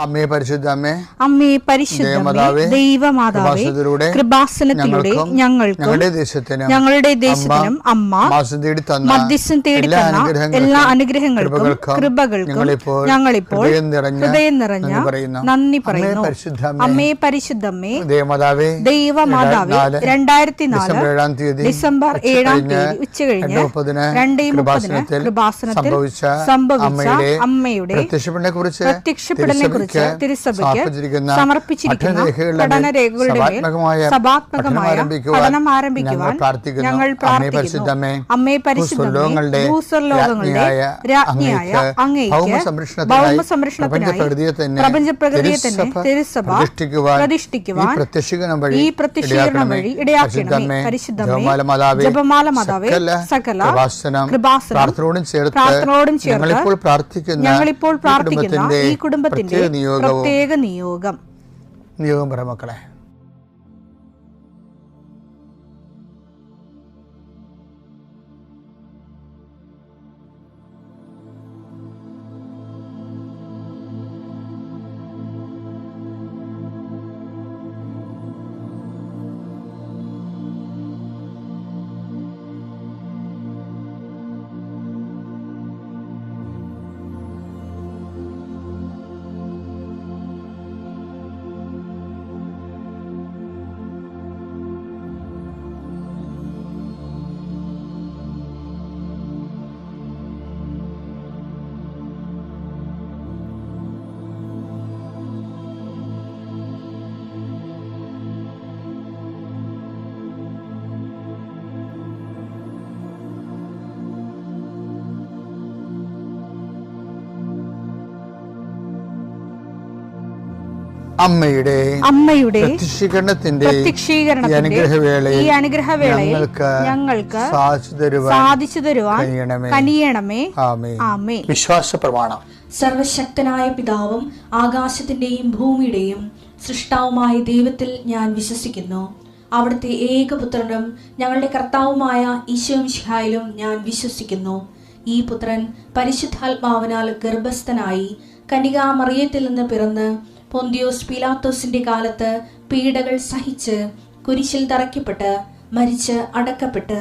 അമ്മേ പരിശുദ്ധമ്മേ, അമ്മേ പരിശുദ്ധമേ, ദൈവമാതാവേ, കൃപാസനത്തിലൂടെ ഞങ്ങൾക്കും ഞങ്ങളുടെ ദേശത്തിനും അമ്മ മധ്യസ്ഥം തേടി തന്ന എല്ലാ അനുഗ്രഹങ്ങൾക്കും കൃപകൾക്കും ഞങ്ങളിപ്പോൾ ഹൃദയം നിറഞ്ഞ നന്ദി പറയുന്നു. അമ്മേ പരിശുദ്ധമ്മേ, ദൈവമാതാവേ, 2004 ഡിസംബർ 7 ഉച്ചകഴിഞ്ഞ് 2:30 കൃപാസനത്തിൽ സംഭവിച്ച അമ്മയുടെ പ്രത്യക്ഷപ്പെടലിനെ കുറിച്ച് തിരുസഭയ്ക്ക് സമർപ്പിച്ചിരിക്കുന്ന പഠനരേഖകളുടെ മേൽ സഭാത്മകമായ പഠനം ആരംഭിക്കുവാൻ ഞങ്ങൾ പ്രാർത്ഥിക്കുന്നു. അമ്മേ പരിശുദ്ധമേ, ഭൂസ്വർലോകങ്ങളുടെ രാജ്ഞിയായ അങ്ങേയ്ക്ക് ഭൗമസംരക്ഷണത്തിനായി പ്രപഞ്ചപ്രകൃതിയെ തന്നെ തിരുസഭ പ്രതിഷ്ഠിക്കുവാൻ ഈ പ്രത്യക്ഷീകരണം വഴി ഇടയാക്കണമേ. പരിശുദ്ധമേ, ജപമാല മാതാവേ, സകല കൃപാസനം പ്രാർത്ഥനയോടും ചേർത്ത് ഞങ്ങളിപ്പോൾ പ്രാർത്ഥിക്കുന്ന ഈ കുടുംബത്തിന്റെ പ്രത്യേക നിയോഗം പറ മക്കളെ. അമ്മയുടെ പ്രത്യക്ഷീകരണത്തിന്റെ ഈ അനുഗ്രഹവേളയിൽ ഞങ്ങൾക്ക് സാധിച്ചു തരുവാൻ കനിയണമേ. ആമേൻ. വിശ്വാസ പ്രമാണം. സർവശക്തനായ പിതാവും ആകാശത്തിന്റെയും ഭൂമിയുടെയും സൃഷ്ടാവുമായ ദൈവത്തിൽ ഞാൻ വിശ്വസിക്കുന്നു. അവിടുത്തെ ഏകപുത്രനും ഞങ്ങളുടെ കർത്താവുമായ ഈശോമിശിഹായിലും ഞാൻ വിശ്വസിക്കുന്നു. ഈ പുത്രൻ പരിശുദ്ധാത്മാവിനാൽ ഗർഭസ്ഥനായി കന്യകാമറിയത്തിൽ നിന്ന് പിറന്ന് പൊന്തിയോസ് പീലാത്തോസിന്റെ കാലത്ത് പീഡകൾ സഹിച്ച് കുരിശിൽ തറയ്ക്കപ്പെട്ട് മരിച്ച് അടക്കപ്പെട്ട്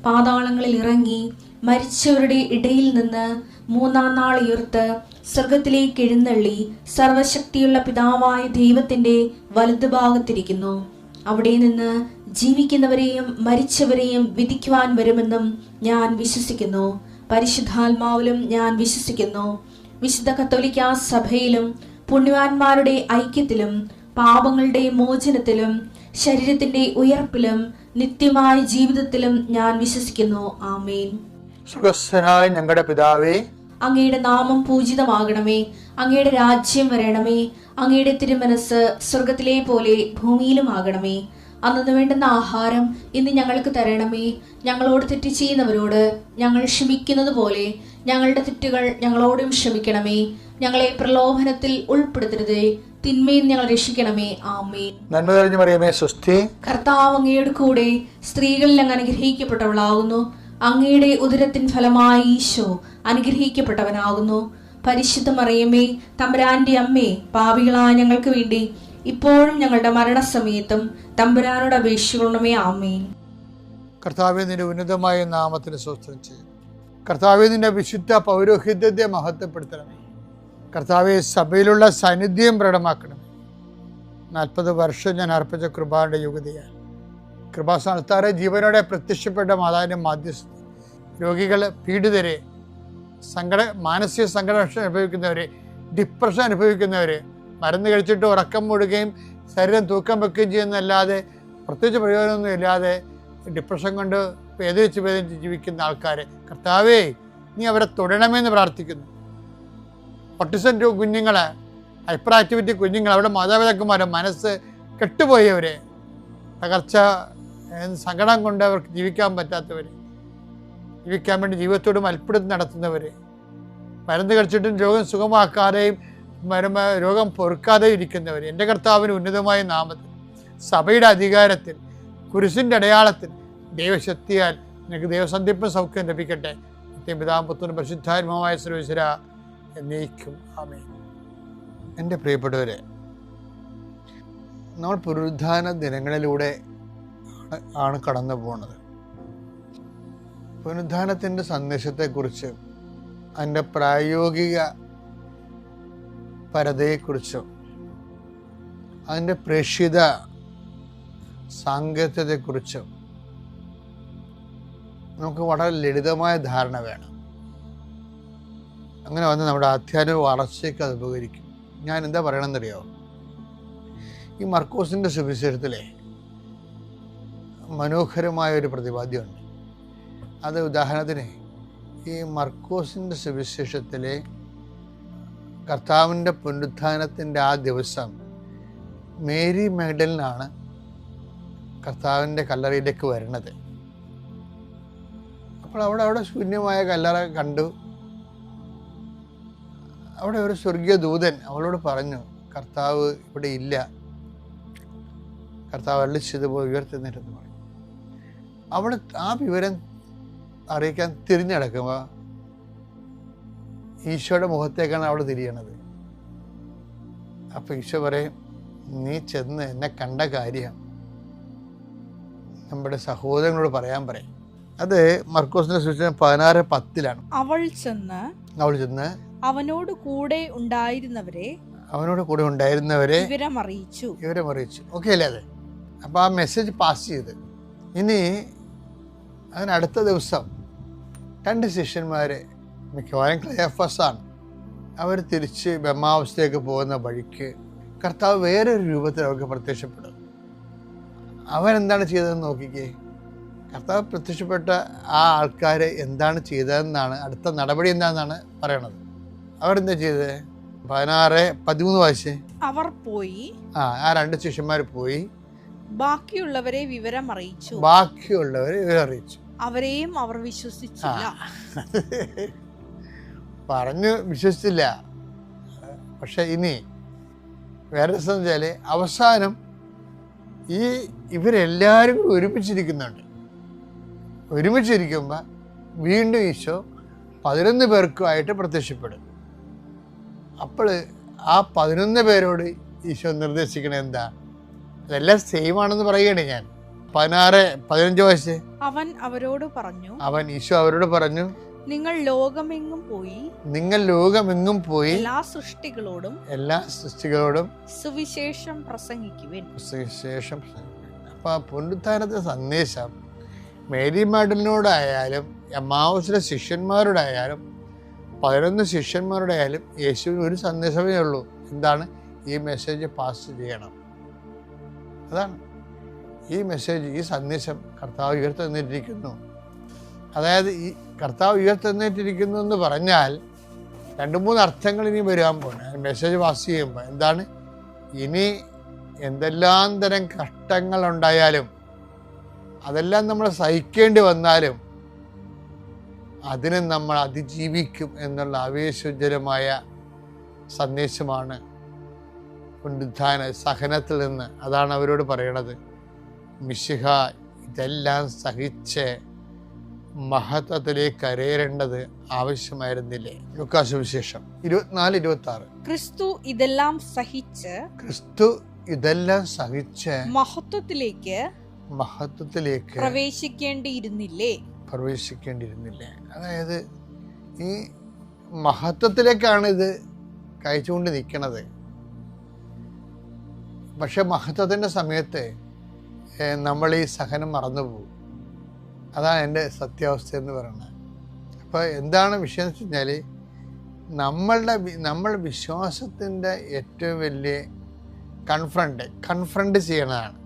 പാതാളങ്ങളിൽ ഇറങ്ങി മരിച്ചവരുടെ ഇടയിൽ നിന്ന് 3-ാം നാൾ ഉയർത്ത് സ്വർഗത്തിലേക്ക് എഴുന്നള്ളി സർവശക്തിയുള്ള പിതാവായ ദൈവത്തിന്റെ വലതുഭാഗത്തിരിക്കുന്നു. അവിടെ നിന്ന് ജീവിക്കുന്നവരെയും മരിച്ചവരെയും വിധിക്കുവാൻ വരുമെന്നും ഞാൻ വിശ്വസിക്കുന്നു. പരിശുദ്ധാത്മാവിലും ഞാൻ വിശ്വസിക്കുന്നു. വിശുദ്ധ കത്തോലിക്കാ സഭയിലും പുണ്യവാന്മാരുടെ ഐക്യത്തിലും പാപങ്ങളുടെ മോചനത്തിലും ശരീരത്തിന്റെ ഉയർപ്പിലും നിത്യമായ ജീവിതത്തിലും ഞാൻ വിശ്വസിക്കുന്നു. ആമേൻ. സുഖസ്ഥനായ ഞങ്ങളുടെ പിതാവേ, അങ്ങയുടെ നാമം പൂജിതമാകണമേ. അങ്ങയുടെ രാജ്യം വരണമേ. അങ്ങയുടെ തിരുമനസ് സ്വർഗത്തിലെ പോലെ ഭൂമിയിലും ആകണമേ. അന്നു വേണ്ടുന്ന ആഹാരം ഇന്ന് ഞങ്ങൾക്ക് തരണമേ. ഞങ്ങളോട് തെറ്റ് ചെയ്യുന്നവരോട് ഞങ്ങൾ ക്ഷമിക്കുന്നത് പോലെ ഞങ്ങളുടെ തെറ്റുകൾ ഞങ്ങളോടും ക്ഷമിക്കണമേ. ഞങ്ങളെ പ്രലോഭനത്തിൽ ഉൾപ്പെടുത്തരുതേ, തിന്മയിൽ ഞങ്ങൾ രക്ഷിക്കണമേ. ആമേൻ. നന്മ നിറഞ്ഞ മറിയമേ, സ്വസ്തി. കർത്താവ് അങ്ങയുടെ കൂടെ സ്ത്രീകളിൽ അങ്ങ് അനുഗ്രഹിക്കപ്പെട്ടവളാകുന്നു. അങ്ങയുടെ ഉദരത്തിൻ ഫലമായി ഈശോ അനുഗ്രഹിക്കപ്പെട്ടവനാകുന്നു. പരിശുദ്ധ മറിയമേ, തമ്പുരാന്റെ അമ്മേ, പാപികളായ ഞങ്ങൾക്ക് വേണ്ടി ഇപ്പോഴും ഞങ്ങളുടെ മരണസമയത്തും തമ്പുരാനോട് അപേക്ഷിക്കണമേ. ആമേൻ. കർത്താവേ, നിന്റെ ഉന്നതമായ നാമത്തിന് സ്തോത്രം ചെയ്യും. കർത്താവേ, നിന്റെ വിശുദ്ധ പൗരോഹിത്യത്തെ മഹത്വപ്പെടുത്തണമേ. കർത്താവെ, സഭയിലുള്ള സാന്നിധ്യം പ്രകടമാക്കണം. 40 വർഷം ഞാൻ അർപ്പിച്ച കൃപാന്റെ യുഗതിയാൽ കൃപാസ്ഥാനത്താറെ ജീവനോടെ പ്രത്യക്ഷപ്പെട്ട മാതാവിന്റെ മാധ്യസ്ഥ രോഗികളെ, പീഡിതരെ, മാനസിക സംഘർഷം അനുഭവിക്കുന്നവരെ, ഡിപ്രഷൻ അനുഭവിക്കുന്നവരെ, മരുന്ന് കഴിച്ചിട്ട് ഉറക്കം മൂടുകയും ശരീരം തൂക്കം വെക്കുകയും ചെയ്യുന്നതല്ലാതെ പ്രത്യേകിച്ച് പ്രയോജനമൊന്നും ഇല്ലാതെ ഡിപ്രഷൻ കൊണ്ട് വേദനിച്ച് ജീവിക്കുന്ന ആൾക്കാരെ കർത്താവേ, നീ അവരെ തൊടണമെന്ന് പ്രാർത്ഥിക്കുന്നു. ഓട്ടിസം കുഞ്ഞുങ്ങളെ, ഹൈപ്പർ ആക്ടിവിറ്റി കുഞ്ഞുങ്ങൾ, അവിടെ മാതാപിതാക്കന്മാരെ മനസ്സ് കെട്ടുപോയവരെ, തകർച്ച സങ്കടം കൊണ്ട് അവർക്ക് ജീവിക്കാൻ പറ്റാത്തവർ, ജീവിക്കാൻ വേണ്ടി ജീവിതത്തോട് മൽപ്പിടുത്തം നടത്തുന്നവർ, മരുന്ന് കഴിച്ചിട്ടും രോഗം സുഖമാക്കാതെയും രോഗം പൊറുക്കാതെയും ഇരിക്കുന്നവർ, എൻ്റെ കർത്താവിന് ഉന്നതമായ നാമത്തിൽ സഭയുടെ അധികാരത്തിൽ കുരിശിൻ്റെ അടയാളത്തിൽ ദൈവശക്തിയാൽ നിങ്ങൾക്ക് ദൈവസന്ധിപ്പും സൗഖ്യം ലഭിക്കട്ടെ. പിതാവും പുത്രനും പരിശുദ്ധാത്മാവുമായ സർവ്വേശ്വരാ എന്നേക്കും ആമേൻ. എൻ്റെ പ്രിയപ്പെട്ടവരെ, നമ്മൾ പുനരുദ്ധാന ദിനങ്ങളിലൂടെ ആണ് കടന്നു പോകുന്നത്. പുനരുദ്ധാനത്തിൻ്റെ സന്ദേശത്തെക്കുറിച്ച്, അതിൻ്റെ പ്രായോഗിക പരതയെക്കുറിച്ചും അതിൻ്റെ പ്രേക്ഷിത സാങ്കത്യത്തെക്കുറിച്ചും നമുക്ക് വളരെ ലളിതമായ ധാരണ വേണം. അങ്ങനെ വന്ന് നമ്മുടെ ആധ്യാത്മിക വളർച്ചയ്ക്ക് അത് ഉപകരിക്കും. ഞാൻ എന്താ പറയണമെന്നറിയോ? ഈ മർക്കോസിൻ്റെ സുവിശേഷത്തിലെ മനോഹരമായൊരു പ്രതിപാദ്യമുണ്ട്. അത് ഉദാഹരണത്തിന്, ഈ മർക്കോസിൻ്റെ സുവിശേഷത്തിലെ കർത്താവിൻ്റെ പുനരുത്ഥാനത്തിൻ്റെ ആ ദിവസം മേരി മാഗ്ഡലിനാണ് കർത്താവിൻ്റെ കല്ലറയിലേക്ക് വരുന്നത്. അപ്പോൾ അവിടെ ശൂന്യമായ കല്ലറ കണ്ടു. അവിടെ ഒരു സ്വർഗീയ ദൂതൻ അവളോട് പറഞ്ഞു, കർത്താവ് ഇവിടെ ഇല്ല, കർത്താവ് അരുളിച്ചതുപോലെ ഉയർത്തെഴുന്നേറ്റെന്ന് പറഞ്ഞു. അവൾ ആ വിവരം അറിയിക്കാൻ തിരിഞ്ഞടക്കുമ്പോൾ ഈശോയുടെ മുഖത്തേക്കാണ് അവൾ തിരിയണത്. അപ്പം ഈശോ പറയും, നീ ചെന്ന് എന്നെ കണ്ട കാര്യം നമ്മുടെ സഹോദരങ്ങളോട് പറയാൻ പറയും. അത് മർക്കോസിന്റെ സുവിശേഷം 16:10 അവൾ ചെന്ന് അവനോട് കൂടെ ഉണ്ടായിരുന്നവരെ വിവരമറിയിച്ചു. ഓക്കെ അല്ലേ? അത് അപ്പോൾ ആ മെസ്സേജ് പാസ് ചെയ്ത് ഇനി അതിനടുത്ത ദിവസം 2 ശിഷ്യന്മാർ, മിക്കവാറും ക്ലയഫസാണ്, അവർ തിരിച്ച് ബ്രഹ്മാവസ്ഥയിലേക്ക് പോകുന്ന വഴിക്ക് കർത്താവ് വേറൊരു രൂപത്തിൽ അവർക്ക് പ്രത്യക്ഷപ്പെടും. അവരെന്താണ് ചെയ്തതെന്ന് നോക്കിക്കേ. കർത്താവ് പ്രത്യക്ഷപ്പെട്ട ആ ആൾക്കാർ എന്താണ് ചെയ്തതെന്നാണ്, അടുത്ത നടപടി എന്താണെന്നാണ് പറയണത്. അവരെന്താ ചെയ്തത്? 16:13 വായിച്ചേ. അവർ പോയി, ആ 2 ശിഷ്യന്മാർ പോയി ബാക്കിയുള്ളവരെ വിവരമറിയിച്ചു. അവരെയും അവർ വിശ്വസിച്ചില്ല. പറഞ്ഞു വിശ്വസിച്ചില്ല. പക്ഷെ ഇനി വേറെ രസം വെച്ചാല്, അവസാനം ഇവരെല്ലാവരും ഒരുമിച്ചിരിക്കുമ്പോൾ വീണ്ടും ഈശോ 11 പേർക്കുമായിട്ട് പ്രത്യക്ഷപ്പെടും. അപ്പോൾ ആ 11 പേരോട് ഈശോ നിർദ്ദേശിക്കണത് എന്താ? അതെല്ലാം സെയിം ആണെന്ന് പറയുകയാണ് ഞാൻ. 16:15 വയസ്സ് അവൻ ഈശോ അവരോട് പറഞ്ഞു, നിങ്ങൾ ലോകമെങ്ങും പോയി എല്ലാ സൃഷ്ടികളോടും സുവിശേഷം പ്രസംഗിക്കുവിൻ. അപ്പൊ പുനരുത്ഥാനത്തിന്റെ സന്ദേശം മേരി മാഗ്ഡലിനോടായാലും എമ്മാവൂസിലെ ശിഷ്യന്മാരോടായാലും 11 ശിഷ്യന്മാരോടായാലും യേശുവിന് ഒരു സന്ദേശമേ ഉള്ളൂ. എന്താണ്? ഈ മെസ്സേജ് പാസ് ചെയ്യണം. അതാണ് ഈ മെസ്സേജ്, ഈ സന്ദേശം കർത്താവ് ഉയർത്തെഴുന്നേറ്റിരിക്കുന്നു. അതായത് ഈ കർത്താവ് ഉയർത്തെഴുന്നേറ്റിരിക്കുന്നു എന്ന് പറഞ്ഞാൽ 2-3 അർത്ഥങ്ങൾ ഇനി വരാൻ പോണേ മെസ്സേജ് പാസ് ചെയ്യുമ്പോൾ. എന്താണ്? ഇനി എന്തെല്ലാം തരം കഷ്ടങ്ങൾ ഉണ്ടായാലും, അതെല്ലാം നമ്മൾ സഹിക്കേണ്ടി വന്നാലും അതിനെ നമ്മൾ അതിജീവിക്കും എന്നുള്ള ആവേശോജ്വലമായ സന്ദേശമാണ് പുനരുത്ഥാന സഹനത്തിൽ നിന്ന്. അതാണ് അവരോട് പറയണത്. മിശിഹ ഇതെല്ലാം സഹിച്ച് മഹത്വത്തിലേക്ക് കരയേറേണ്ടത് ആവശ്യമായിരുന്നില്ലേ? ലൂക്കാസ് സുവിശേഷം 24:26. ക്രിസ്തു ഇതെല്ലാം സഹിച്ച് മഹത്വത്തിലേക്ക് പ്രവേശിക്കേണ്ടിയിരുന്നില്ലേ? അതായത് ഈ മഹത്വത്തിലേക്കാണ് ഇത് കഴിച്ചുകൊണ്ട് നിൽക്കണത്. പക്ഷെ മഹത്വത്തിൻ്റെ സമയത്ത് നമ്മൾ ഈ സഹനം മറന്നുപോകും. അതാണ് എൻ്റെ സത്യാവസ്ഥ എന്ന് പറയുന്നത്. അപ്പോൾ എന്താണ് വിഷയം എന്ന് വെച്ച് കഴിഞ്ഞാൽ, നമ്മൾ വിശ്വാസത്തിൻ്റെ ഏറ്റവും വലിയ കൺഫ്രണ്ട് ചെയ്യണതാണ്.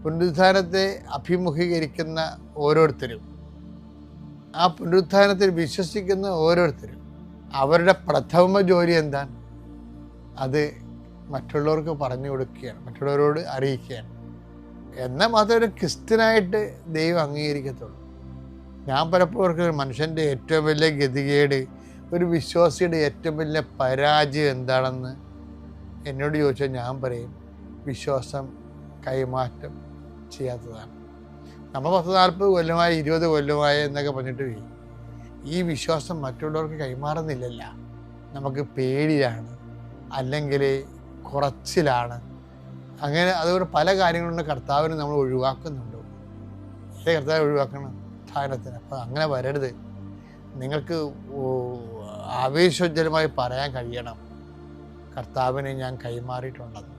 പുനരുത്ഥാനത്തെ അഭിമുഖീകരിക്കുന്ന ഓരോരുത്തരും, ആ പുനരുത്ഥാനത്തിൽ വിശ്വസിക്കുന്ന ഓരോരുത്തരും അവരുടെ പ്രഥമ ജോലി എന്താണ്? അത് മറ്റുള്ളവർക്ക് പറഞ്ഞു കൊടുക്കുകയാണ്, മറ്റുള്ളവരോട് അറിയിക്കുകയാണ്. എന്നാൽ മാത്രമേ ഒരു ക്രിസ്ത്യനായിട്ട് ദൈവം അംഗീകരിക്കത്തുള്ളൂ. ഞാൻ പലപ്പോഴും മനുഷ്യൻ്റെ ഏറ്റവും വലിയ ഗതികേട്, ഒരു വിശ്വാസിയുടെ ഏറ്റവും വലിയ പരാജയം എന്താണെന്ന് എന്നോട് ചോദിച്ചാൽ ഞാൻ പറയും, വിശ്വാസം കൈമാറ്റം ചെയ്യാത്തതാണ്. നമ്മൾ 10-40 കൊല്ലമായി 20 കൊല്ലമായി എന്നൊക്കെ പറഞ്ഞിട്ട് ഈ വിശ്വാസം മറ്റുള്ളവർക്ക് കൈമാറുന്നില്ലല്ല. നമുക്ക് പേടിയാണ്, അല്ലെങ്കിൽ കുറച്ചിലാണ്. അങ്ങനെ അതുകൊണ്ട് പല കാര്യങ്ങളുണ്ട് കർത്താവിനെ നമ്മൾ ഒഴിവാക്കുന്നുണ്ട്. കർത്താവ് ഒഴിവാക്കണം സ്ഥാനത്തിന്. അപ്പം അങ്ങനെ വരരുത്. നിങ്ങൾക്ക് ആവേശോജ്വലമായി പറയാൻ കഴിയണം, കർത്താവിനെ ഞാൻ കൈമാറിയിട്ടുണ്ടെന്ന്.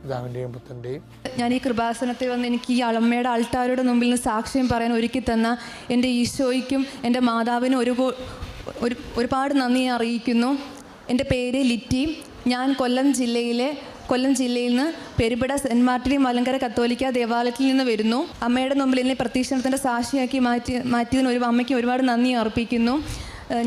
പിതാവിൻ്റെയും പുത്രൻ്റെയും. ഞാൻ ഈ കൃപാസനത്തിൽ വന്ന് എനിക്ക് ഈ അമ്മയുടെ ആൾക്കാരുടെ മുമ്പിൽ നിന്ന് സാക്ഷ്യം പറയാൻ ഒരുക്കി തന്ന എൻ്റെ ഈശോയ്ക്കും എൻ്റെ മാതാവിനും ഒരുപാട് നന്ദി അറിയിക്കുന്നു. എൻ്റെ പേര് ലിറ്റി. ഞാൻ കൊല്ലം ജില്ലയിൽ നിന്ന് പെരുമ്പട സെൻറ്റ് മാർട്ടിൻ മലങ്കര കത്തോലിക്ക ദേവാലയത്തിൽ നിന്ന് വരുന്നു. അമ്മയുടെ മുമ്പിൽ എന്നെ പ്രത്യക്ഷണത്തിൻ്റെ സാക്ഷിയാക്കി മാറ്റിയതിന് അമ്മയ്ക്ക് ഒരുപാട് നന്ദി അർപ്പിക്കുന്നു.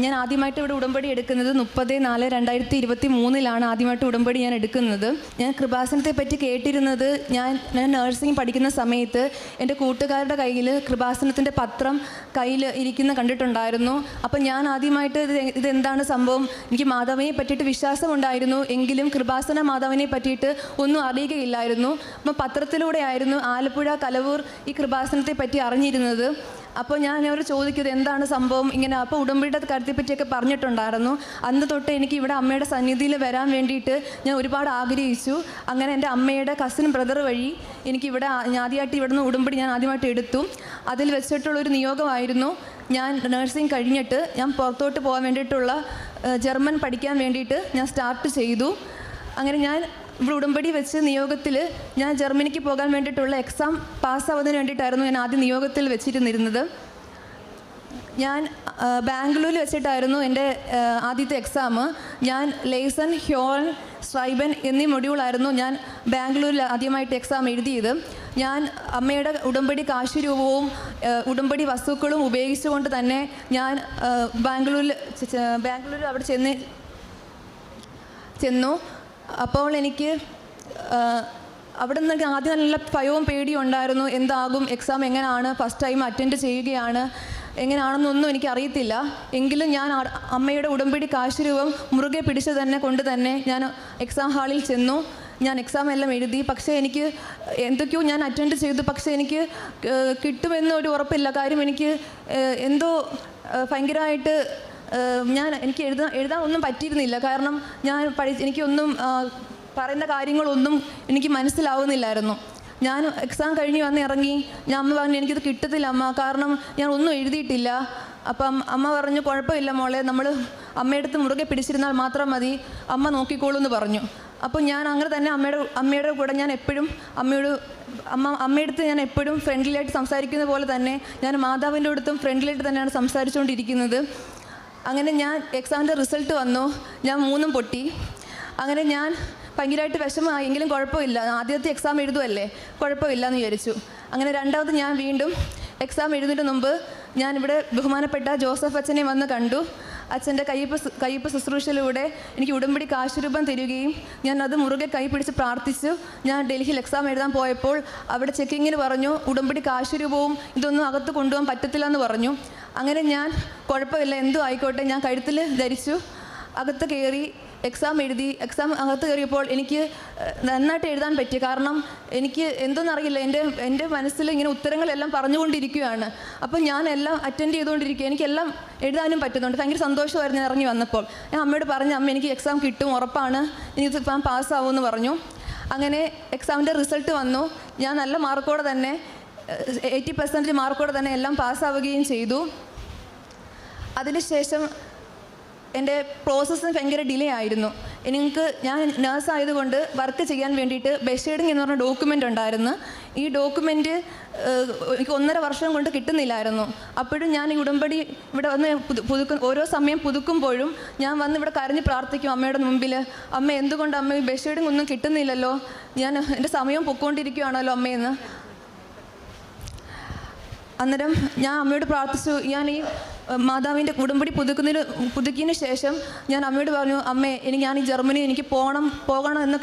ഞാൻ ആദ്യമായിട്ട് ഇവിടെ ഉടമ്പടി എടുക്കുന്നത് 30/4/2023 ആദ്യമായിട്ട് ഉടമ്പടി ഞാൻ എടുക്കുന്നത്. ഞാൻ കൃപാസനത്തെ പറ്റി കേട്ടിരുന്നത് ഞാൻ നഴ്സിംഗ് പഠിക്കുന്ന സമയത്ത് എൻ്റെ കൂട്ടുകാരുടെ കയ്യിൽ കൃപാസനത്തിൻ്റെ പത്രം കയ്യിൽ ഇരിക്കുന്ന കണ്ടിട്ടുണ്ടായിരുന്നു. അപ്പം ഞാൻ ആദ്യമായിട്ട് ഇതെന്താണ് സംഭവം, എനിക്ക് മാതാവിനെ പറ്റിയിട്ട് വിശ്വാസമുണ്ടായിരുന്നു, എങ്കിലും കൃപാസന മാതാവിനെ പറ്റിയിട്ട് ഒന്നും അറിയുകയില്ലായിരുന്നു. അപ്പം പത്രത്തിലൂടെ ആയിരുന്നു ആലപ്പുഴ കലവൂർ ഈ കൃപാസനത്തെ പറ്റി അറിഞ്ഞിരുന്നത്. അപ്പോൾ ഞാൻ അവർ ചോദിക്കുന്നത് എന്താണ് സംഭവം ഇങ്ങനെ. അപ്പോൾ ഉടമ്പടിയുടെ കാര്യത്തെപ്പറ്റിയൊക്കെ പറഞ്ഞിട്ടുണ്ടായിരുന്നു. അന്ന് തൊട്ട് എനിക്ക് ഇവിടെ അമ്മയുടെ സന്നിധിയിൽ വരാൻ വേണ്ടിയിട്ട് ഞാൻ ഒരുപാട് ആഗ്രഹിച്ചു. അങ്ങനെ എൻ്റെ അമ്മയുടെ കസിൻ ബ്രദർ വഴി എനിക്കിവിടെ ആദ്യമായിട്ട് ഇവിടുന്ന് ഉടമ്പടി ഞാൻ ആദ്യമായിട്ട് എടുത്തു. അതിൽ വെച്ചിട്ടുള്ളൊരു നിയോഗമായിരുന്നു, ഞാൻ നഴ്സിംഗ് കഴിഞ്ഞിട്ട് ഞാൻ പുറത്തോട്ട് പോകാൻ വേണ്ടിയിട്ടുള്ള ജർമ്മൻ പഠിക്കാൻ വേണ്ടിയിട്ട് ഞാൻ സ്റ്റാർട്ട് ചെയ്തു. അങ്ങനെ ഞാൻ ഇവിടെ ഉടമ്പടി വെച്ച് നിയോഗത്തിൽ ഞാൻ ജർമ്മനിക്ക് പോകാൻ വേണ്ടിയിട്ടുള്ള എക്സാം പാസ്സാവുന്നതിന് വേണ്ടിയിട്ടായിരുന്നു ഞാൻ ആദ്യം നിയോഗത്തിൽ വെച്ചിരുന്നിരുന്നത്. ഞാൻ ബാംഗ്ലൂരിൽ വെച്ചിട്ടായിരുന്നു എൻ്റെ ആദ്യത്തെ എക്സാം. ഞാൻ ലേസൺ, ഹ്യോൺ, സ്ട്രൈബൻ എന്നീ മൊഡ്യൂളായിരുന്നു ഞാൻ ബാംഗ്ലൂരിൽ ആദ്യമായിട്ട് എക്സാം എഴുതിയത്. ഞാൻ അമ്മയുടെ ഉടമ്പടി കാശുരൂപവും ഉടമ്പടി വസ്തുക്കളും ഉപയോഗിച്ചുകൊണ്ട് തന്നെ ഞാൻ ബാംഗ്ലൂരിൽ അവിടെ ചെന്നു. അപ്പോൾ എനിക്ക് അവിടെ നിന്ന് ആദ്യം നല്ല ഭയവും പേടിയും ഉണ്ടായിരുന്നു. എന്താകും, എക്സാം എങ്ങനെയാണ്, ഫസ്റ്റ് ടൈം അറ്റൻഡ് ചെയ്യുകയാണ്, എങ്ങനെയാണെന്നൊന്നും എനിക്കറിയത്തില്ല. എങ്കിലും ഞാൻ അമ്മയുടെ ഉടമ്പടി കാശുരൂപം മുറുകെ പിടിച്ച് കൊണ്ട് തന്നെ ഞാൻ എക്സാം ഹാളിൽ ചെന്നു. ഞാൻ എക്സാം എല്ലാം എഴുതി. പക്ഷേ എനിക്ക് എന്തൊക്കെയോ ഞാൻ അറ്റൻഡ് ചെയ്തു, പക്ഷേ എനിക്ക് കിട്ടുമെന്നൊരു ഉറപ്പില്ല. കാര്യം എനിക്ക് എന്തോ ഭയങ്കരമായിട്ട് എനിക്ക് എഴുതാൻ ഒന്നും പറ്റിയിരുന്നില്ല. കാരണം ഞാൻ എനിക്കൊന്നും പറയുന്ന കാര്യങ്ങളൊന്നും എനിക്ക് മനസ്സിലാവുന്നില്ലായിരുന്നു. ഞാൻ എക്സാം കഴിഞ്ഞ് ഇറങ്ങി. ഞാൻ അമ്മ പറഞ്ഞു എനിക്കിത് കിട്ടത്തില്ല അമ്മ, കാരണം ഞാൻ ഒന്നും എഴുതിയിട്ടില്ല. അപ്പം അമ്മ പറഞ്ഞു കുഴപ്പമില്ല മോളെ, നമ്മൾ അമ്മയുടെ മുറുകെ പിടിച്ചിരുന്നാൽ മാത്രം മതി, അമ്മ നോക്കിക്കോളൂ എന്ന് പറഞ്ഞു. അപ്പോൾ ഞാൻ അങ്ങനെ തന്നെ അമ്മയുടെ കൂടെ ഞാൻ എപ്പോഴും അമ്മയടുത്ത് ഞാൻ എപ്പോഴും ഫ്രണ്ട്ലിയായിട്ട് സംസാരിക്കുന്ന പോലെ തന്നെ ഞാൻ മാതാവിൻ്റെ അടുത്തും ഫ്രണ്ട്ലിയായിട്ട് തന്നെയാണ് സംസാരിച്ചുകൊണ്ടിരിക്കുന്നത്. അങ്ങനെ ഞാൻ എക്സാമിൻ്റെ റിസൾട്ട് വന്നു. ഞാൻ 3 പൊട്ടി. അങ്ങനെ ഞാൻ ഭയങ്കരമായിട്ട് വിഷമമായി. എങ്കിലും കുഴപ്പമില്ല, ആദ്യത്തെ എക്സാം എഴുതുമല്ലേ, കുഴപ്പമില്ല എന്ന് വിചാരിച്ചു. അങ്ങനെ രണ്ടാമത് ഞാൻ വീണ്ടും എക്സാം എഴുതുന്നതിന് മുമ്പ് ഞാനിവിടെ ബഹുമാനപ്പെട്ട ജോസഫ് അച്ഛനെ വന്ന് കണ്ടു. അച്ഛൻ്റെ കയ്യപ്പ് ശുശ്രൂഷയിലൂടെ എനിക്ക് ഉടമ്പടി കാശുരൂപം തരികയും ഞാൻ അത് മുറുകെ കൈ പിടിച്ച് പ്രാർത്ഥിച്ചു. ഞാൻ ഡൽഹിയിൽ എക്സാം എഴുതാൻ പോയപ്പോൾ അവിടെ ചെക്കിങ്ങിന് പറഞ്ഞു ഉടമ്പടി കാശുരൂപവും ഇതൊന്നും അകത്ത് കൊണ്ടുപോകാൻ പറ്റത്തില്ല എന്ന് പറഞ്ഞു. അങ്ങനെ ഞാൻ കുഴപ്പമില്ല, എന്തോ ആയിക്കോട്ടെ, ഞാൻ കഴുത്തിൽ ധരിച്ചു. അകത്ത് കയറി എക്സാം എഴുതി. എക്സാം അകത്ത് കയറിയപ്പോൾ എനിക്ക് നന്നായിട്ട് എഴുതാൻ പറ്റി. കാരണം എനിക്ക് എന്തെന്നറിയില്ല, എൻ്റെ മനസ്സിൽ ഇങ്ങനെ ഉത്തരങ്ങളെല്ലാം പറഞ്ഞുകൊണ്ടിരിക്കുകയാണ്. അപ്പം ഞാൻ എല്ലാം അറ്റൻഡ് ചെയ്തുകൊണ്ടിരിക്കുക, എനിക്കെല്ലാം എഴുതാനും പറ്റുന്നുണ്ട്. ഭയങ്കര സന്തോഷമായിരുന്നു ഇറങ്ങി വന്നപ്പോൾ. ഞാൻ അമ്മയോട് പറഞ്ഞു, അമ്മ എനിക്ക് എക്സാം കിട്ടും, ഉറപ്പാണ്, എനിക്കിപ്പം പാസ്സാവുമെന്ന് പറഞ്ഞു. അങ്ങനെ എക്സാമിൻ്റെ റിസൾട്ട് വന്നു. ഞാൻ നല്ല മാർക്കോടെ തന്നെ 80% മാർക്കോടെ തന്നെ എല്ലാം പാസ്സാവുകയും ചെയ്തു. അതിനുശേഷം എൻ്റെ പ്രോസസ്സിന് ഭയങ്കര ഡിലേ ആയിരുന്നു. ഞാൻ നേഴ്സ് ആയതുകൊണ്ട് വർക്ക് ചെയ്യാൻ വേണ്ടിയിട്ട് ബെഷേഡിങ് എന്ന് പറഞ്ഞ ഡോക്യുമെൻ്റ് ഉണ്ടായിരുന്നു. ഈ ഡോക്യുമെൻ്റ് എനിക്ക് 1.5 വർഷം കൊണ്ട് കിട്ടുന്നില്ലായിരുന്നു. അപ്പോഴും ഞാൻ ഈ ഉടമ്പടി ഇവിടെ വന്ന് ഓരോ സമയം പുതുക്കുമ്പോഴും ഞാൻ വന്ന് ഇവിടെ കരഞ്ഞ് പ്രാർത്ഥിക്കും അമ്മയുടെ മുമ്പിൽ, അമ്മ എന്തുകൊണ്ട് അമ്മ ഈ ബെഷേഡിങ് ഒന്നും കിട്ടുന്നില്ലല്ലോ, എൻ്റെ സമയം പൊക്കോണ്ടിരിക്കുകയാണല്ലോ അമ്മയെന്ന്. അന്നേരം ഞാൻ അമ്മയോട് പ്രാർത്ഥിച്ചു. ഞാൻ ഈ മാതാവിൻ്റെ ഉടമ്പടി പുതുക്കിയതിന് ശേഷം ഞാൻ അമ്മയോട് പറഞ്ഞു, അമ്മേ ഞാൻ ഈ ജർമ്മനി എനിക്ക് പോകണമെന്ന്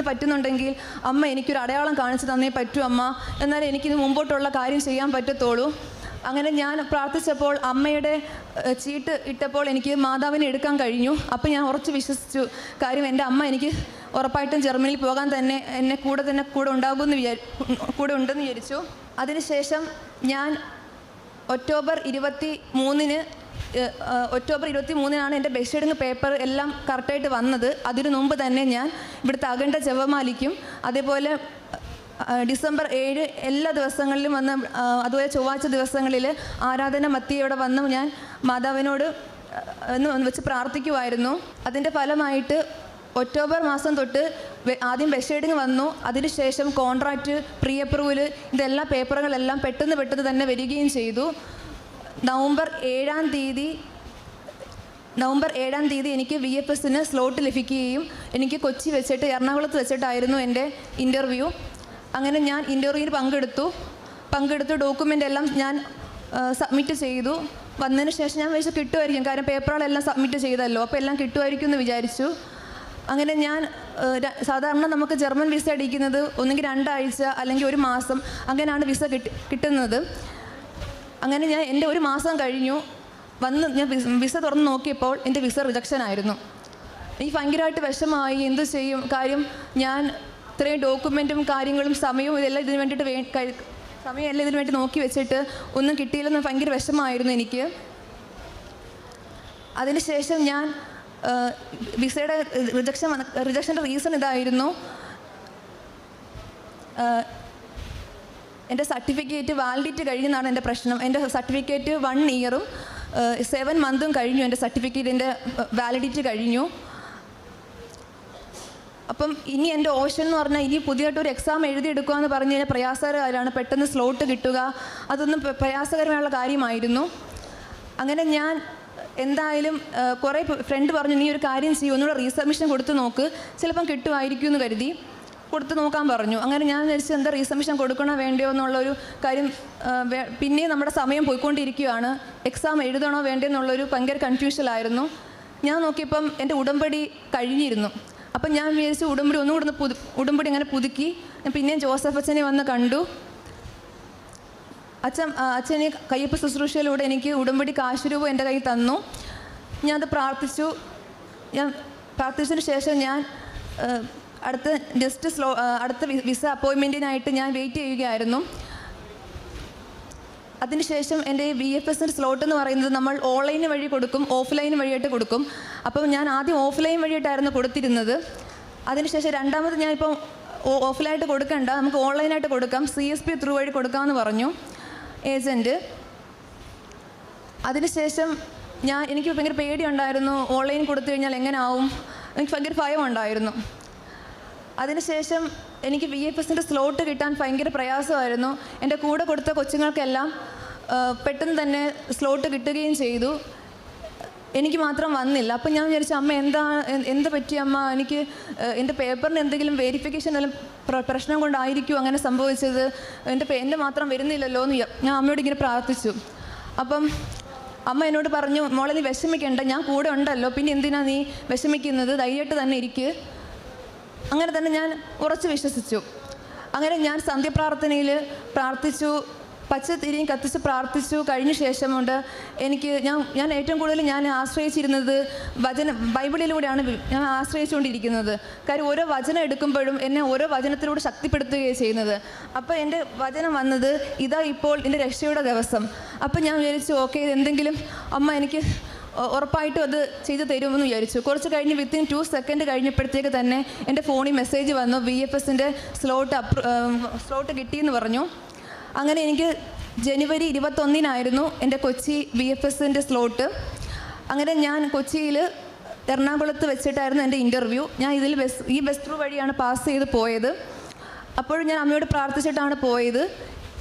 പറ്റുന്നുണ്ടെങ്കിൽ അമ്മ എനിക്കൊരു അടയാളം കാണിച്ചു തന്നേ പറ്റൂ അമ്മ, എന്നാലേ എനിക്കിത് മുമ്പോട്ടുള്ള കാര്യം ചെയ്യാൻ പറ്റത്തുള്ളൂ. അങ്ങനെ ഞാൻ പ്രാർത്ഥിച്ചപ്പോൾ അമ്മയുടെ ചീട്ട് ഇട്ടപ്പോൾ എനിക്ക് മാതാവിനെ എടുക്കാൻ കഴിഞ്ഞു. അപ്പോൾ ഞാൻ ഉറച്ചു വിശ്വസിച്ചു, കാര്യം എൻ്റെ അമ്മ എനിക്ക് ഉറപ്പായിട്ടും ജർമ്മനിയിൽ പോകാൻ തന്നെ എന്നെ കൂടെ ഉണ്ടെന്ന് വിചാരിച്ചു. അതിനുശേഷം ഞാൻ ഒക്ടോബർ 23 ഒക്ടോബർ 23-നാണ് എൻ്റെ ബസ് ഷെഡിങ് പേപ്പർ എല്ലാം കറക്റ്റായിട്ട് വന്നത്. അതിനു മുമ്പ് തന്നെ ഞാൻ ഇവിടുത്തെ അഖണ്ഡ ജപമാലിക്കും അതേപോലെ ഡിസംബർ 7 എല്ലാ ദിവസങ്ങളിലും വന്ന്, അതുപോലെ ചൊവ്വാഴ്ച ദിവസങ്ങളിൽ ആരാധന മത്തിയോടെ വന്ന് ഞാൻ മാതാവിനോട് എന്ന് വെച്ച് പ്രാർത്ഥിക്കുമായിരുന്നു. അതിൻ്റെ ഫലമായിട്ട് ഒക്ടോബർ മാസം തൊട്ട് ആദ്യം ബസ് ഷെഡിങ് വന്നു. അതിനുശേഷം കോൺട്രാക്റ്റ്, പ്രീ അപ്രൂവൽ, ഇതെല്ലാം പേപ്പറുകളെല്ലാം പെട്ടെന്ന് തന്നെ വരികയും ചെയ്തു. നവംബർ 7-ാം തീയതി എനിക്ക് VFSന് സ്ലോട്ട് ലഭിക്കുകയും എനിക്ക് കൊച്ചി വെച്ചിട്ട് എറണാകുളത്ത് വെച്ചിട്ടായിരുന്നു എൻ്റെ ഇൻ്റർവ്യൂ. അങ്ങനെ ഞാൻ ഇൻ്റർവ്യൂവിൽ പങ്കെടുത്തു ഡോക്യുമെൻ്റ് എല്ലാം ഞാൻ സബ്മിറ്റ് ചെയ്തു. വന്നതിന് ശേഷം ഞാൻ വിചാരിച്ചു കിട്ടുമായിരിക്കും, കാരണം പേപ്പറുകളെല്ലാം സബ്മിറ്റ് ചെയ്തല്ലോ, അപ്പോൾ എല്ലാം കിട്ടുമായിരിക്കും എന്ന് വിചാരിച്ചു. അങ്ങനെ ഞാൻ സാധാരണ നമുക്ക് ജർമ്മൻ വിസ അടിക്കുന്നത് ഒന്നുകിൽ 2 ആഴ്ച അല്ലെങ്കിൽ 1 മാസം, അങ്ങനെയാണ് വിസ കിട്ടുന്നത്. അങ്ങനെ എൻ്റെ 1 മാസം കഴിഞ്ഞു. ഞാൻ വിസ തുറന്ന് നോക്കിയപ്പോൾ എൻ്റെ വിസ റിജക്ഷൻ ആയിരുന്നു. എനിക്ക് ഭയങ്കരമായിട്ട് വിഷമമായി. എന്ത് ചെയ്യും? കാര്യം ഞാൻ ഇത്രയും ഡോക്യുമെൻറ്റും കാര്യങ്ങളും സമയവും ഇതെല്ലാം ഇതിന് വേണ്ടിയിട്ട് സമയമെല്ലാം ഇതിന് വേണ്ടി നോക്കി വെച്ചിട്ട് ഒന്നും കിട്ടിയില്ലെന്ന് ഭയങ്കര വിഷമമായിരുന്നു എനിക്ക്. അതിനുശേഷം ഞാൻ വിസയുടെ റിജക്ഷൻ്റെ റീസൺ ഇതായിരുന്നു. എൻ്റെ സർട്ടിഫിക്കറ്റ് വാലിഡിറ്റി കഴിഞ്ഞെന്നാണ് എൻ്റെ പ്രശ്നം. എൻ്റെ സർട്ടിഫിക്കറ്റ് 1 ഇയറും 7 മന്തും കഴിഞ്ഞു. എൻ്റെ സർട്ടിഫിക്കറ്റിൻ്റെ വാലിഡിറ്റി കഴിഞ്ഞു. അപ്പം ഇനി എൻ്റെ ഓപ്ഷൻ എന്ന് പറഞ്ഞാൽ ഇനി പുതിയതായിട്ടൊരു എക്സാം എഴുതിയെടുക്കുക എന്ന് പറഞ്ഞു കഴിഞ്ഞാൽ പ്രയാസകരമാണ്. പെട്ടെന്ന് സ്ലോട്ട് കിട്ടുക, അതൊന്നും പ്രയാസകരമായുള്ള കാര്യമായിരുന്നു. അങ്ങനെ ഞാൻ എന്തായാലും കുറേ ഫ്രണ്ട് പറഞ്ഞു, നീ ഒരു കാര്യം ചെയ്യും, ഒന്നുകൂടെ റീസബ്മിഷൻ കൊടുത്ത് നോക്ക്, ചിലപ്പം കിട്ടുമായിരിക്കും എന്ന് കരുതി കൊടുത്ത് നോക്കാൻ പറഞ്ഞു. അങ്ങനെ ഞാൻ വിചാരിച്ചു എന്താ റീസബ്മിഷൻ കൊടുക്കണോ വേണ്ടയോ എന്നുള്ളൊരു കാര്യം. പിന്നെയും നമ്മുടെ സമയം പോയിക്കൊണ്ടിരിക്കുകയാണ്, എക്സാം എഴുതണോ വേണ്ടയോ എന്നുള്ളൊരു ഭയങ്കര കൺഫ്യൂഷനായിരുന്നു. ഞാൻ നോക്കിയപ്പം എൻ്റെ ഉടമ്പടി കഴിഞ്ഞിരുന്നു. അപ്പം ഞാൻ വിചാരിച്ചു ഉടമ്പടി അങ്ങനെ പുതുക്കി. പിന്നെയും ജോസഫ് അച്ഛനെ വന്ന് കണ്ടു. അച്ഛനെ കയ്യൊപ്പ് ശുശ്രൂഷയിലൂടെ എനിക്ക് ഉടമ്പടി കാശ് രൂപ എൻ്റെ കയ്യിൽ തന്നു. ഞാനത് പ്രാർത്ഥിച്ചു. ഞാൻ പ്രാർത്ഥിച്ചതിന് ശേഷം ഞാൻ അടുത്ത വിസ അപ്പോയിൻമെൻറ്റിനായിട്ട് ഞാൻ വെയിറ്റ് ചെയ്യുകയായിരുന്നു. അതിനുശേഷം എൻ്റെ VFSൻ്റെ സ്ലോട്ട് എന്ന് പറയുന്നത് നമ്മൾ ഓൺലൈൻ വഴി കൊടുക്കും, ഓഫ്ലൈൻ വഴിയായിട്ട് കൊടുക്കും. അപ്പം ഞാൻ ആദ്യം ഓഫ്ലൈൻ വഴിയായിട്ടായിരുന്നു കൊടുത്തിരുന്നത്. അതിനുശേഷം രണ്ടാമത് ഞാനിപ്പം ഓഫ്ലൈനായിട്ട് കൊടുക്കണ്ട, നമുക്ക് ഓൺലൈനായിട്ട് കൊടുക്കാം, CSP ത്രൂ വഴി കൊടുക്കാമെന്ന് പറഞ്ഞു ഏജൻറ്റ്. അതിനുശേഷം എനിക്ക് ഭയങ്കര പേടിയുണ്ടായിരുന്നു, ഓൺലൈൻ കൊടുത്തു കഴിഞ്ഞാൽ എങ്ങനെ ആവും, എനിക്ക് ഭയങ്കര ഭയമുണ്ടായിരുന്നു. അതിനുശേഷം എനിക്ക് VFSൻ്റെ സ്ലോട്ട് കിട്ടാൻ ഭയങ്കര പ്രയാസമായിരുന്നു. എൻ്റെ കൂടെ കൊടുത്ത കൊച്ചുങ്ങൾക്കെല്ലാം പെട്ടെന്ന് തന്നെ സ്ലോട്ട് കിട്ടുകയും ചെയ്തു, എനിക്ക് മാത്രം വന്നില്ല. അപ്പം ഞാൻ വിചാരിച്ചു അമ്മ എന്താ പറ്റി അമ്മ, എനിക്ക് എൻ്റെ പേപ്പറിന് എന്തെങ്കിലും വെരിഫിക്കേഷൻ വല്ല പ്രശ്നം കൊണ്ടായിരിക്കും അങ്ങനെ സംഭവിച്ചത്, എൻ്റെ മാത്രം വരുന്നില്ലല്ലോ എന്ന് ഞാൻ അമ്മയോട് ഇങ്ങനെ പ്രാർത്ഥിച്ചു. അപ്പം അമ്മ എന്നോട് പറഞ്ഞു, മോളെ നീ വിഷമിക്കേണ്ട, ഞാൻ കൂടെ ഉണ്ടല്ലോ, പിന്നെ എന്തിനാ നീ വിഷമിക്കുന്നത്, ധൈര്യമായിട്ട് തന്നെ ഇരിക്ക്. അങ്ങനെ തന്നെ ഞാൻ ഉറച്ചു വിശ്വസിച്ചു. അങ്ങനെ ഞാൻ സന്ധ്യപ്രാർത്ഥനയിൽ പ്രാർത്ഥിച്ചു, പച്ചത്തിരിയും കത്തിച്ച് പ്രാർത്ഥിച്ചു. കഴിഞ്ഞ ശേഷമുണ്ട് ഞാൻ ഏറ്റവും കൂടുതൽ ഞാൻ ആശ്രയിച്ചിരുന്നത് ബൈബിളിലൂടെയാണ് ഞാൻ ആശ്രയിച്ചുകൊണ്ടിരിക്കുന്നത്. കാര്യം ഓരോ വചനം എടുക്കുമ്പോഴും എന്നെ ഓരോ വചനത്തിലൂടെ ശക്തിപ്പെടുത്തുകയാണ് ചെയ്യുന്നത്. അപ്പോൾ എൻ്റെ വചനം വന്നത് ഇതാ ഇപ്പോൾ എൻ്റെ രക്ഷയുടെ ദിവസം. അപ്പോൾ ഞാൻ വിചാരിച്ചു ഓക്കെ, എന്തെങ്കിലും അമ്മ എനിക്ക് ഉറപ്പായിട്ടും അത് ചെയ്തു തരുമെന്ന് വിചാരിച്ചു. കുറച്ച് കഴിഞ്ഞ് വിത്തിൻ 2 സെക്കൻഡ് കഴിഞ്ഞപ്പോഴത്തേക്ക് തന്നെ എൻ്റെ ഫോണിൽ മെസ്സേജ് വന്നു, VFSൻ്റെ സ്ലോട്ട് കിട്ടിയെന്ന് പറഞ്ഞു. അങ്ങനെ എനിക്ക് ജനുവരി 21-നായിരുന്നു എൻ്റെ കൊച്ചി VFSൻ്റെ സ്ലോട്ട്. അങ്ങനെ ഞാൻ കൊച്ചിയിൽ എറണാകുളത്ത് വെച്ചിട്ടായിരുന്നു എൻ്റെ ഇൻ്റർവ്യൂ. ഞാൻ ഈ ബസ് ത്രൂ വഴിയാണ് പാസ് ചെയ്ത് പോയത്. അപ്പോഴും ഞാൻ അമ്മയോട് പ്രാർത്ഥിച്ചിട്ടാണ് പോയത്.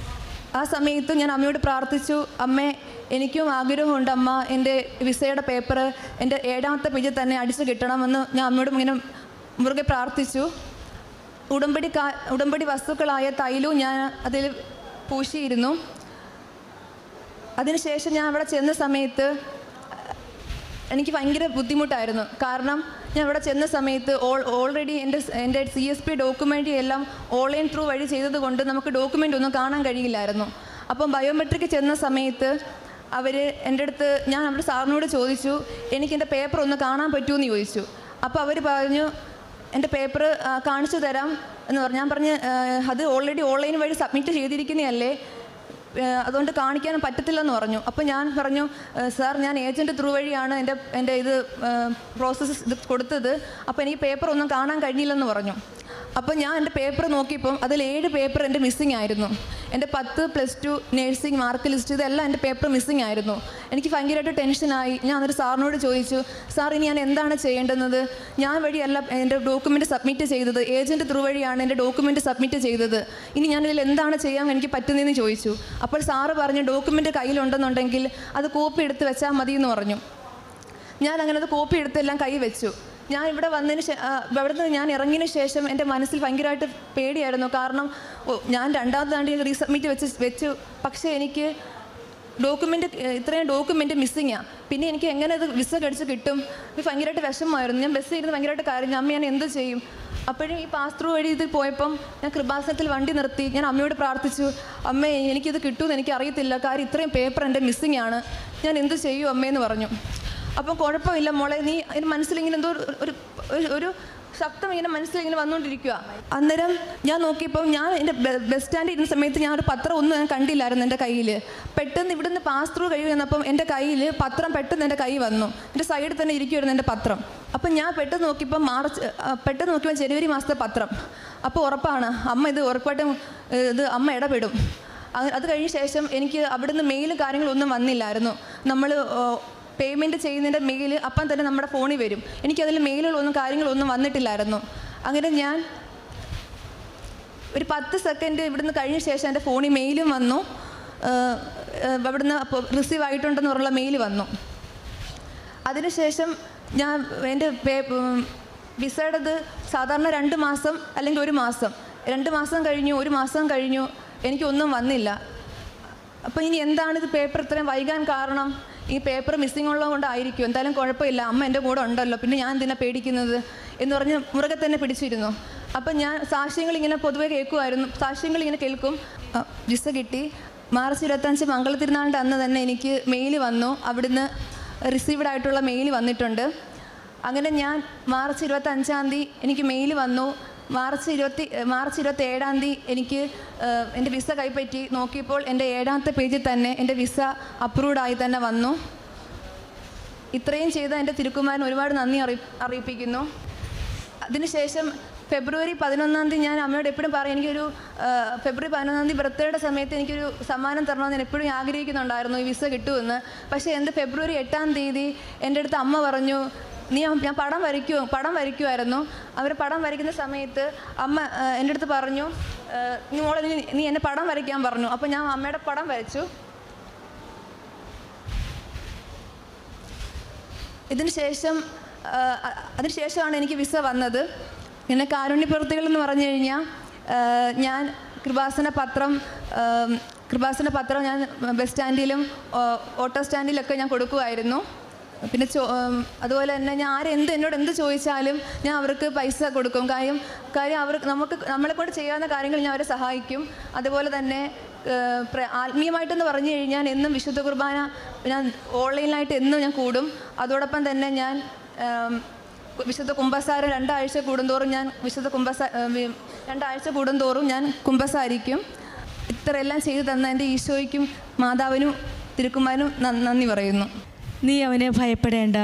ആ സമയത്ത് ഞാൻ അമ്മയോട് പ്രാർത്ഥിച്ചു, അമ്മേ എനിക്കും ആഗ്രഹമുണ്ട് അമ്മ, എൻ്റെ വിസയുടെ പേപ്പർ എൻ്റെ 7ാമത്തെ പേജിൽ തന്നെ അടിച്ചു കിട്ടണമെന്ന് ഞാൻ അമ്മയോട് ഇങ്ങനെ മുറുകെ പ്രാർത്ഥിച്ചു. ഉടമ്പടി വസ്തുക്കളായ തൈലവും ഞാൻ അതിൽ പൂശിയിരുന്നു. അതിനുശേഷം ഞാൻ അവിടെ ചെന്ന സമയത്ത് എനിക്ക് ഭയങ്കര ബുദ്ധിമുട്ടായിരുന്നു. കാരണം ഞാൻ അവിടെ ചെന്ന സമയത്ത് ഓൾറെഡി എൻ്റെ CSP ഡോക്യുമെൻ്റ് എല്ലാം ഓൺലൈൻ ത്രൂ വഴി ചെയ്തത് കൊണ്ട് നമുക്ക് ഡോക്യുമെൻ്റ് ഒന്നും കാണാൻ കഴിയില്ലായിരുന്നു. അപ്പം ബയോമെട്രിക് ചെന്ന സമയത്ത് അവർ എൻ്റെ അടുത്ത്, ഞാൻ അവിടെ സാറിനോട് ചോദിച്ചു എനിക്കെൻ്റെ പേപ്പർ ഒന്ന് കാണാൻ പറ്റുമെന്ന് ചോദിച്ചു. അപ്പോൾ അവർ പറഞ്ഞു എൻ്റെ പേപ്പർ കാണിച്ചു തരാം എന്ന് പറഞ്ഞു. ഞാൻ പറഞ്ഞ് അത് ഓൾറെഡി ഓൺലൈൻ വഴി സബ്മിറ്റ് ചെയ്തിരിക്കുന്നതല്ലേ, അതുകൊണ്ട് കാണിക്കാൻ പറ്റത്തില്ലെന്ന് പറഞ്ഞു. അപ്പോൾ ഞാൻ പറഞ്ഞു, സാർ ഞാൻ ഏജൻറ്റ് ത്രൂ വഴിയാണ് എൻ്റെ ഇത് പ്രോസസ്സ് ഇത് കൊടുത്തത്, അപ്പോൾ എനിക്ക് പേപ്പർ ഒന്നും കാണാൻ കഴിഞ്ഞില്ലെന്ന് പറഞ്ഞു. അപ്പോൾ ഞാൻ എൻ്റെ പേപ്പർ നോക്കിയപ്പം അതിൽ 7 പേപ്പർ എൻ്റെ മിസ്സിങ് ആയിരുന്നു. എൻ്റെ 10 +2 നേഴ്സിംഗ് മാർക്ക് ലിസ്റ്റ് ഇതെല്ലാം എൻ്റെ പേപ്പർ മിസ്സിങ് ആയിരുന്നു. എനിക്ക് ഭയങ്കരമായിട്ട് ടെൻഷനായി. ഞാൻ അന്നൊരു സാറിനോട് ചോദിച്ചു, സാർ ഇനി ഞാൻ എന്താണ് ചെയ്യേണ്ടുന്നത്? ഞാൻ വഴിയല്ല എൻ്റെ ഡോക്യുമെൻറ്റ് സബ്മിറ്റ് ചെയ്തത്, ഏജൻറ്റ് ത്രൂ വഴിയാണ് എൻ്റെ ഡോക്യുമെൻറ്റ് സബ്മിറ്റ് ചെയ്തത്. ഇനി ഞാനിതിൽ എന്താണ് ചെയ്യാൻ എനിക്ക് പറ്റുന്നതെന്ന് ചോദിച്ചു. അപ്പോൾ സാറ് പറഞ്ഞു, ഡോക്യുമെൻറ്റ് കയ്യിലുണ്ടെന്നുണ്ടെങ്കിൽ അത് കോപ്പി എടുത്ത് വെച്ചാൽ മതി എന്ന് പറഞ്ഞു. ഞാൻ അങ്ങനെ അത് കോപ്പി എടുത്തെല്ലാം കൈ വെച്ചു. ഞാൻ ഇവിടെ ഇവിടുന്ന് ഞാൻ ഇറങ്ങിയതിന് ശേഷം എൻ്റെ മനസ്സിൽ ഭയങ്കരമായിട്ട് പേടിയായിരുന്നു. കാരണം ഞാൻ 2ാമത്തെ ആണ്ട് റീസബ്മിറ്റ് വെച്ചു. പക്ഷേ എനിക്ക് ഇത്രയും ഡോക്യുമെൻറ്റ് മിസ്സിങ്ങാണ്. പിന്നെ എനിക്ക് എങ്ങനെ അത് വിസ കടിച്ച് കിട്ടും? ഭയങ്കരമായിട്ട് വിഷമമായിരുന്നു. ഞാൻ ബസ്സിൽ ഇരുന്ന് ഭയങ്കരമായിട്ട് കരഞ്ഞു, അമ്മ ഞാൻ എന്ത് ചെയ്യും? അപ്പോഴും ഈ പാസ് ത്രൂ വഴി ഇതിൽ പോയപ്പം ഞാൻ കൃപാസനത്തിൽ വണ്ടി നിർത്തി. ഞാൻ അമ്മയോട് പ്രാർത്ഥിച്ചു, അമ്മേ എനിക്കിത് കിട്ടുമെന്ന് എനിക്കറിയത്തില്ല, കാര്യം ഇത്രയും പേപ്പർ എൻ്റെ മിസ്സിങ് ആണ്, ഞാൻ എന്ത് ചെയ്യും അമ്മയെന്ന് പറഞ്ഞു. അപ്പം കുഴപ്പമില്ല മോളെ, നീ അതിന് മനസ്സിലിങ്ങനെ എന്തോ ഒരു ശബ്ദം ഇങ്ങനെ മനസ്സിലിങ്ങനെ വന്നുകൊണ്ടിരിക്കുക. അന്നേരം ഞാൻ നോക്കിയപ്പോൾ ഞാൻ എൻ്റെ ബസ് സ്റ്റാൻഡിൽ ഇരുന്ന സമയത്ത് ഞാൻ ഒരു പത്രം ഒന്നും ഞാൻ കണ്ടില്ലായിരുന്നു എൻ്റെ കയ്യിൽ. പെട്ടെന്ന് ഇവിടുന്ന് പാസ് ത്രൂ കഴിവ് വന്നപ്പം എൻ്റെ കയ്യിൽ പത്രം പെട്ടെന്ന് എൻ്റെ കൈ വന്നു. എൻ്റെ സൈഡിൽ തന്നെ ഇരിക്കുമായിരുന്നു എൻ്റെ പത്രം. അപ്പം ഞാൻ പെട്ടെന്ന് നോക്കിയപ്പോൾ ജനുവരി മാസത്തെ പത്രം. അപ്പോൾ ഉറപ്പാണ് അമ്മ ഇത് ഉറപ്പായിട്ടും ഇത് അമ്മ ഇടപെടും. അത് കഴിഞ്ഞ ശേഷം എനിക്ക് അവിടുന്ന് മെയിലും കാര്യങ്ങളൊന്നും വന്നില്ലായിരുന്നു. നമ്മൾ പേയ്മെൻറ്റ് ചെയ്യുന്നതിൻ്റെ മെയിൽ അപ്പം തന്നെ നമ്മുടെ ഫോണിൽ വരും. എനിക്കതിൽ മെയിലുകളൊന്നും കാര്യങ്ങളൊന്നും വന്നിട്ടില്ലായിരുന്നു. അങ്ങനെ ഞാൻ ഒരു 10 സെക്കൻഡ് ഇവിടുന്ന് കഴിഞ്ഞ ശേഷം എൻ്റെ ഫോണിൽ മെയിലും വന്നു, അവിടുന്ന് റിസീവ് ആയിട്ടുണ്ടെന്ന് പറഞ്ഞുള്ള മെയിൽ വന്നു. അതിനുശേഷം ഞാൻ എൻ്റെ വിസയുടേത് സാധാരണ 2 മാസം അല്ലെങ്കിൽ 1 മാസം, 2 മാസം കഴിഞ്ഞു, 1 മാസം കഴിഞ്ഞു, എനിക്കൊന്നും വന്നില്ല. അപ്പോൾ ഇനി എന്താണിത് പേപ്പർ ഇത്രയും വൈകാൻ കാരണം? ഈ പേപ്പർ മിസ്സിങ് ഉള്ളത് കൊണ്ടായിരിക്കും. എന്തായാലും കുഴപ്പമില്ല, അമ്മ എൻ്റെ കൂടെ ഉണ്ടല്ലോ, പിന്നെ ഞാൻ എന്തിനാണ് പേടിക്കുന്നത് എന്ന് പറഞ്ഞ് മുറുകെ തന്നെ പിടിച്ചിരുന്നു. അപ്പം ഞാൻ സാക്ഷ്യങ്ങളിങ്ങനെ പൊതുവെ കേൾക്കുമായിരുന്നു, സാക്ഷ്യങ്ങളിങ്ങനെ കേൾക്കും. വിസ കിട്ടി. മാർച്ച് 25 മംഗളത്തിരുന്നാളിൻ്റെ അന്ന് തന്നെ എനിക്ക് മെയിൽ വന്നു, അവിടുന്ന് റിസീവ്ഡ് ആയിട്ടുള്ള മെയിൽ വന്നിട്ടുണ്ട്. അങ്ങനെ ഞാൻ മാർച്ച് 25-ാം തീയതി എനിക്ക് മെയിൽ വന്നു. മാർച്ച് 27-ാം തീയതി എനിക്ക് എൻ്റെ വിസ കൈപ്പറ്റി നോക്കിയപ്പോൾ എൻ്റെ 7ാമത്തെ പേജിൽ തന്നെ എൻ്റെ വിസ അപ്രൂവ്ഡായി തന്നെ വന്നു. ഇത്രയും ചെയ്ത എൻ്റെ തിരുക്കുമാരൻ ഒരുപാട് നന്ദി അറിയിപ്പിക്കുന്നു. അതിനുശേഷം ഫെബ്രുവരി 11-ാം തീയതി ഞാൻ അമ്മയോട് എപ്പോഴും പറയും, എനിക്കൊരു ഫെബ്രുവരി 11-ാം തീയതി ബർത്ത്ഡേയുടെ സമയത്ത് എനിക്കൊരു സമ്മാനം തരണമെന്ന് ഞാൻ എപ്പോഴും ആഗ്രഹിക്കുന്നുണ്ടായിരുന്നു, ഈ വിസ കിട്ടുമെന്ന്. പക്ഷേ എൻ്റെ ഫെബ്രുവരി 8-ാം തീയതി എൻ്റെ അടുത്ത് അമ്മ പറഞ്ഞു, ഞാൻ പടം വരയ്ക്കുമായിരുന്നു. അവർ പടം വരയ്ക്കുന്ന സമയത്ത് അമ്മ എൻ്റെ അടുത്ത് പറഞ്ഞു, നീ എന്നെ പടം വരയ്ക്കാൻ പറഞ്ഞു. അപ്പോൾ ഞാൻ അമ്മയുടെ പടം വരച്ചു. അതിനുശേഷമാണ് എനിക്ക് വിസ വന്നത്. പിന്നെ കാരുണ്യ പ്രവൃത്തികൾ എന്ന് പറഞ്ഞു കഴിഞ്ഞാൽ ഞാൻ കൃപാസന പത്രം ഞാൻ ബസ് സ്റ്റാൻഡിലും ഓട്ടോ സ്റ്റാൻഡിലൊക്കെ ഞാൻ കൊടുക്കുമായിരുന്നു. പിന്നെ അതുപോലെ തന്നെ ഞാൻ എന്നോട് എന്ത് ചോദിച്ചാലും ഞാൻ അവർക്ക് പൈസ കൊടുക്കും. കാര്യം നമ്മളെക്കൊണ്ട് ചെയ്യാവുന്ന കാര്യങ്ങൾ ഞാൻ അവരെ സഹായിക്കും. അതുപോലെ തന്നെ ആത്മീയമായിട്ടെന്ന് പറഞ്ഞു കഴിഞ്ഞാൽ എന്നും വിശുദ്ധ കുർബാന ഞാൻ ഓൺലൈനിലായിട്ട് എന്നും ഞാൻ കൂടും. അതോടൊപ്പം തന്നെ ഞാൻ വിശുദ്ധ കുമ്പസാരം 2 ആഴ്ച കൂടുന്തോറും ഞാൻ 2 ആഴ്ച കൂടുന്തോറും ഞാൻ കുമ്പസാരിക്കും. ഇത്രയെല്ലാം ചെയ്തു തന്ന എൻ്റെ ഈശോയ്ക്കും മാതാവിനും തിരുക്കുമാരനും നന്ദി പറയുന്നു. നീ അവനെ ഭയപ്പെടേണ്ട,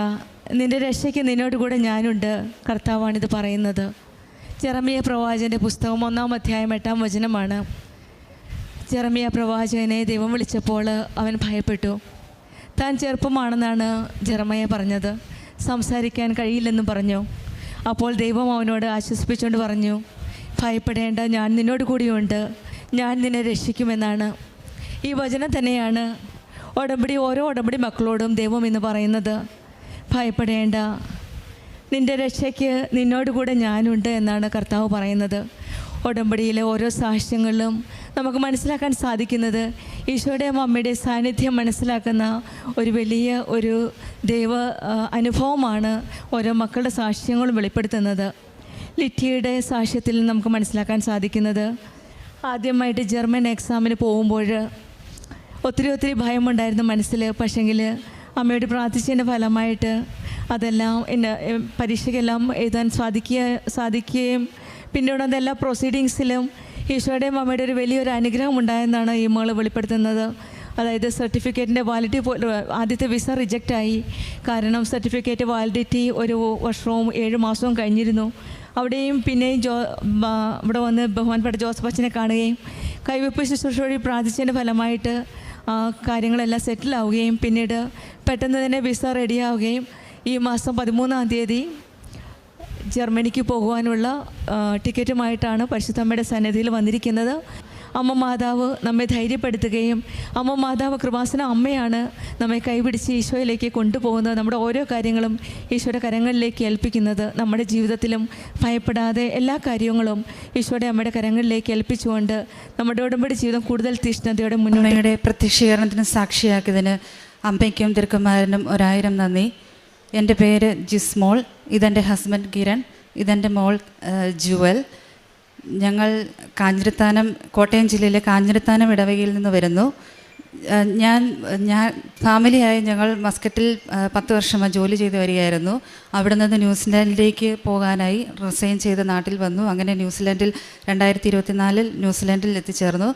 നിൻ്റെ രക്ഷയ്ക്ക് നിന്നോട് കൂടെ ഞാനുണ്ട്, കർത്താവാണിത് പറയുന്നത്. ജെറമിയ പ്രവാചകൻ്റെ പുസ്തകം 1-ാം അധ്യായം 8-ാം വചനമാണ്. ജെറമിയ പ്രവാചകനെ ദൈവം വിളിച്ചപ്പോൾ അവൻ ഭയപ്പെട്ടു. താൻ ചെറുപ്പമാണെന്നാണ് ജെറമിയ പറഞ്ഞത്, സംസാരിക്കാൻ കഴിയില്ലെന്നും പറഞ്ഞു. അപ്പോൾ ദൈവം അവനോട് ആശ്വസിപ്പിച്ചുകൊണ്ട് പറഞ്ഞു, ഭയപ്പെടേണ്ട, ഞാൻ നിന്നോട് കൂടിയുണ്ട്, ഞാൻ നിന്നെ രക്ഷിക്കുമെന്നാണ്. ഈ വചനം തന്നെയാണ് ഓരോ ഉടമ്പടി മക്കളോടും ദൈവം എന്ന് പറയുന്നത്. ഭയപ്പെടേണ്ട, നിൻ്റെ രക്ഷയ്ക്ക് നിന്നോട് കൂടെ ഞാനുണ്ട് എന്നാണ് കർത്താവ് പറയുന്നത്. ഉടമ്പടിയിലെ ഓരോ സാക്ഷ്യങ്ങളിലും നമുക്ക് മനസ്സിലാക്കാൻ സാധിക്കുന്നത് ഈശോയുടെയും അമ്മയുടെ സാന്നിധ്യം മനസ്സിലാക്കുന്ന ഒരു വലിയ ഒരു ദൈവ അനുഭവമാണ് ഓരോ മക്കളുടെ സാക്ഷ്യങ്ങളും വെളിപ്പെടുത്തുന്നത്. ലിറ്റിയുടെ സാക്ഷ്യത്തിൽ നമുക്ക് മനസ്സിലാക്കാൻ സാധിക്കുന്നത്, ആദ്യമായിട്ട് ജർമ്മൻ എക്സാമിന് പോകുമ്പോൾ ഒത്തിരി ഭയമുണ്ടായിരുന്നു മനസ്സിൽ. പക്ഷെങ്കിൽ അമ്മയോട് പ്രാർത്ഥിച്ചതിൻ്റെ ഫലമായിട്ട് അതെല്ലാം പരീക്ഷയ്ക്കെല്ലാം എഴുതാൻ സാധിക്കുകയും പിന്നീട് എല്ലാ പ്രൊസീഡിങ്സിലും ഈശോയുടെയും അമ്മയുടെ ഒരു വലിയൊരു അനുഗ്രഹം ഉണ്ടായെന്നാണ് ഈ മകൾ വെളിപ്പെടുത്തുന്നത്. അതായത് സർട്ടിഫിക്കറ്റിൻ്റെ വാലിഡിറ്റി ആദ്യത്തെ വിസ റിജക്റ്റായി. കാരണം സർട്ടിഫിക്കറ്റ് വാലിഡിറ്റി 1 വർഷവും 7 മാസവും കഴിഞ്ഞിരുന്നു. അവിടെയും പിന്നെയും ഇവിടെ വന്ന് ബഹുമാനപ്പെട്ട ജോസഫ് അച്ഛനെ കാണുകയും കൈവെപ്പ് ശുശ്രൂഷ വഴി പ്രാർത്ഥിച്ചതിൻ്റെ ഫലമായിട്ട് കാര്യങ്ങളെല്ലാം സെറ്റിലാവുകയും പിന്നീട് പെട്ടെന്ന് തന്നെ വിസ റെഡിയാവുകയും ഈ മാസം 13-ാം തീയതി ജർമ്മനിക്ക് പോകുവാനുള്ള ടിക്കറ്റുമായിട്ടാണ് പരിശുദ്ധമ്മയുടെ സന്നിധിയിൽ വന്നിരിക്കുന്നത്. അമ്മ മാതാവ് നമ്മെ ധൈര്യപ്പെടുത്തുകയും അമ്മ മാതാവ് കൃപാസന അമ്മയാണ് നമ്മെ കൈപിടിച്ച് ഈശോയിലേക്ക് കൊണ്ടുപോകുന്നത്. നമ്മുടെ ഓരോ കാര്യങ്ങളും ഈശോയുടെ കരങ്ങളിലേക്ക് ഏൽപ്പിക്കുന്നത്. നമ്മുടെ ജീവിതത്തിലും ഭയപ്പെടാതെ എല്ലാ കാര്യങ്ങളും ഈശോയുടെ അമ്മയുടെ കരങ്ങളിലേക്ക് ഏൽപ്പിച്ചുകൊണ്ട് നമ്മുടെ ഉടമ്പടി ജീവിതം കൂടുതൽ തീഷ്ണതയോടെ മുന്നോട്ട് പ്രത്യക്ഷീകരണത്തിന് സാക്ഷിയാക്കിയതിന് അമ്മയ്ക്കും തിരുക്കുമാരനും 1000 നന്ദി. എൻ്റെ പേര് ജിസ്മോൾ, ഇതെൻ്റെ ഹസ്ബൻഡ് കിരൺ, ഇതെൻ്റെ മോൾ ജുവൽ. ഞങ്ങൾ കാഞ്ഞിരത്താനം, കോട്ടയം ജില്ലയിലെ കാഞ്ഞിരത്താനം ഇടവകയിൽ നിന്ന് വരുന്നു. ഞാൻ ഫാമിലിയായി ഞങ്ങൾ മസ്കറ്റിൽ 10 വർഷമായി ജോലി ചെയ്ത് വരികയായിരുന്നു. അവിടെ നിന്ന് ന്യൂസിലാൻഡിലേക്ക് പോകാനായി റിസൈൻ ചെയ്ത് നാട്ടിൽ വന്നു. അങ്ങനെ ന്യൂസിലാൻഡിൽ 2024 ന്യൂസിലാൻഡിൽ എത്തിച്ചേർന്നു.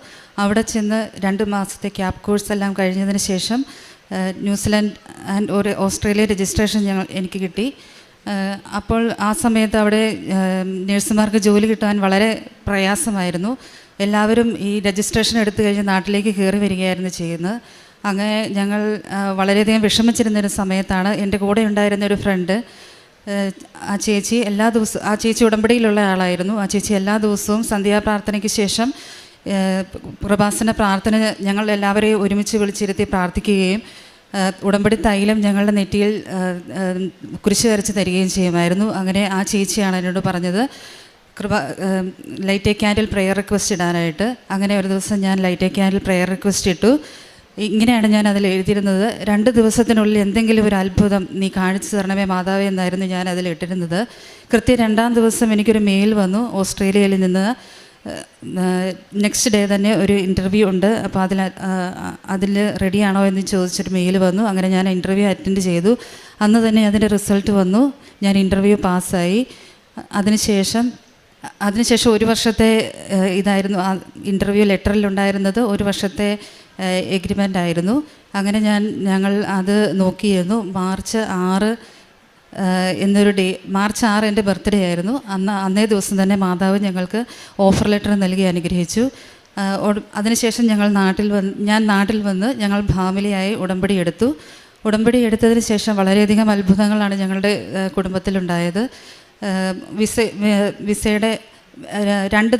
അവിടെ ചെന്ന് 2 മാസത്തെ ക്യാപ് കോഴ്സ് എല്ലാം കഴിഞ്ഞതിന് ശേഷം ന്യൂസിലാൻഡ് ആൻഡ് ഒരു ഓസ്ട്രേലിയ രജിസ്ട്രേഷൻ എനിക്ക് കിട്ടി. അപ്പോൾ ആ സമയത്ത് അവിടെ നഴ്സുമാർക്ക് ജോലി കിട്ടാൻ വളരെ പ്രയാസമായിരുന്നു. എല്ലാവരും ഈ രജിസ്ട്രേഷൻ എടുത്തു കഴിഞ്ഞ് നാട്ടിലേക്ക് കയറി വരികയായിരുന്നു ചെയ്യുന്നത്. അങ്ങനെ ഞങ്ങൾ വളരെയധികം വിഷമിച്ചിരുന്നൊരു സമയത്താണ് എൻ്റെ കൂടെ ഉണ്ടായിരുന്ന ഒരു ഫ്രണ്ട്, ആ ചേച്ചി എല്ലാ ദിവസവും, ആ ചേച്ചി ഉടമ്പടിയിലുള്ള ആളായിരുന്നു. ആ ചേച്ചി എല്ലാ ദിവസവും സന്ധ്യാപ്രാർത്ഥനയ്ക്ക് ശേഷം കൃപാസന പ്രാർത്ഥന ഞങ്ങൾ എല്ലാവരെയും ഒരുമിച്ച് വിളിച്ചിരുത്തി പ്രാർത്ഥിക്കുകയും ഉടമ്പടി തൈലം ഞങ്ങളുടെ നെറ്റിയിൽ കുരിശ് വരച്ച് തരികയും ചെയ്യുമായിരുന്നു. അങ്ങനെ ആ ചേച്ചിയാണ് എന്നോട് പറഞ്ഞത് light A candle prayer request ഇടാനായിട്ട്. അങ്ങനെ ഒരു ദിവസം ഞാൻ light A candle prayer request ഇട്ടു. ഇങ്ങനെയാണ് ഞാൻ അതിൽ എഴുതിയിരുന്നത്: 2 ദിവസത്തിനുള്ളിൽ എന്തെങ്കിലും ഒരു അത്ഭുതം നീ കാണിച്ചു തരണമേ മാതാവേ എന്നായിരുന്നു ഞാൻ അതിൽ ഇട്ടിരുന്നത്. കൃത്യം 2-ാം ദിവസം എനിക്കൊരു മെയിൽ വന്നു ഓസ്ട്രേലിയയിൽ നിന്ന്. നെക്സ്റ്റ് ഡേ തന്നെ ഒരു ഇൻ്റർവ്യൂ ഉണ്ട്, അപ്പോൾ അതിൽ റെഡിയാണോ എന്ന് ചോദിച്ചൊരു മെയിൽ വന്നു. അങ്ങനെ ഞാൻ ഇൻ്റർവ്യൂ അറ്റൻഡ് ചെയ്തു. അന്ന് തന്നെ അതിൻ്റെ റിസൾട്ട് വന്നു. ഞാൻ ഇൻ്റർവ്യൂ പാസ്സായി. അതിനുശേഷം 1 വർഷത്തെ ഇതായിരുന്നു ആ ഇൻ്റർവ്യൂ ലെറ്ററിലുണ്ടായിരുന്നത്. 1 വർഷത്തെ എഗ്രിമെൻ്റ് ആയിരുന്നു. അങ്ങനെ ഞങ്ങൾ അത് നോക്കിയിരുന്നു. മാർച്ച് 6 എന്നൊരു മാർച്ച് 6 എൻ്റെ ബർത്ത്ഡേ ആയിരുന്നു. അന്നേ ദിവസം തന്നെ മാതാവ് ഞങ്ങൾക്ക് ഓഫർ ലെറ്റർ നൽകി അനുഗ്രഹിച്ചു. അതിനുശേഷം ഞാൻ നാട്ടിൽ വന്ന് ഞങ്ങൾ ഫാമിലിയായി ഉടമ്പടി എടുത്തു. ഉടമ്പടി എടുത്തതിന് ശേഷം വളരെയധികം അത്ഭുതങ്ങളാണ് ഞങ്ങളുടെ കുടുംബത്തിലുണ്ടായത്. വിസയുടെ 2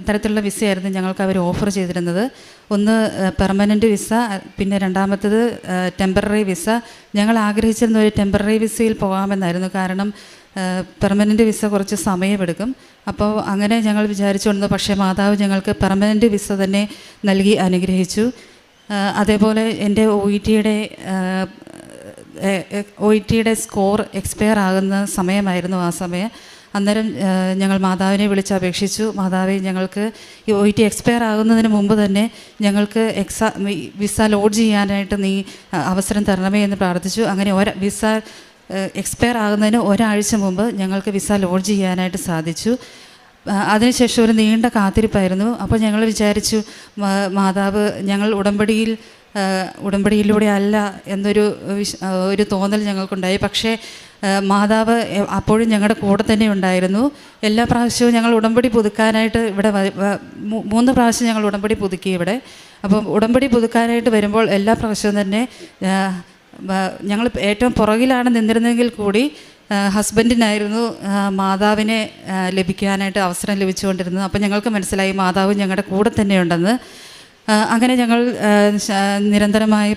തരത്തിലുള്ള വിസയായിരുന്നു ഞങ്ങൾക്ക് അവർ ഓഫർ ചെയ്തിരുന്നത്. ഒന്ന് പെർമനൻറ്റ് വിസ, പിന്നെ രണ്ടാമത്തേത് ടെമ്പററി വിസ. ഞങ്ങൾ ആഗ്രഹിച്ചിരുന്ന ഒരു ടെമ്പററി വിസയിൽ പോകാമെന്നായിരുന്നു. കാരണം പെർമനൻറ്റ് വിസ കുറച്ച് സമയമെടുക്കും. അപ്പോൾ അങ്ങനെ ഞങ്ങൾ വിചാരിച്ചുകൊണ്ടിരുന്നു. പക്ഷേ മാതാവ് ഞങ്ങൾക്ക് പെർമനൻറ്റ് വിസ തന്നെ നൽകി അനുഗ്രഹിച്ചു. അതേപോലെ എൻ്റെ ഒ ഇ ടിയുടെ സ്കോർ എക്സ്പയർ ആകുന്ന സമയമായിരുന്നു ആ സമയം. അന്നേരം ഞങ്ങൾ മാതാവിനെ വിളിച്ചപേക്ഷിച്ചു, മാതാവേ ഞങ്ങൾക്ക് ഈ ഒ ഇ ടി എക്സ്പയർ ആകുന്നതിന് മുമ്പ് തന്നെ ഞങ്ങൾക്ക് വിസ ലോഡ്ജ് ചെയ്യാനായിട്ട് നീ അവസരം തരണമേ എന്ന് പ്രാർത്ഥിച്ചു. അങ്ങനെ വിസ എക്സ്പയർ ആകുന്നതിന് 1 ആഴ്ച മുമ്പ് ഞങ്ങൾക്ക് വിസ ലോഡ്ജ് ചെയ്യാനായിട്ട് സാധിച്ചു. അതിനുശേഷം ഒരു നീണ്ട കാത്തിരിപ്പായിരുന്നു. അപ്പോൾ ഞങ്ങൾ വിചാരിച്ചു മാതാവ് ഞങ്ങൾ ഉടമ്പടിയിലൂടെ അല്ല എന്നൊരു തോന്നൽ ഞങ്ങൾക്കുണ്ടായി. പക്ഷേ മാതാവ് അപ്പോഴും ഞങ്ങളുടെ കൂടെ തന്നെ ഉണ്ടായിരുന്നു. എല്ലാ പ്രാവശ്യവും ഞങ്ങൾ ഉടമ്പടി പുതുക്കാനായിട്ട് ഇവിടെ 3 പ്രാവശ്യം ഞങ്ങൾ ഉടമ്പടി പുതുക്കി ഇവിടെ. അപ്പം ഉടമ്പടി പുതുക്കാനായിട്ട് വരുമ്പോൾ എല്ലാ പ്രാവശ്യവും തന്നെ ഞങ്ങൾ ഏറ്റവും പുറകിലാണ് നിന്നിരുന്നെങ്കിൽ കൂടി ഹസ്ബൻഡിനായിരുന്നു മാതാവിനെ ലഭിക്കാനായിട്ട് അവസരം ലഭിച്ചുകൊണ്ടിരുന്നത്. അപ്പം ഞങ്ങൾക്ക് മനസ്സിലായി മാതാവ് ഞങ്ങളുടെ കൂടെ തന്നെയുണ്ടെന്ന്. അങ്ങനെ ഞങ്ങൾ നിരന്തരമായി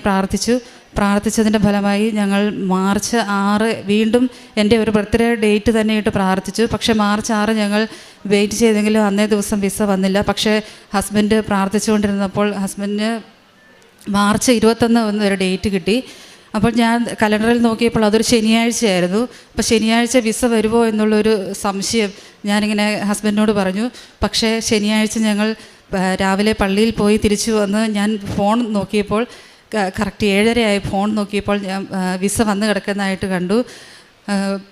പ്രാർത്ഥിച്ചതിൻ്റെ ഫലമായി ഞങ്ങൾ മാർച്ച് 6 വീണ്ടും എൻ്റെ ഒരു ബർത്ത്ഡേ ഡേറ്റ് തന്നെ ഇട്ട് പ്രാർത്ഥിച്ചു. പക്ഷേ മാർച്ച് 6 ഞങ്ങൾ വെയിറ്റ് ചെയ്തെങ്കിലും അന്നേ ദിവസം വിസ വന്നില്ല. പക്ഷേ ഹസ്ബൻഡ് പ്രാർത്ഥിച്ചുകൊണ്ടിരുന്നപ്പോൾ ഹസ്ബൻഡിന് മാർച്ച് 21 ഒരു ഡേറ്റ് കിട്ടി. അപ്പോൾ ഞാൻ കലണ്ടറിൽ നോക്കിയപ്പോൾ അതൊരു ശനിയാഴ്ചയായിരുന്നു. അപ്പോൾ ശനിയാഴ്ച വിസ വരുമോ എന്നുള്ളൊരു സംശയം ഞാനിങ്ങനെ ഹസ്ബൻഡിനോട് പറഞ്ഞു. പക്ഷേ ശനിയാഴ്ച ഞങ്ങൾ രാവിലെ പള്ളിയിൽ പോയി തിരിച്ചു വന്ന് ഞാൻ ഫോൺ നോക്കിയപ്പോൾ കറക്റ്റ് 7:30 ആയി. ഫോൺ നോക്കിയപ്പോൾ ഞാൻ വിസ വന്ന് കിടക്കുന്നതായിട്ട് കണ്ടു.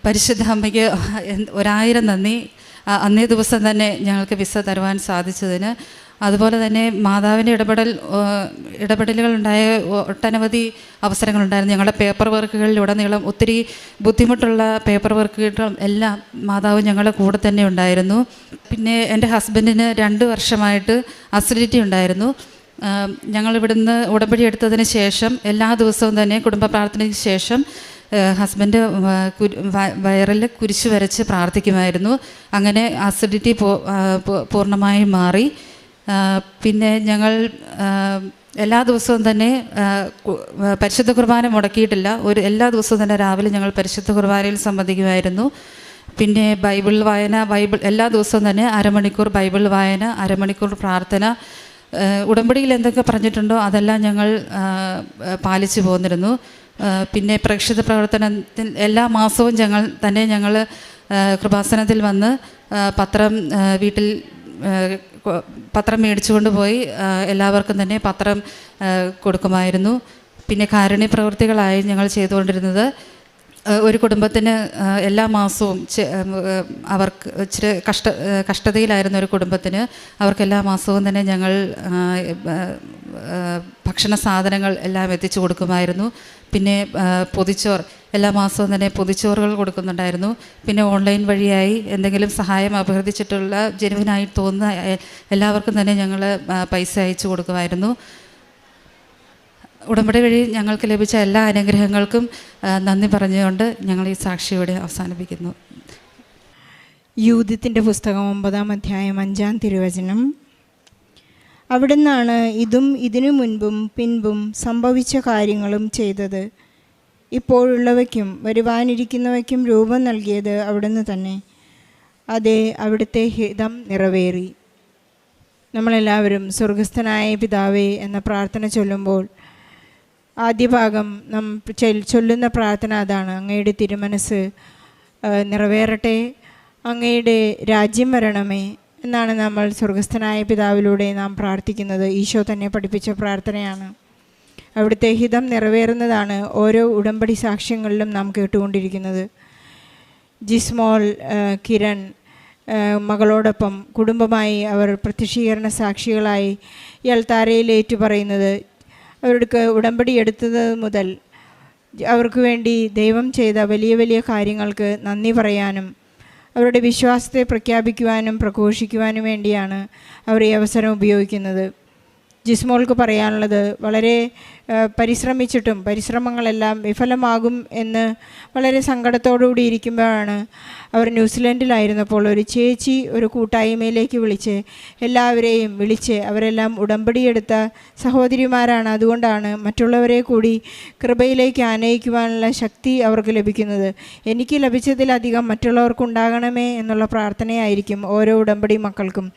പരിശുദ്ധ അമ്മയ്ക്ക് 1000 നന്ദി. അന്നേ ദിവസം തന്നെ ഞങ്ങൾക്ക് വിസ തരുവാൻ സാധിച്ചതിന്. അതുപോലെ തന്നെ മാതാവിൻ്റെ ഇടപെടലുകളുണ്ടായ ഒട്ടനവധി അവസരങ്ങളുണ്ടായിരുന്നു. ഞങ്ങളുടെ പേപ്പർ വർക്കുകളിലുടനീളം ഒത്തിരി ബുദ്ധിമുട്ടുള്ള പേപ്പർ വർക്കുകളും എല്ലാം മാതാവ് ഞങ്ങളുടെ കൂടെ തന്നെ ഉണ്ടായിരുന്നു. പിന്നെ എൻ്റെ ഹസ്ബൻഡിന് 2 വർഷമായിട്ട് അസിഡിറ്റി ഉണ്ടായിരുന്നു. ഞങ്ങളിവിടുന്ന് ഉടമ്പടി എടുത്തതിന് ശേഷം എല്ലാ ദിവസവും തന്നെ കുടുംബ പ്രാർത്ഥനയ്ക്ക് ശേഷം ഹസ്ബൻഡ് വയറിൽ കുരിശ് വരച്ച് പ്രാർത്ഥിക്കുമായിരുന്നു. അങ്ങനെ അസിഡിറ്റി പൂർണ്ണമായും മാറി. പിന്നെ ഞങ്ങൾ എല്ലാ ദിവസവും തന്നെ പരിശുദ്ധ കുർബാന മുടക്കിയിട്ടില്ല. എല്ലാ ദിവസവും തന്നെ രാവിലെ ഞങ്ങൾ പരിശുദ്ധ കുർബാനയിൽ സംബന്ധിക്കുമായിരുന്നു. പിന്നെ ബൈബിൾ വായന, എല്ലാ ദിവസവും തന്നെ അരമണിക്കൂർ ബൈബിൾ വായന, അരമണിക്കൂർ പ്രാർത്ഥന. ഉടമ്പടിയിൽ എന്തൊക്കെ പറഞ്ഞിട്ടുണ്ടോ അതെല്ലാം ഞങ്ങൾ പാലിച്ചു പോന്നിരുന്നു. പിന്നെ പ്രേക്ഷിത പ്രവർത്തനത്തിൽ എല്ലാ മാസവും ഞങ്ങൾ കൃപാസനത്തിൽ വന്ന് വീട്ടിൽ പത്രം മേടിച്ചുകൊണ്ട് പോയി എല്ലാവർക്കും തന്നെ പത്രം കൊടുക്കുമായിരുന്നു. പിന്നെ കാരുണ്യ പ്രവൃത്തികളായി ഞങ്ങൾ ചെയ്തുകൊണ്ടിരുന്നത്, ഒരു കുടുംബത്തിന് എല്ലാ മാസവും അവർക്ക് ഇച്ചിരി കഷ്ടതയിലായിരുന്ന ഒരു കുടുംബത്തിന് അവർക്ക് എല്ലാ മാസവും തന്നെ ഞങ്ങൾ ഭക്ഷണ സാധനങ്ങൾ എല്ലാം എത്തിച്ചു കൊടുക്കുമായിരുന്നു. പിന്നെ പൊതിച്ചോറ് എല്ലാ മാസവും തന്നെ പൊതിച്ചോറുകൾ കൊടുക്കുന്നുണ്ടായിരുന്നു. പിന്നെ ഓൺലൈൻ വഴിയായി എന്തെങ്കിലും സഹായം അഭ്യർത്ഥിച്ചിട്ടുള്ള ജെനുവിനായി തോന്നുന്ന എല്ലാവർക്കും തന്നെ ഞങ്ങൾ പൈസ അയച്ചു കൊടുക്കുമായിരുന്നു. ഉടമ്പടി വഴി ഞങ്ങൾക്ക് ലഭിച്ച എല്ലാ അനുഗ്രഹങ്ങൾക്കും നന്ദി പറഞ്ഞുകൊണ്ട് ഞങ്ങൾ ഈ സാക്ഷിയോടെ അവസാനിപ്പിക്കുന്നു. യൂഥിത്തിൻ്റെ പുസ്തകം 9-ാം അധ്യായം 5-ാം തിരുവചനം. അവിടുന്നാണ് ഇതും ഇതിനു മുൻപും പിൻപും സംഭവിച്ച കാര്യങ്ങളും ചെയ്തത്. ഇപ്പോഴുള്ളവയ്ക്കും വരുവാനിരിക്കുന്നവയ്ക്കും രൂപം നൽകിയത് അവിടുന്ന് തന്നെ. അതേ, അവിടുത്തെ ഹിതം നിറവേറി. നമ്മളെല്ലാവരും സ്വർഗസ്ഥനായ പിതാവേ എന്ന പ്രാർത്ഥന ചൊല്ലുമ്പോൾ ആദ്യ ഭാഗം നാം ചൊല്ലുന്ന പ്രാർത്ഥന അതാണ്: അങ്ങയുടെ തിരുമനസ് നിറവേറട്ടെ, അങ്ങയുടെ രാജ്യം വരണമേ എന്നാണ് നമ്മൾ സ്വർഗസ്ഥനായ പിതാവിലൂടെ നാം പ്രാർത്ഥിക്കുന്നത്. ഈശോ തന്നെ പഠിപ്പിച്ച പ്രാർത്ഥനയാണ്. അവിടുത്തെ ഹിതം നിറവേറുന്നതാണ് ഓരോ ഉടമ്പടി സാക്ഷ്യങ്ങളിലും നാം കേട്ടുകൊണ്ടിരിക്കുന്നത്. ജിസ്മോൾ കിരൺ മകളോടൊപ്പം കുടുംബമായി അവർ പ്രത്യക്ഷീകരണ സാക്ഷികളായി ഈ അൾത്താരയിൽ ഏറ്റുപറയുന്നത്, അവർക്ക് ഉടമ്പടി എടുത്തത് മുതൽ അവർക്ക് വേണ്ടി ദൈവം ചെയ്ത വലിയ വലിയ കാര്യങ്ങൾക്ക് നന്ദി പറയാനും അവരുടെ വിശ്വാസത്തെ പ്രഖ്യാപിക്കുവാനും പ്രഘോഷിക്കുവാനും വേണ്ടിയാണ് അവർ ഈ അവസരം ഉപയോഗിക്കുന്നത്. ജിസ്മോൾക്ക് പറയാനുള്ളത്, വളരെ പരിശ്രമിച്ചിട്ടും പരിശ്രമങ്ങളെല്ലാം വിഫലമാകും എന്ന് വളരെ സങ്കടത്തോടുകൂടി ഇരിക്കുമ്പോഴാണ് അവർ ന്യൂസിലൻഡിലായിരുന്നപ്പോൾ ഒരു ചേച്ചി ഒരു കൂട്ടായ്മയിലേക്ക് എല്ലാവരെയും വിളിച്ച് അവരെല്ലാം ഉടമ്പടിയെടുത്ത സഹോദരിമാരാണ്. അതുകൊണ്ടാണ് മറ്റുള്ളവരെ കൂടി കൃപയിലേക്ക് ആനയിക്കുവാനുള്ള ശക്തി അവർക്ക് ലഭിക്കുന്നത്. എനിക്ക് ലഭിച്ചതിലധികം മറ്റുള്ളവർക്കുണ്ടാകണമേ എന്നുള്ള പ്രാർത്ഥനയായിരിക്കും ഓരോ ഉടമ്പടി മക്കൾക്കും.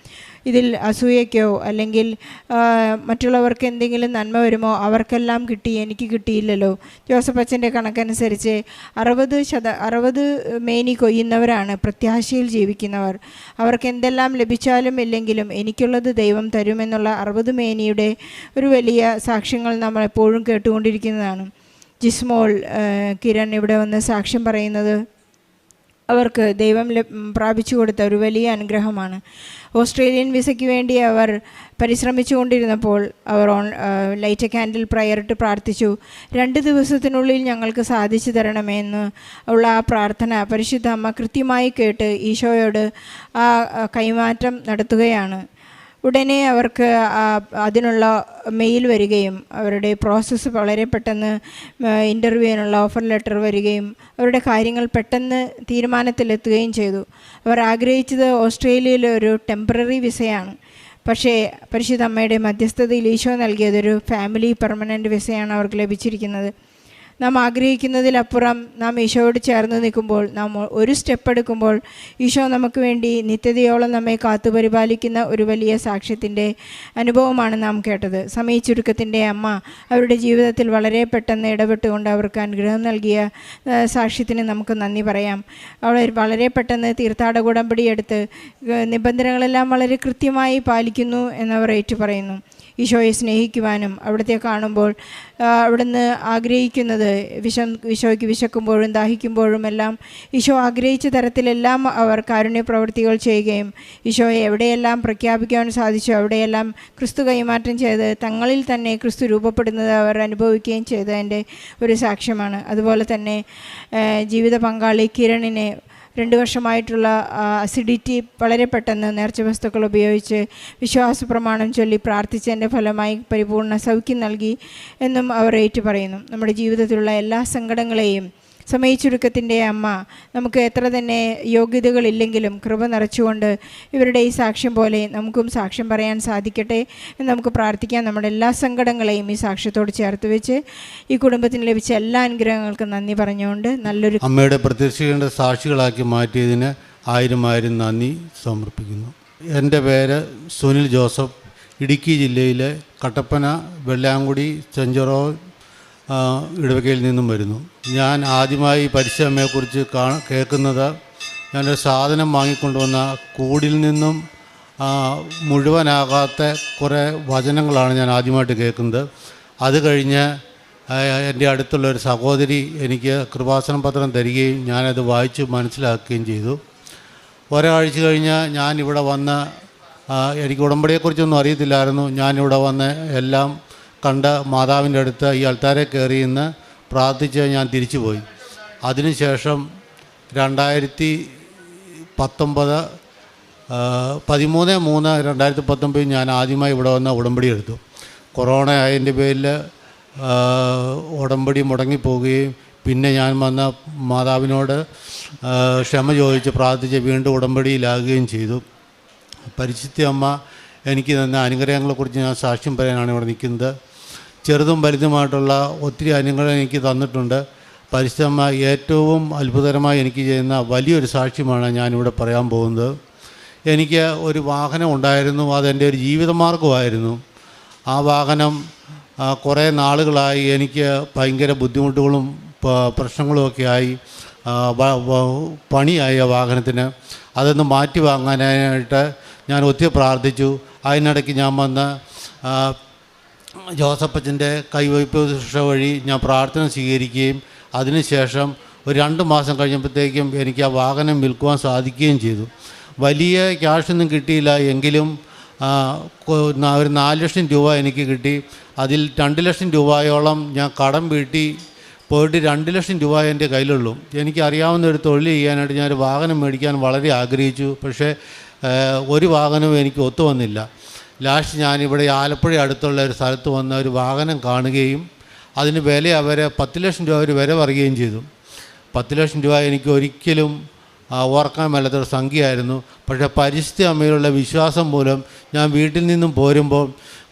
ഇതിൽ അസൂയയ്ക്കോ അല്ലെങ്കിൽ മറ്റുള്ളവർക്ക് എന്തെങ്കിലും നന്മ വരുമോ, അവർക്കെല്ലാം കിട്ടി എനിക്ക് കിട്ടിയില്ലല്ലോ. ജോസഫ് അച്ഛൻ്റെ കണക്കനുസരിച്ച് 60 മേനി കൊയ്യുന്നവരാണ് പ്രത്യാശയിൽ ജീവിക്കുന്നവർ. അവർക്ക് എന്തെല്ലാം ലഭിച്ചാലും ഇല്ലെങ്കിലും എനിക്കുള്ളത് ദൈവം തരുമെന്നുള്ള 60 മേനിയുടെ ഒരു വലിയ സാക്ഷ്യങ്ങൾ നമ്മൾ എപ്പോഴും കേട്ടുകൊണ്ടിരിക്കുന്നതാണ്. ജിസ്മോൾ കിരൺ ഇവിടെ വന്ന് സാക്ഷ്യം പറയുന്നത് അവർക്ക് ദൈവം പ്രാപിച്ചു കൊടുത്ത ഒരു വലിയ അനുഗ്രഹമാണ്. ഓസ്ട്രേലിയൻ വിസയ്ക്ക് വേണ്ടി അവർ പരിശ്രമിച്ചു കൊണ്ടിരുന്നപ്പോൾ അവർ ലൈറ്റ് എ കാൻഡിൽ പ്രയറിട്ട് പ്രാർത്ഥിച്ചു. 2 ദിവസത്തിനുള്ളിൽ ഞങ്ങൾക്ക് സാധിച്ചു തരണമെന്ന് ഉള്ള ആ പ്രാർത്ഥന പരിശുദ്ധ അമ്മ കൃത്യമായി കേട്ട് ഈശോയോട് ആ കൈമാറ്റം നടത്തുകയാണ്. ഉടനെ അവർക്ക് അതിനുള്ള മെയിൽ വരികയും അവരുടെ പ്രോസസ്സ് വളരെ പെട്ടെന്ന് ഇൻ്റർവ്യൂവിനുള്ള ഓഫർ ലെറ്റർ വരികയും അവരുടെ കാര്യങ്ങൾ പെട്ടെന്ന് തീരുമാനത്തിലെത്തുകയും ചെയ്തു. അവർ ആഗ്രഹിച്ചത് ഓസ്ട്രേലിയയിലെ ഒരു ടെമ്പററി വിസയാണ്. പക്ഷേ പരിശുദ്ധ അമ്മയുടെ മധ്യസ്ഥതയിൽ ഈശോ നൽകിയതൊരു ഫാമിലി പെർമനൻറ്റ് വിസയാണ് അവർക്ക് ലഭിച്ചിരിക്കുന്നത്. നാം ആഗ്രഹിക്കുന്നതിലപ്പുറം നാം ഈശോയോട് ചേർന്ന് നിൽക്കുമ്പോൾ, നാം ഒരു സ്റ്റെപ്പ് എടുക്കുമ്പോൾ ഈശോ നമുക്ക് വേണ്ടി നിത്യതയോളം നമ്മെ കാത്തുപരിപാലിക്കുന്ന ഒരു വലിയ സാക്ഷ്യത്തിൻ്റെ അനുഭവമാണ് നാം കേട്ടത്. സമയ ചുരുക്കത്തിൻ്റെ അമ്മ അവരുടെ ജീവിതത്തിൽ വളരെ പെട്ടെന്ന് ഇടപെട്ടുകൊണ്ട് അവർക്ക് അനുഗ്രഹം നൽകിയ സാക്ഷ്യത്തിന് നമുക്ക് നന്ദി പറയാം. അവർ വളരെ പെട്ടെന്ന് തീർത്ഥാടക ഉടമ്പടി എടുത്ത് നിബന്ധനകളെല്ലാം വളരെ കൃത്യമായി പാലിക്കുന്നു എന്നവർ ഏറ്റുപറയുന്നു. ഈശോയെ സ്നേഹിക്കുവാനും അവിടുത്തെ കാണുമ്പോൾ അവിടുന്ന് ആഗ്രഹിക്കുന്നത് ഈശോയ്ക്ക് വിശക്കുമ്പോഴും ദാഹിക്കുമ്പോഴും എല്ലാം ഈശോ ആഗ്രഹിച്ച തരത്തിലെല്ലാം അവർ കാരുണ്യ പ്രവൃത്തികൾ ചെയ്യുകയും ഈശോയെ എവിടെയെല്ലാം പ്രഖ്യാപിക്കുവാൻ സാധിച്ചു അവിടെയെല്ലാം ക്രിസ്തു കൈമാറ്റം ചെയ്ത് തങ്ങളിൽ തന്നെ ക്രിസ്തു രൂപപ്പെടുന്നത് അവർ അനുഭവിക്കുകയും ചെയ്തതിൻ്റെ ഒരു സാക്ഷ്യമാണ്. അതുപോലെ തന്നെ ജീവിത പങ്കാളി കിരണിനെ 2 വർഷമായിട്ടുള്ള അസിഡിറ്റി വളരെ പെട്ടെന്ന് നേർച്ച വസ്തുക്കൾ ഉപയോഗിച്ച് വിശ്വാസ പ്രമാണം ചൊല്ലി പ്രാർത്ഥിച്ചതിൻ്റെ ഫലമായി പരിപൂർണ്ണ സൗഖ്യം നൽകി എന്നും അവർ ഏറ്റു പറയുന്നു. നമ്മുടെ ജീവിതത്തിലുള്ള എല്ലാ സങ്കടങ്ങളെയും സമയച്ചുരുക്കത്തിൻ്റെ അമ്മ നമുക്ക് എത്ര തന്നെ യോഗ്യതകളില്ലെങ്കിലും കൃപ നിറച്ചുകൊണ്ട് ഇവരുടെ ഈ സാക്ഷ്യം പോലെ നമുക്കും സാക്ഷ്യം പറയാൻ സാധിക്കട്ടെ എന്ന് നമുക്ക് പ്രാർത്ഥിക്കാം. നമ്മുടെ എല്ലാ സങ്കടങ്ങളെയും ഈ സാക്ഷ്യത്തോട് ചേർത്ത് വെച്ച് ഈ കുടുംബത്തിന് ലഭിച്ച എല്ലാ അനുഗ്രഹങ്ങൾക്കും നന്ദി പറഞ്ഞുകൊണ്ട് നല്ലൊരു അമ്മയുടെ പ്രത്യക്ഷയുടെ സാക്ഷികളാക്കി മാറ്റിയതിന് 1000 നന്ദി സമർപ്പിക്കുന്നു. എൻ്റെ പേര് സുനിൽ ജോസഫ്. ഇടുക്കി ജില്ലയിലെ കട്ടപ്പന വെള്ളാങ്കുടി ചെഞ്ചറോ ഇടവകയിൽ നിന്നും വരുന്നു. ഞാൻ ആദ്യമായി പരിശുദ്ധ അമ്മയെക്കുറിച്ച് കേൾക്കുന്നത് ഞാനൊരു സാധനം വാങ്ങിക്കൊണ്ടുവന്ന കൂടിൽ നിന്നും മുഴുവനാകാത്ത കുറേ വചനങ്ങളാണ് ഞാൻ ആദ്യമായിട്ട് കേൾക്കുന്നത്. അത് കഴിഞ്ഞ് എൻ്റെ അടുത്തുള്ളൊരു സഹോദരി എനിക്ക് കൃപാസന പത്രം തരികയും ഞാനത് വായിച്ച് മനസ്സിലാക്കുകയും ചെയ്തു. ഒരാഴ്ച കഴിഞ്ഞ് ഞാനിവിടെ വന്ന് എനിക്ക് ഉടമ്പടിയെക്കുറിച്ചൊന്നും അറിയത്തില്ലായിരുന്നു. ഞാനിവിടെ വന്ന് എല്ലാം കണ്ട് മാതാവിൻ്റെ അടുത്ത് ഈ അൾത്താരെ കയറി നിന്ന് പ്രാർത്ഥിച്ച് ഞാൻ തിരിച്ചു പോയി. അതിനുശേഷം 2019 13/3/2019 ഞാൻ ആദ്യമായി ഇവിടെ വന്ന് ഉടമ്പടി എടുത്തു. കൊറോണ ആയതിൻ്റെ പേരിൽ ഉടമ്പടി മുടങ്ങിപ്പോവുകയും പിന്നെ ഞാൻ വന്ന മാതാവിനോട് ക്ഷമ ചോദിച്ച് പ്രാർത്ഥിച്ച് വീണ്ടും ഉടമ്പടിയിലാകുകയും ചെയ്തു. പരിശുദ്ധ അമ്മ എനിക്ക് തന്ന അനുഗ്രഹങ്ങളെക്കുറിച്ച് ഞാൻ സാക്ഷ്യം പറയാനാണ് ഇവിടെ നിൽക്കുന്നത്. ചെറുതും വലുതുമായിട്ടുള്ള ഒത്തിരി അനുഗ്രഹങ്ങൾ എനിക്ക് തന്നിട്ടുണ്ട്. പരിശുദ്ധ അമ്മ ഏറ്റവും അത്ഭുതകരമായി എനിക്ക് ചെയ്യുന്ന വലിയൊരു സാക്ഷ്യമാണ് ഞാനിവിടെ പറയാൻ പോകുന്നത്. എനിക്ക് ഒരു വാഹനം ഉണ്ടായിരുന്നു. അതെൻ്റെ ഒരു ജീവിതമാർഗ്ഗമായിരുന്നു. ആ വാഹനം കുറേ നാളുകളായി എനിക്ക് ഭയങ്കര ബുദ്ധിമുട്ടുകളും പ്രശ്നങ്ങളുമൊക്കെ ആയി. പണിയായി ആ വാഹനത്തിന്. അതൊന്ന് മാറ്റി വാങ്ങാനായിട്ട് ഞാൻ ഒത്തിരി പ്രാർത്ഥിച്ചു. അതിനിടയ്ക്ക് ഞാൻ വന്ന് ജോസഫച്ചൻ്റെ കൈവയ്പ് ശുശ്രൂഷ വഴി ഞാൻ പ്രാർത്ഥന സ്വീകരിക്കുകയും അതിനുശേഷം ഒരു 2 മാസം കഴിഞ്ഞപ്പോഴത്തേക്കും എനിക്ക് ആ വാഹനം വിൽക്കുവാൻ സാധിക്കുകയും ചെയ്തു. വലിയ ക്യാഷൊന്നും കിട്ടിയില്ല, എങ്കിലും ഒരു 4 ലക്ഷം രൂപ എനിക്ക് കിട്ടി. അതിൽ 2 ലക്ഷം രൂപയോളം ഞാൻ കടം വീട്ടി പോയിട്ട് 2 ലക്ഷം രൂപ എൻ്റെ കയ്യിലുള്ളൂ. എനിക്കറിയാവുന്ന ഒരു തൊഴിൽ ചെയ്യാനായിട്ട് ഞാനൊരു വാഹനം മേടിക്കാൻ വളരെ ആഗ്രഹിച്ചു. പക്ഷേ ഒരു വാഹനവും എനിക്ക് ഒത്തു വന്നില്ല. ലാസ്റ്റ് ഞാനിവിടെ ആലപ്പുഴ അടുത്തുള്ള ഒരു സ്ഥലത്ത് വന്ന ഒരു വാഹനം കാണുകയും അതിന് വില അവർ 10 ലക്ഷം രൂപ ഒരു വില പറയുകയും ചെയ്തു. 10 ലക്ഷം രൂപ എനിക്ക് ഒരിക്കലും ഓർക്കാൻ മേലാത്തൊരു സംഖ്യയായിരുന്നു. പക്ഷേ പരിശുദ്ധ അമ്മയിലുള്ള വിശ്വാസം മൂലം ഞാൻ വീട്ടിൽ നിന്നും പോരുമ്പോൾ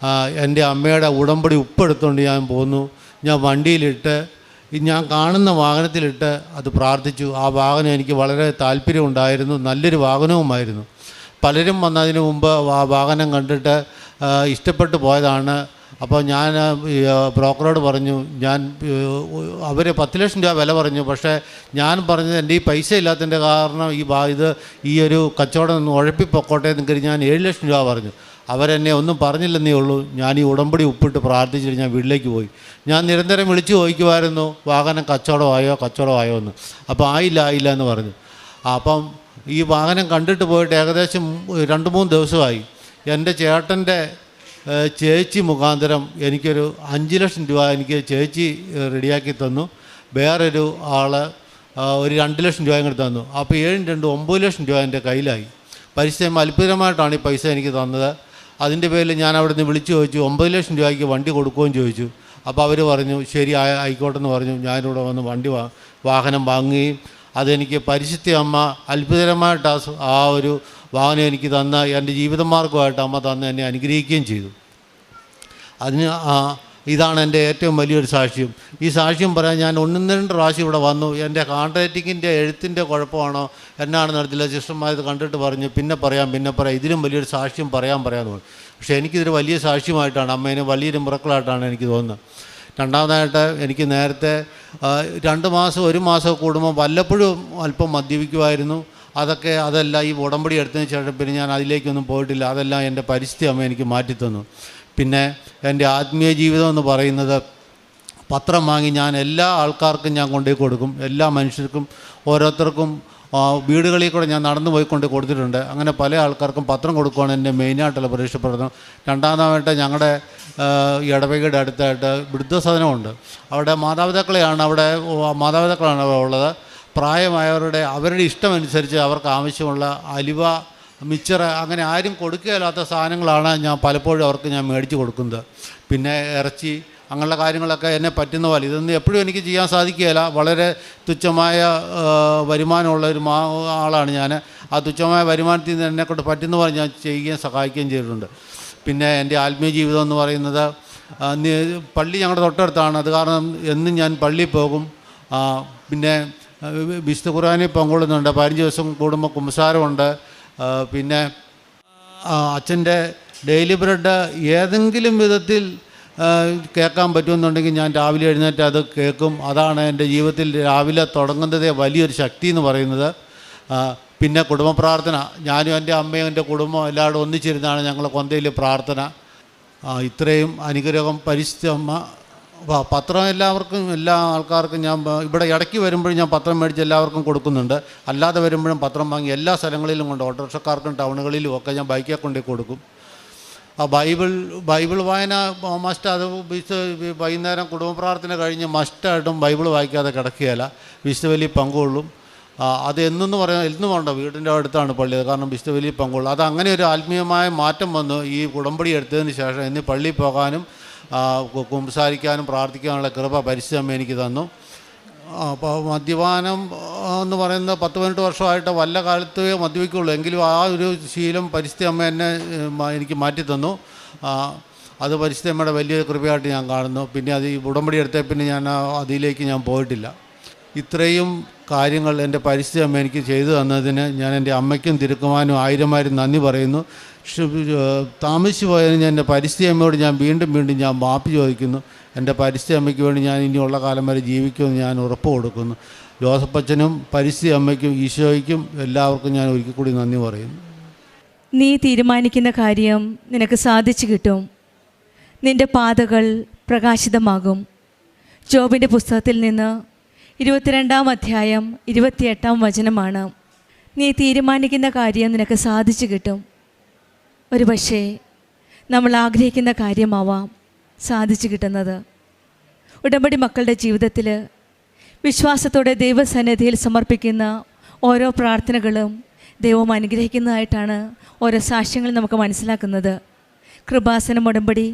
എൻ്റെ അമ്മയുടെ ഉടമ്പടി ഉപ്പെടുത്തുകൊണ്ട് ഞാൻ പോന്നു. ഞാൻ വണ്ടിയിലിട്ട് ഞാൻ കാണുന്ന വാഹനത്തിലിട്ട് അത് പ്രാർത്ഥിച്ചു. ആ വാഹനം എനിക്ക് വളരെ താല്പര്യമുണ്ടായിരുന്നു, നല്ലൊരു വാഹനവുമായിരുന്നു. പലരും വന്നതിന് മുമ്പ് ആ വാഹനം കണ്ടിട്ട് ഇഷ്ടപ്പെട്ടു പോയതാണ്. അപ്പോൾ ഞാൻ ബ്രോക്കറോട് പറഞ്ഞു, അവർ 10 ലക്ഷം രൂപ വില പറഞ്ഞു. പക്ഷേ ഞാൻ പറഞ്ഞത് എൻ്റെ ഈ പൈസ ഇല്ലാത്തതിൻ്റെ കാരണം ഈ ഒരു കച്ചവടം ഒന്ന് ഉഴപ്പിപ്പൊക്കോട്ടെ എന്ന് കരുതി ഞാൻ 7 ലക്ഷം രൂപ പറഞ്ഞു. അവരെന്നെ ഒന്നും പറഞ്ഞില്ലെന്നേ ഉള്ളൂ. ഞാൻ ഈ ഉടമ്പടി ഉപ്പിട്ട് പ്രാർത്ഥിച്ചിട്ട് ഞാൻ വീട്ടിലേക്ക് പോയി. ഞാൻ നിരന്തരം വിളിച്ചു ചോദിക്കുമായിരുന്നു, വാഹനം കച്ചവടമായോ എന്ന്. അപ്പോൾ ആയില്ല എന്ന് പറഞ്ഞു. അപ്പം ഈ വാഹനം കണ്ടിട്ട് പോയിട്ട് ഏകദേശം 2-3 ദിവസമായി. എൻ്റെ ചേട്ടൻ്റെ ചേച്ചി മുഖാന്തരം എനിക്കൊരു 5 ലക്ഷം രൂപ എനിക്ക് ചേച്ചി റെഡിയാക്കി തന്നു. വേറൊരു ആൾ ഒരു 2 ലക്ഷം രൂപ ഇങ്ങോട്ട് തന്നു. അപ്പോൾ 9 ലക്ഷം രൂപ എൻ്റെ കയ്യിലായി. പരിശ്രമം അത്ഭുതമായിട്ടാണ് ഈ പൈസ എനിക്ക് തന്നത്. അതിൻ്റെ പേരിൽ ഞാൻ അവിടെ നിന്ന് വിളിച്ചു ചോദിച്ചു, 9 ലക്ഷം രൂപയ്ക്ക് വണ്ടി കൊടുക്കുകയും ചോദിച്ചു. അപ്പോൾ അവർ പറഞ്ഞു ശരി ആയിക്കോട്ടെ എന്ന് പറഞ്ഞു. ഞാനിവിടെ വന്ന് വാഹനം വാങ്ങുകയും അതെനിക്ക് പരിശുദ്ധ അമ്മ അത്ഭുതകരമായിട്ട് ആ ഒരു വാഹനം എനിക്ക് തന്ന എൻ്റെ ജീവിതമാർഗ്ഗമായിട്ട് അമ്മ തന്ന് എന്നെ അനുഗ്രഹിക്കുകയും ചെയ്തു. ഇതാണ് എൻ്റെ ഏറ്റവും വലിയൊരു സാക്ഷ്യം. ഈ സാക്ഷ്യം പറയാൻ ഞാൻ 1-2 പ്രാവശ്യം ഇവിടെ വന്നു. എൻ്റെ ഹാൻഡ് റൈറ്റിങ്ങിൻ്റെ എഴുത്തിൻ്റെ കുഴപ്പമാണോ എന്നാണെന്ന് അറിയത്തില്ല. സിസ്റ്റർമാർ കണ്ടിട്ട് പറഞ്ഞു പിന്നെ പറയാം ഇതിലും വലിയൊരു സാക്ഷ്യം പറയാമെന്ന് പറഞ്ഞു. പക്ഷേ എനിക്കിതൊരു വലിയ സാക്ഷ്യമായിട്ടാണ്, അമ്മേനെ വലിയൊരു മിറക്കിളായിട്ടാണ് എനിക്ക് തോന്നുന്നത്. രണ്ടാമതായിട്ട് എനിക്ക് നേരത്തെ 2 മാസം 1 മാസം കൂടുമ്പോൾ വല്ലപ്പോഴും അല്പം മദ്യപിക്കുമായിരുന്നു. അതെല്ലാം ഈ ഉടമ്പടി എടുത്തതിന് ശേഷം പിന്നെ ഞാൻ അതിലേക്കൊന്നും പോയിട്ടില്ല. അതെല്ലാം എൻ്റെ പരിസ്ഥിതി അമ്മ എനിക്ക് മാറ്റിത്തന്നു. പിന്നെ എൻ്റെ ആത്മീയ ജീവിതം എന്ന് പറയുന്നത് പത്രം വാങ്ങി ഞാൻ എല്ലാ ആൾക്കാർക്കും ഞാൻ കൊണ്ടുപോയി കൊടുക്കും. എല്ലാ മനുഷ്യർക്കും ഓരോരുത്തർക്കും വീടുകളിൽ കൂടെ ഞാൻ നടന്നു പോയിക്കൊണ്ട് കൊടുത്തിട്ടുണ്ട്. അങ്ങനെ പല ആൾക്കാർക്കും പത്രം കൊടുക്കുകയാണ് എൻ്റെ മെയിനായിട്ടുള്ള പ്രതീക്ഷപ്പെടുന്നത്. രണ്ടാമതായിട്ട് ഞങ്ങളുടെ ഇടവകയുടെ അടുത്തായിട്ട് വൃദ്ധസദനമുണ്ട്. അവിടെ മാതാപിതാക്കളാണ് അവിടെ ഉള്ളത്. പ്രായമായവരുടെ അവരുടെ ഇഷ്ടമനുസരിച്ച് അവർക്ക് ആവശ്യമുള്ള അലുവ, മിച്ചർ അങ്ങനെ ആരും കൊടുക്കുകയില്ലാത്ത സാധനങ്ങളാണ് ഞാൻ പലപ്പോഴും അവർക്ക് ഞാൻ മേടിച്ച് കൊടുക്കുന്നത്. പിന്നെ ഇറച്ചി അങ്ങനെയുള്ള കാര്യങ്ങളൊക്കെ എന്നെ പറ്റുന്ന പോലെ. ഇതൊന്നും എപ്പോഴും എനിക്ക് ചെയ്യാൻ സാധിക്കുകയില്ല. വളരെ തുച്ഛമായ വരുമാനമുള്ള ആളാണ് ഞാൻ. ആ തുച്ഛമായ വരുമാനത്തിൽ നിന്ന് എന്നെക്കൊണ്ട് പറ്റുന്ന പോലെ ഞാൻ ചെയ്യുകയും സഹായിക്കുകയും ചെയ്തിട്ടുണ്ട്. പിന്നെ എൻ്റെ ആത്മീയ ജീവിതം എന്ന് പറയുന്നത് പള്ളി ഞങ്ങളുടെ തൊട്ടടുത്താണ്. അത് കാരണം എന്നും ഞാൻ പള്ളിയിൽ പോകും. പിന്നെ വിശുദ്ധ ഖുർആനിൽ പങ്കുകൊള്ളുന്നുണ്ട്. 15 ദിവസം കൂടുമ്പോൾ കുമ്പസാരമുണ്ട്. പിന്നെ അച്ഛൻ്റെ ഡെയിലി ബ്രെഡ് ഏതെങ്കിലും വിധത്തിൽ കേൾക്കാൻ പറ്റുമെന്നുണ്ടെങ്കിൽ ഞാൻ രാവിലെ എഴുന്നേറ്റ് അത് കേൾക്കും. അതാണ് എൻ്റെ ജീവിതത്തിൽ രാവിലെ തുടങ്ങുന്നതേ വലിയൊരു ശക്തി എന്ന് പറയുന്നത്. പിന്നെ കുടുംബ പ്രാർത്ഥന. ഞാനും എൻ്റെ അമ്മയും എൻ്റെ കുടുംബം എല്ലാവരും ഒന്നിച്ചിരുന്നാണ് ഞങ്ങൾ കൊന്തയിൽ പ്രാർത്ഥന. ഇത്രയും അനുഗ്രഹം പരിശുദ്ധ അമ്മ. പത്രം എല്ലാവർക്കും, എല്ലാ ആൾക്കാർക്കും ഞാൻ ഇവിടെ ഇടയ്ക്ക് വരുമ്പോഴും ഞാൻ പത്രം മേടിച്ച് എല്ലാവർക്കും കൊടുക്കുന്നുണ്ട്. അല്ലാതെ വരുമ്പോഴും പത്രം വാങ്ങി എല്ലാ സ്ഥലങ്ങളിലും കൊണ്ട് ഓട്ടോറിക്ഷക്കാർക്കും ടൗണുകളിലും ഒക്കെ ഞാൻ ബൈക്കിൽ കൊണ്ടു കൊടുക്കും. ബൈബിൾ വായന മസ്റ്റ്. അത് വൈകുന്നേരം കുടുംബ പ്രാർത്ഥന കഴിഞ്ഞ് മസ്റ്റായിട്ടും ബൈബിൾ വായിക്കാതെ കിടക്കുകയില്ല. വിശുദ്ധ ബലിയിൽ പങ്കുകൊള്ളും. അത് എന്നെന്ന് പറയാൻ എന്നും വേണ്ട, വീടിൻ്റെ അടുത്താണ് പള്ളി. കാരണം വിശുദ്ധ ബലിയിൽ പങ്കുകൊള്ളും. അത് അങ്ങനെ ഒരു ആത്മീയമായ മാറ്റം വന്നു ഈ ഉടമ്പടി എടുത്തതിന് ശേഷം. ഇന്ന് പള്ളിയിൽ പോകാനും കുമ്പസാരിക്കാനും പ്രാർത്ഥിക്കാനുള്ള കൃപ പരിശുദ്ധ അമ്മ എനിക്ക് തന്നു. അപ്പോൾ മദ്യപാനം എന്ന് പറയുന്നത് 10-18 വർഷമായിട്ട് വല്ല കാലത്തേ മദ്യപിക്കുള്ളൂ. എങ്കിലും ആ ഒരു ശീലം പരിശുദ്ധ അമ്മ എനിക്ക് മാറ്റിത്തന്നു. അത് പരിശുദ്ധ അമ്മയുടെ വലിയ കൃപയായിട്ട് ഞാൻ കാണുന്നു. പിന്നെ അത് ഈ ഉടമ്പടി എടുത്ത പിന്നെ ഞാൻ അതിലേക്ക് ഞാൻ പോയിട്ടില്ല. ഇത്രയും കാര്യങ്ങൾ എൻ്റെ പരിശുദ്ധ അമ്മ എനിക്ക് ചെയ്തു തന്നതിന് ഞാൻ എൻ്റെ അമ്മയ്ക്കും തിരുക്കുമാനും 1000 നന്ദി പറയുന്നു. താമസിച്ചു പോയതിന് ഞാൻ എൻ്റെ പരിശുദ്ധ അമ്മയോട് ഞാൻ വീണ്ടും ഞാൻ മാപ്പ് ചോദിക്കുന്നു. എൻ്റെ പരിശുദ്ധ അമ്മയ്ക്ക് വേണ്ടി ഞാൻ ഇനിയുള്ള കാലം വരെ ജീവിക്കുമെന്ന് ഞാൻ ഉറപ്പ് കൊടുക്കുന്നു. ജോസഫച്ചനും പരിശുദ്ധ അമ്മയ്ക്കും ഈശോയ്ക്കും എല്ലാവർക്കും ഞാൻ ഒരിക്കൽ കൂടി നന്ദി പറയുന്നു. നീ തീരുമാനിക്കുന്ന കാര്യം നിനക്ക് സാധിച്ചു കിട്ടും. നിൻ്റെ പാതകൾ പ്രകാശിതമാകും. ജോബിൻ്റെ പുസ്തകത്തിൽ നിന്ന് 22-ാം അധ്യായം 28-ാം വചനമാണ്. നീ തീരുമാനിക്കുന്ന കാര്യം നിനക്ക് സാധിച്ചു കിട്ടും. ഒരു പക്ഷേ നമ്മൾ ആഗ്രഹിക്കുന്ന കാര്യമാവാം സാധിച്ചു കിട്ടുന്നത്. ഉടമ്പടി മക്കളുടെ ജീവിതത്തിൽ വിശ്വാസത്തോടെ ദൈവസന്നിധിയിൽ സമർപ്പിക്കുന്ന ഓരോ പ്രാർത്ഥനകളും ദൈവം അനുഗ്രഹിക്കുന്നതായിട്ടാണ് ഓരോ സാക്ഷ്യങ്ങൾ നമുക്ക് മനസ്സിലാക്കുന്നത്. കൃപാസനം ഉടമ്പടി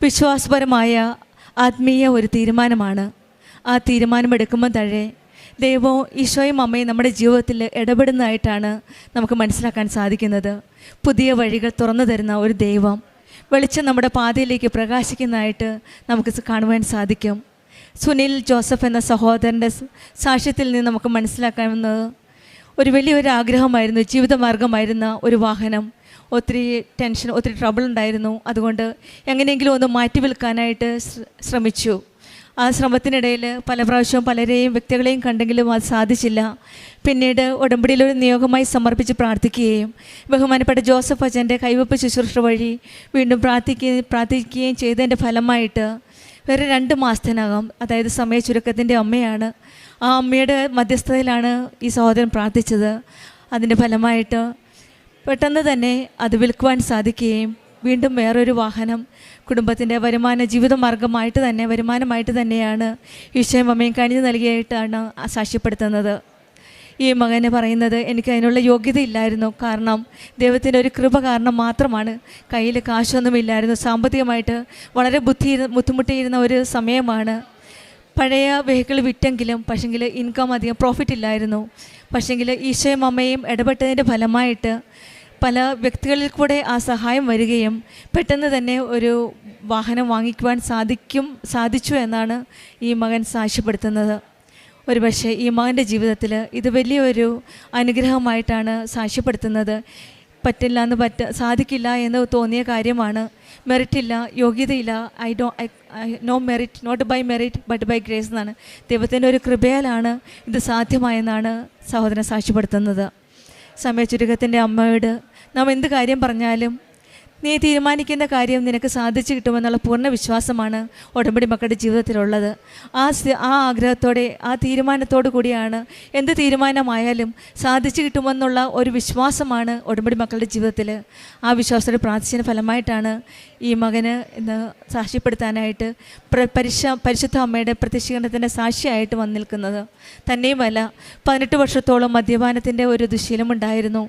വിശ്വാസപരമായ ആത്മീയ ഒരു തീരുമാനമാണ്. ആ തീരുമാനമെടുക്കുമ്പോൾ തന്നെ ദൈവവും ഈശോയും അമ്മയും നമ്മുടെ ജീവിതത്തിൽ ഇടപെടുന്നതായിട്ടാണ് നമുക്ക് മനസ്സിലാക്കാൻ സാധിക്കുന്നത്. പുതിയ വഴികൾ തുറന്നു തരുന്ന ഒരു ദൈവം, വെളിച്ചം നമ്മുടെ പാതയിലേക്ക് പ്രകാശിക്കുന്നതായിട്ട് നമുക്ക് കാണുവാൻ സാധിക്കും. സുനിൽ ജോസഫ് എന്ന സഹോദരൻ്റെ സാക്ഷ്യത്തിൽ നിന്ന് നമുക്ക് മനസ്സിലാക്കാവുന്നത് ഒരു വലിയൊരു ആഗ്രഹമായിരുന്നു, ജീവിതമാർഗമായിരുന്ന ഒരു വാഹനം. ഒത്തിരി ടെൻഷൻ, ഒത്തിരി ട്രബിൾ ഉണ്ടായിരുന്നു. അതുകൊണ്ട് എങ്ങനെയെങ്കിലും ഒന്ന് മാറ്റി വിൽക്കാനായിട്ട് ശ്രമിച്ചു. ആ ശ്രമത്തിനിടയിൽ പല പ്രാവശ്യവും പലരെയും വ്യക്തികളെയും കണ്ടെങ്കിലും അത് സാധിച്ചില്ല. പിന്നീട് ഉടമ്പടിയിലൊരു നിയോഗമായി സമർപ്പിച്ച് പ്രാർത്ഥിക്കുകയും ബഹുമാനപ്പെട്ട ജോസഫ് അച്ഛൻ്റെ കൈവപ്പ് ശുശ്രൂഷ വഴി വീണ്ടും പ്രാർത്ഥിക്കുകയും ചെയ്തതിൻ്റെ ഫലമായിട്ട് വേറെ 2 മാസത്തിനകം, അതായത് സമയ ചുരുക്കത്തിൻ്റെ അമ്മയാണ്, ആ അമ്മയുടെ മധ്യസ്ഥതയിലാണ് ഈ സഹോദരൻ പ്രാർത്ഥിച്ചത്. അതിൻ്റെ ഫലമായിട്ട് പെട്ടെന്ന് തന്നെ അത് വിൽക്കുവാൻ സാധിക്കുകയും വീണ്ടും വേറൊരു വാഹനം കുടുംബത്തിൻ്റെ വരുമാനമായിട്ട് തന്നെയാണ് ഈശോയും അമ്മയും കനിഞ്ഞു നൽകിയായിട്ടാണ് സാക്ഷ്യപ്പെടുത്തുന്നത്. ഈ മകന് പറയുന്നത്, എനിക്ക് അതിനുള്ള യോഗ്യതയില്ലായിരുന്നു. കാരണം ദൈവത്തിൻ്റെ ഒരു കൃപ കാരണം മാത്രമാണ്. കയ്യിൽ കാശൊന്നുമില്ലായിരുന്നു. സാമ്പത്തികമായിട്ട് വളരെ ബുദ്ധിമുട്ടിയിരുന്ന ഒരു സമയമാണ്. പഴയ വെഹിക്കിൾ വിറ്റെങ്കിലും പക്ഷെങ്കിൽ ഇൻകം അധികം പ്രോഫിറ്റ് ഇല്ലായിരുന്നു. പക്ഷെങ്കിൽ ഈശോയും അമ്മയും ഇടപെട്ടതിൻ്റെ ഫലമായിട്ട് പല വ്യക്തികളിൽ കൂടെ ആ സഹായം വരികയും പെട്ടെന്ന് തന്നെ ഒരു വാഹനം വാങ്ങിക്കുവാൻ സാധിച്ചു എന്നാണ് ഈ മകൻ സാക്ഷ്യപ്പെടുത്തുന്നത്. ഒരുപക്ഷെ ഈ മകൻ്റെ ജീവിതത്തിൽ ഇത് വലിയൊരു അനുഗ്രഹമായിട്ടാണ് സാക്ഷ്യപ്പെടുത്തുന്നത്. സാധിക്കില്ല എന്ന് തോന്നിയ കാര്യമാണ്. മെറിറ്റില്ല, യോഗ്യതയില്ല, no merit, not by merit but by grace എന്നാണ്. ദൈവത്തിൻ്റെ ഒരു കൃപയാലാണ് ഇത് സാധ്യമായെന്നാണ് സഹോദരൻ സാക്ഷ്യപ്പെടുത്തുന്നത്. സമയ ചുരുക്കത്തിൻ്റെ അമ്മയോട് നാം എന്ത് കാര്യം പറഞ്ഞാലും നീ തീരുമാനിക്കുന്ന കാര്യം നിനക്ക് സാധിച്ചു കിട്ടുമെന്നുള്ള പൂർണ്ണ വിശ്വാസമാണ് ഉടമ്പടി മക്കളുടെ ജീവിതത്തിലുള്ളത്. ആ ആഗ്രഹത്തോടെ, ആ തീരുമാനത്തോടു കൂടിയാണ് എന്ത് തീരുമാനമായാലും സാധിച്ചു കിട്ടുമെന്നുള്ള ഒരു വിശ്വാസമാണ് ഉടമ്പടി മക്കളുടെ ജീവിതത്തിൽ. ആ വിശ്വാസത്തോടെ പ്രാർത്ഥിച്ചതിന് ഫലമായിട്ടാണ് ഈ മകന് ഇന്ന് സാക്ഷ്യപ്പെടുത്താനായിട്ട് പരിശുദ്ധ അമ്മയുടെ പ്രത്യക്ഷീകരണത്തിൻ്റെ സാക്ഷിയായിട്ട് വന്നു നിൽക്കുന്നത്. തന്നെയുമല്ല, 18 വർഷത്തോളം മദ്യപാനത്തിൻ്റെ ഒരു ദുശീലമുണ്ടായിരുന്നു.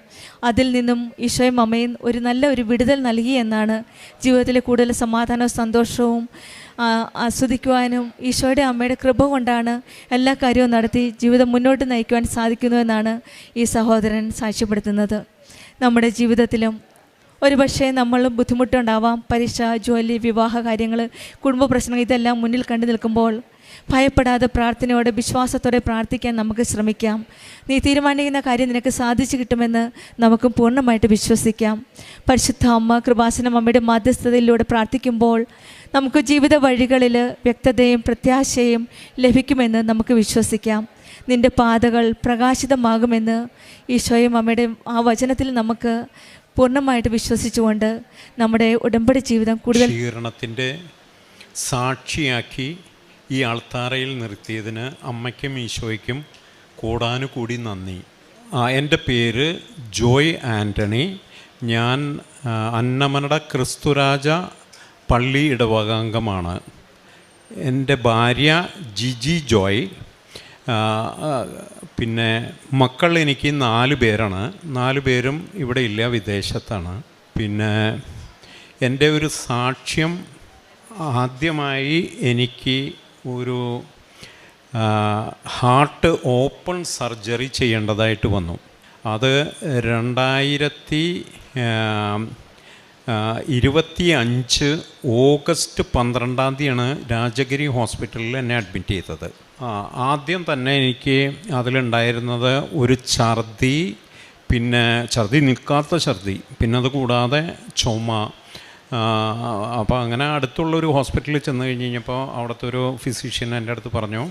അതിൽ നിന്നും ഈശോയും അമ്മയും ഒരു നല്ല ഒരു വിടുതൽ നൽകി എന്നാണ് ജീവിതത്തിൽ കൂടുതൽ സമാധാനവും സന്തോഷവും ആസ്വദിക്കുവാനും ഈശോയുടെ അമ്മയുടെ കൃപ കൊണ്ടാണ് എല്ലാ കാര്യവും നടത്തി ജീവിതം മുന്നോട്ട് നയിക്കുവാൻ സാധിക്കുന്നുവെന്നാണ് ഈ സഹോദരൻ സാക്ഷ്യപ്പെടുത്തുന്നത്. നമ്മുടെ ജീവിതത്തിലും ഒരുപക്ഷെ നമ്മൾ ബുദ്ധിമുട്ടുണ്ടാവാം. പരീക്ഷ, ജോലി, വിവാഹ കാര്യങ്ങൾ, കുടുംബ പ്രശ്നങ്ങൾ ഇതെല്ലാം മുന്നിൽ കണ്ടു നിൽക്കുമ്പോൾ ഭയപ്പെടാതെ പ്രാർത്ഥനയോടെ വിശ്വാസത്തോടെ പ്രാർത്ഥിക്കാൻ നമുക്ക് ശ്രമിക്കാം. നീ തീരുമാനിക്കുന്ന കാര്യം നിനക്ക് സാധിച്ചു കിട്ടുമെന്ന് നമുക്ക് പൂർണ്ണമായിട്ട് വിശ്വസിക്കാം. പരിശുദ്ധ അമ്മ കൃപാസനം അമ്മയുടെ മധ്യസ്ഥതയിലൂടെ പ്രാർത്ഥിക്കുമ്പോൾ നമുക്ക് ജീവിത വഴികളിൽ വ്യക്തതയും പ്രത്യാശയും ലഭിക്കുമെന്ന് നമുക്ക് വിശ്വസിക്കാം. നിൻ്റെ പാതകൾ പ്രകാശിതമാകുമെന്ന് ഈശോയും അമ്മയുടെ ആ വചനത്തിൽ നമുക്ക് പൂർണ്ണമായിട്ട് വിശ്വസിച്ചുകൊണ്ട് നമ്മുടെ ഉടമ്പടി ജീവിതം കൂടുതൽ ശീകരണത്തിൻ്റെ സാക്ഷിയാക്കി ഈ ആൾത്താരയിൽ നിർത്തിയതിന് അമ്മയ്ക്കും ഈശോയ്ക്കും കൂടാനുകൂടി നന്ദി. എൻ്റെ പേര് ജോയ് ആൻ്റണി. ഞാൻ അന്നമനട ക്രിസ്തുരാജ പള്ളി ഇടവകാംഗമാണ്. എൻ്റെ ഭാര്യ ജിജി ജോയ്. പിന്നെ മക്കൾ എനിക്ക് 4 പേരാണ്. 4 പേരും ഇവിടെ ഇല്ല, വിദേശത്താണ്. പിന്നെ എൻ്റെ ഒരു സാക്ഷ്യം, ആദ്യമായി എനിക്ക് ഒരു ഹാർട്ട് ഓപ്പൺ സർജറി ചെയ്യേണ്ടതായിട്ട് വന്നു. അത് 2025 ഓഗസ്റ്റ് 12-ാം തീയതിയാണ് രാജഗിരി ഹോസ്പിറ്റലിൽ എന്നെ അഡ്മിറ്റ് ചെയ്തത്. ആദ്യം തന്നെ എനിക്ക് അതിലുണ്ടായിരുന്നത് ഒരു ഛർദി, പിന്നെ ഛർദി നിൽക്കാത്ത ഛർദി, പിന്നെ അത് കൂടാതെ ചുമ. അപ്പോൾ അങ്ങനെ അടുത്തുള്ളൊരു ഹോസ്പിറ്റലിൽ ചെന്ന് കഴിഞ്ഞപ്പോൾ അവിടുത്തെ ഒരു ഫിസിഷ്യൻ എൻ്റെ അടുത്ത് പറഞ്ഞു,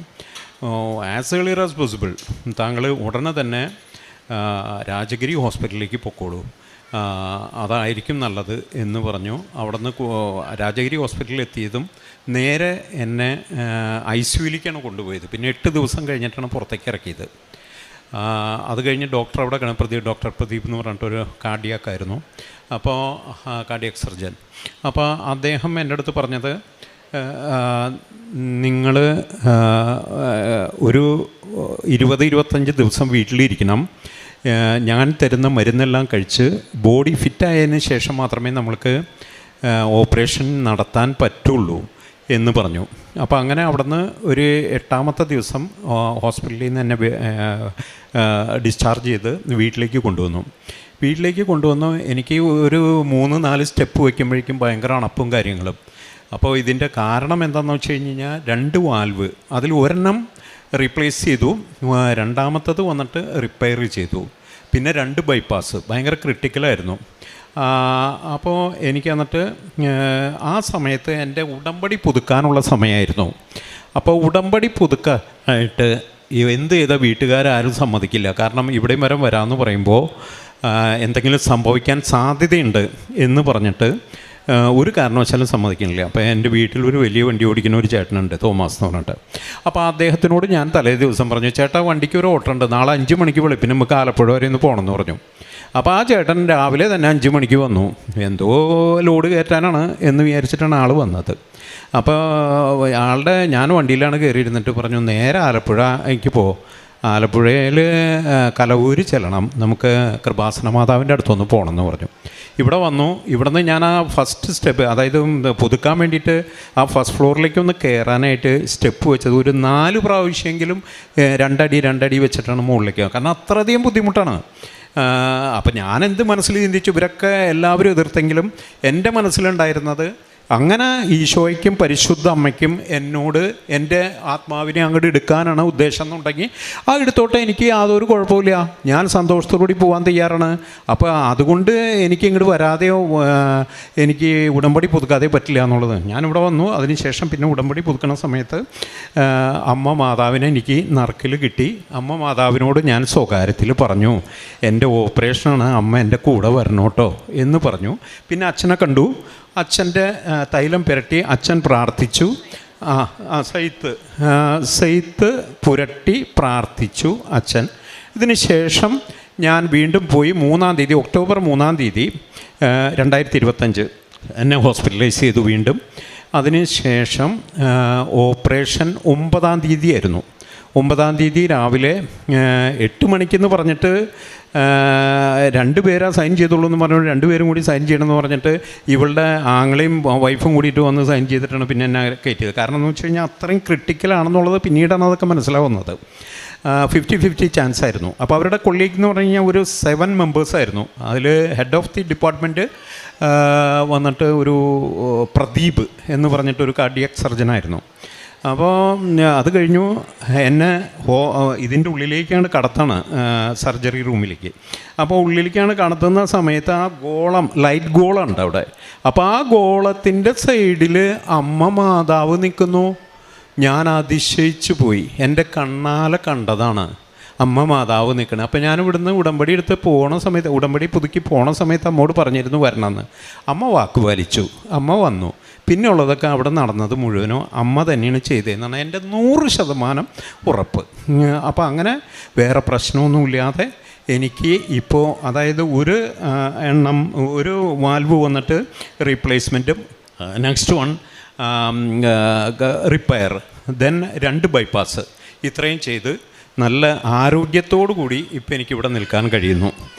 ആസ് ഏർലിയർ ആസ് പോസിബിൾ താങ്കൾ ഉടനെ തന്നെ രാജഗിരി ഹോസ്പിറ്റലിലേക്ക് പൊക്കോളൂ, അതായിരിക്കും നല്ലത് എന്ന് പറഞ്ഞു. അവിടുന്ന് രാജഗിരി ഹോസ്പിറ്റലിൽ എത്തിയതും നേരെ എന്നെ ICUയിലേക്കാണ് കൊണ്ടുപോയത്. പിന്നെ 8 ദിവസം കഴിഞ്ഞിട്ടാണ് പുറത്തേക്ക് ഇറക്കിയത്. അത് കഴിഞ്ഞ് ഡോക്ടർ അവിടെ ഡോക്ടർ പ്രദീപ് എന്ന് പറഞ്ഞിട്ടൊരു കാർഡിയാക്കായിരുന്നു, അപ്പോൾ കാർഡിയാക് സർജൻ. അപ്പോൾ അദ്ദേഹം എൻ്റെ അടുത്ത് പറഞ്ഞത്, നിങ്ങൾ ഒരു 20-25 ദിവസം വീട്ടിലിരിക്കണം, ഞാൻ തരുന്ന മരുന്നെല്ലാം കഴിച്ച് ബോഡി ഫിറ്റായതിന് ശേഷം മാത്രമേ നമ്മൾക്ക് ഓപ്പറേഷൻ നടത്താൻ പറ്റുള്ളൂ എന്ന് പറഞ്ഞു. അപ്പോൾ അങ്ങനെ അവിടുന്ന് ഒരു 8-ാമത്തെ ദിവസം ഹോസ്പിറ്റലിൽ നിന്ന് എന്നെ ഡിസ്ചാർജ് ചെയ്ത് വീട്ടിലേക്ക് കൊണ്ടുവന്നു. എനിക്ക് ഒരു 3-4 സ്റ്റെപ്പ് വയ്ക്കുമ്പോഴേക്കും ഭയങ്കര അണപ്പും കാര്യങ്ങളും. അപ്പോൾ ഇതിൻ്റെ കാരണം എന്താണെന്ന് വെച്ച് കഴിഞ്ഞ് കഴിഞ്ഞാൽ 2 വാൽവ്, അതിൽ ഒരെണ്ണം റീപ്ലേസ് ചെയ്തു, 2ാമത്തത് വന്നിട്ട് റിപ്പയർ ചെയ്തു, പിന്നെ 2 ബൈപ്പാസ് ഭയങ്കര ക്രിട്ടിക്കലായിരുന്നു. അപ്പോൾ എനിക്ക് എന്നിട്ട് ആ സമയത്ത് എൻ്റെ ഉടമ്പടി പുതുക്കാനുള്ള സമയമായിരുന്നു. അപ്പോൾ ഉടമ്പടി പുതുക്കാനായിട്ട് എന്ത് ചെയ്താൽ വീട്ടുകാരും സമ്മതിക്കില്ല. കാരണം ഇവിടെയും വരാമെന്ന് പറയുമ്പോൾ എന്തെങ്കിലും സംഭവിക്കാൻ സാധ്യതയുണ്ട് എന്ന് പറഞ്ഞിട്ട് ഒരു കാരണവശാലും സമ്മതിക്കുന്നില്ല. അപ്പോൾ എൻ്റെ വീട്ടിൽ ഒരു വലിയ വണ്ടി ഓടിക്കുന്ന ഒരു ചേട്ടനുണ്ട്, തോമസ് എന്ന് പറഞ്ഞിട്ട്. അപ്പോൾ അദ്ദേഹത്തിനോട് ഞാൻ തലേ ദിവസം പറഞ്ഞു, ചേട്ടാ വണ്ടിക്ക് ഒരു ഓട്ടം ഉണ്ട്, നാളെ 5 മണിക്ക് വെളുപ്പിന് നമുക്ക് ആലപ്പുഴ വരെ ഒന്ന് പോകണമെന്ന് പറഞ്ഞു. അപ്പോൾ ആ ചേട്ടൻ രാവിലെ തന്നെ 5 മണിക്ക് വന്നു. എന്തോ ലോഡ് കയറ്റാനാണ് എന്ന് വിചാരിച്ചിട്ടാണ് ആൾ വന്നത്. അപ്പോൾ ഞാൻ വണ്ടിയിലാണ് കയറിയിരുന്നിട്ട് പറഞ്ഞു, നേരെ ആലപ്പുഴയ്ക്ക് പോ, ആലപ്പുഴയിൽ കലവൂര് ചെല്ലണം, നമുക്ക് കൃപാസന മാതാവിൻ്റെ അടുത്തൊന്ന് പോകണമെന്ന് പറഞ്ഞു. ഇവിടെ വന്നു. ഇവിടുന്ന് ഞാൻ ആ ഫസ്റ്റ് സ്റ്റെപ്പ്, അതായത് പുതുക്കാൻ വേണ്ടിയിട്ട് ആ ഫസ്റ്റ് ഫ്ലോറിലേക്കൊന്ന് കയറാനായിട്ട് സ്റ്റെപ്പ് വെച്ചത് ഒരു 4 പ്രാവശ്യമെങ്കിലും 2 അടി വെച്ചിട്ടാണ് മുകളിലേക്ക്. കാരണം അത്രയധികം ബുദ്ധിമുട്ടാണ്. അപ്പം ഞാനെന്ത് മനസ്സിൽ ചിന്തിച്ചു, ഇവരൊക്കെ എല്ലാവരും എതിർത്തെങ്കിലും എൻ്റെ മനസ്സിലുണ്ടായിരുന്നത് അങ്ങനെ ഈശോയ്ക്കും പരിശുദ്ധ അമ്മയ്ക്കും എന്നോട് എൻ്റെ ആത്മാവിനെ അങ്ങോട്ട് എടുക്കാനാണ് ഉദ്ദേശം എന്നുണ്ടെങ്കിൽ ആ എടുത്തോട്ടെ, എനിക്ക് യാതൊരു കുഴപ്പമില്ല, ഞാൻ സന്തോഷത്തോടുകൂടി പോകാൻ തയ്യാറാണ്. അപ്പോൾ അതുകൊണ്ട് എനിക്ക് ഇങ്ങോട്ട് വരാതെയോ എനിക്ക് ഉടമ്പടി പുതുക്കാതെ പറ്റില്ല എന്നുള്ളത്. ഞാനിവിടെ വന്നു, അതിനുശേഷം പിന്നെ ഉടമ്പടി പുതുക്കണ സമയത്ത് അമ്മ മാതാവിനെ എനിക്ക് നറുക്കിൽ കിട്ടി. അമ്മ മാതാവിനോട് ഞാൻ സ്വകാര്യത്തിൽ പറഞ്ഞു, എൻ്റെ ഓപ്പറേഷനാണ്, അമ്മ എൻ്റെ കൂടെ വരണോട്ടോ എന്ന് പറഞ്ഞു. പിന്നെ അച്ഛനെ കണ്ടു, അച്ഛൻ്റെ തൈലം പുരട്ടി അച്ഛൻ പ്രാർത്ഥിച്ചു. സെയ്ത്ത് പുരട്ടി പ്രാർത്ഥിച്ചു അച്ഛൻ. ഇതിന് ശേഷം ഞാൻ വീണ്ടും പോയി 3-ാം തീയതി, ഒക്ടോബർ 3-ാം തീയതി 2025 എന്നെ ഹോസ്പിറ്റലൈസ് ചെയ്തു വീണ്ടും. അതിന് ശേഷം ഓപ്പറേഷൻ 9-ാം തീയതി ആയിരുന്നു. 9-ാം തീയതി രാവിലെ 8 മണിക്കെന്ന് പറഞ്ഞിട്ട് 2 പേരാ സൈൻ ചെയ്തുള്ളൂ എന്ന് പറഞ്ഞു. 2 പേരും കൂടി സൈൻ ചെയ്യണമെന്ന് പറഞ്ഞിട്ട് ഇവളുടെ ആങ്ങളെയും വൈഫും കൂടിയിട്ട് വന്ന് സൈൻ ചെയ്തിട്ടാണ് പിന്നെ എന്നെ കയറ്റിയത്. കാരണം എന്ന് വെച്ച് കഴിഞ്ഞാൽ അത്രയും ക്രിട്ടിക്കലാണെന്നുള്ളത് പിന്നീടാണ് അതൊക്കെ മനസ്സിലാവുന്നത്. 50-50 ചാൻസ് ആയിരുന്നു. അപ്പോൾ അവരുടെ കൊളീഗ് എന്ന് പറഞ്ഞു കഴിഞ്ഞാൽ ഒരു 7 മെമ്പേഴ്സായിരുന്നു. അതിൽ ഹെഡ് ഓഫ് ദി ഡിപ്പാർട്ട്മെൻറ്റ് വന്നിട്ട് ഒരു പ്രദീപ് എന്ന് പറഞ്ഞിട്ടൊരു കാർഡിയക് സർജനായിരുന്നു. അപ്പോൾ അത് കഴിഞ്ഞു എന്നെ ഇതിൻ്റെ ഉള്ളിലേക്കാണ് കടത്താണ്, സർജറി റൂമിലേക്ക്. അപ്പോൾ ഉള്ളിലേക്കാണ് കടത്തുന്ന സമയത്ത് ആ ഗോളം, ലൈറ്റ് ഗോളമുണ്ട് അവിടെ. അപ്പോൾ ആ ഗോളത്തിൻ്റെ സൈഡിൽ അമ്മ മാതാവ് നിൽക്കുന്നു. ഞാൻ അതിശയിച്ചു പോയി, എൻ്റെ കണ്ണാലെ കണ്ടതാണ് അമ്മ മാതാവ് നിൽക്കണം. അപ്പോൾ ഞാൻ ഇവിടുന്ന് ഉടമ്പടി എടുത്ത് പോണ സമയത്ത്, ഉടമ്പടി പുതുക്കി പോണ സമയത്ത് അമ്മോട് പറഞ്ഞിരുന്നു വരണമെന്ന്. അമ്മ വാക്ക് പാലിച്ചു, അമ്മ വന്നു. പിന്നെ ഉള്ളതൊക്കെ അവിടെ നടന്നത് മുഴുവനും അമ്മ തന്നെയാണ് ചെയ്തതെന്നാണ് എൻ്റെ 100% ഉറപ്പ്. അപ്പോൾ അങ്ങനെ വേറെ പ്രശ്നമൊന്നുമില്ലാതെ എനിക്ക് ഇപ്പോൾ, അതായത് ഒരു വാൽവ് വന്നിട്ട് റീപ്ലേസ്മെൻറ്റും, next one repair, then 2 bypass, ഇത്രയും ചെയ്ത് നല്ല ആരോഗ്യത്തോടു കൂടി ഇപ്പം എനിക്കിവിടെ നിൽക്കാൻ കഴിയുന്നു.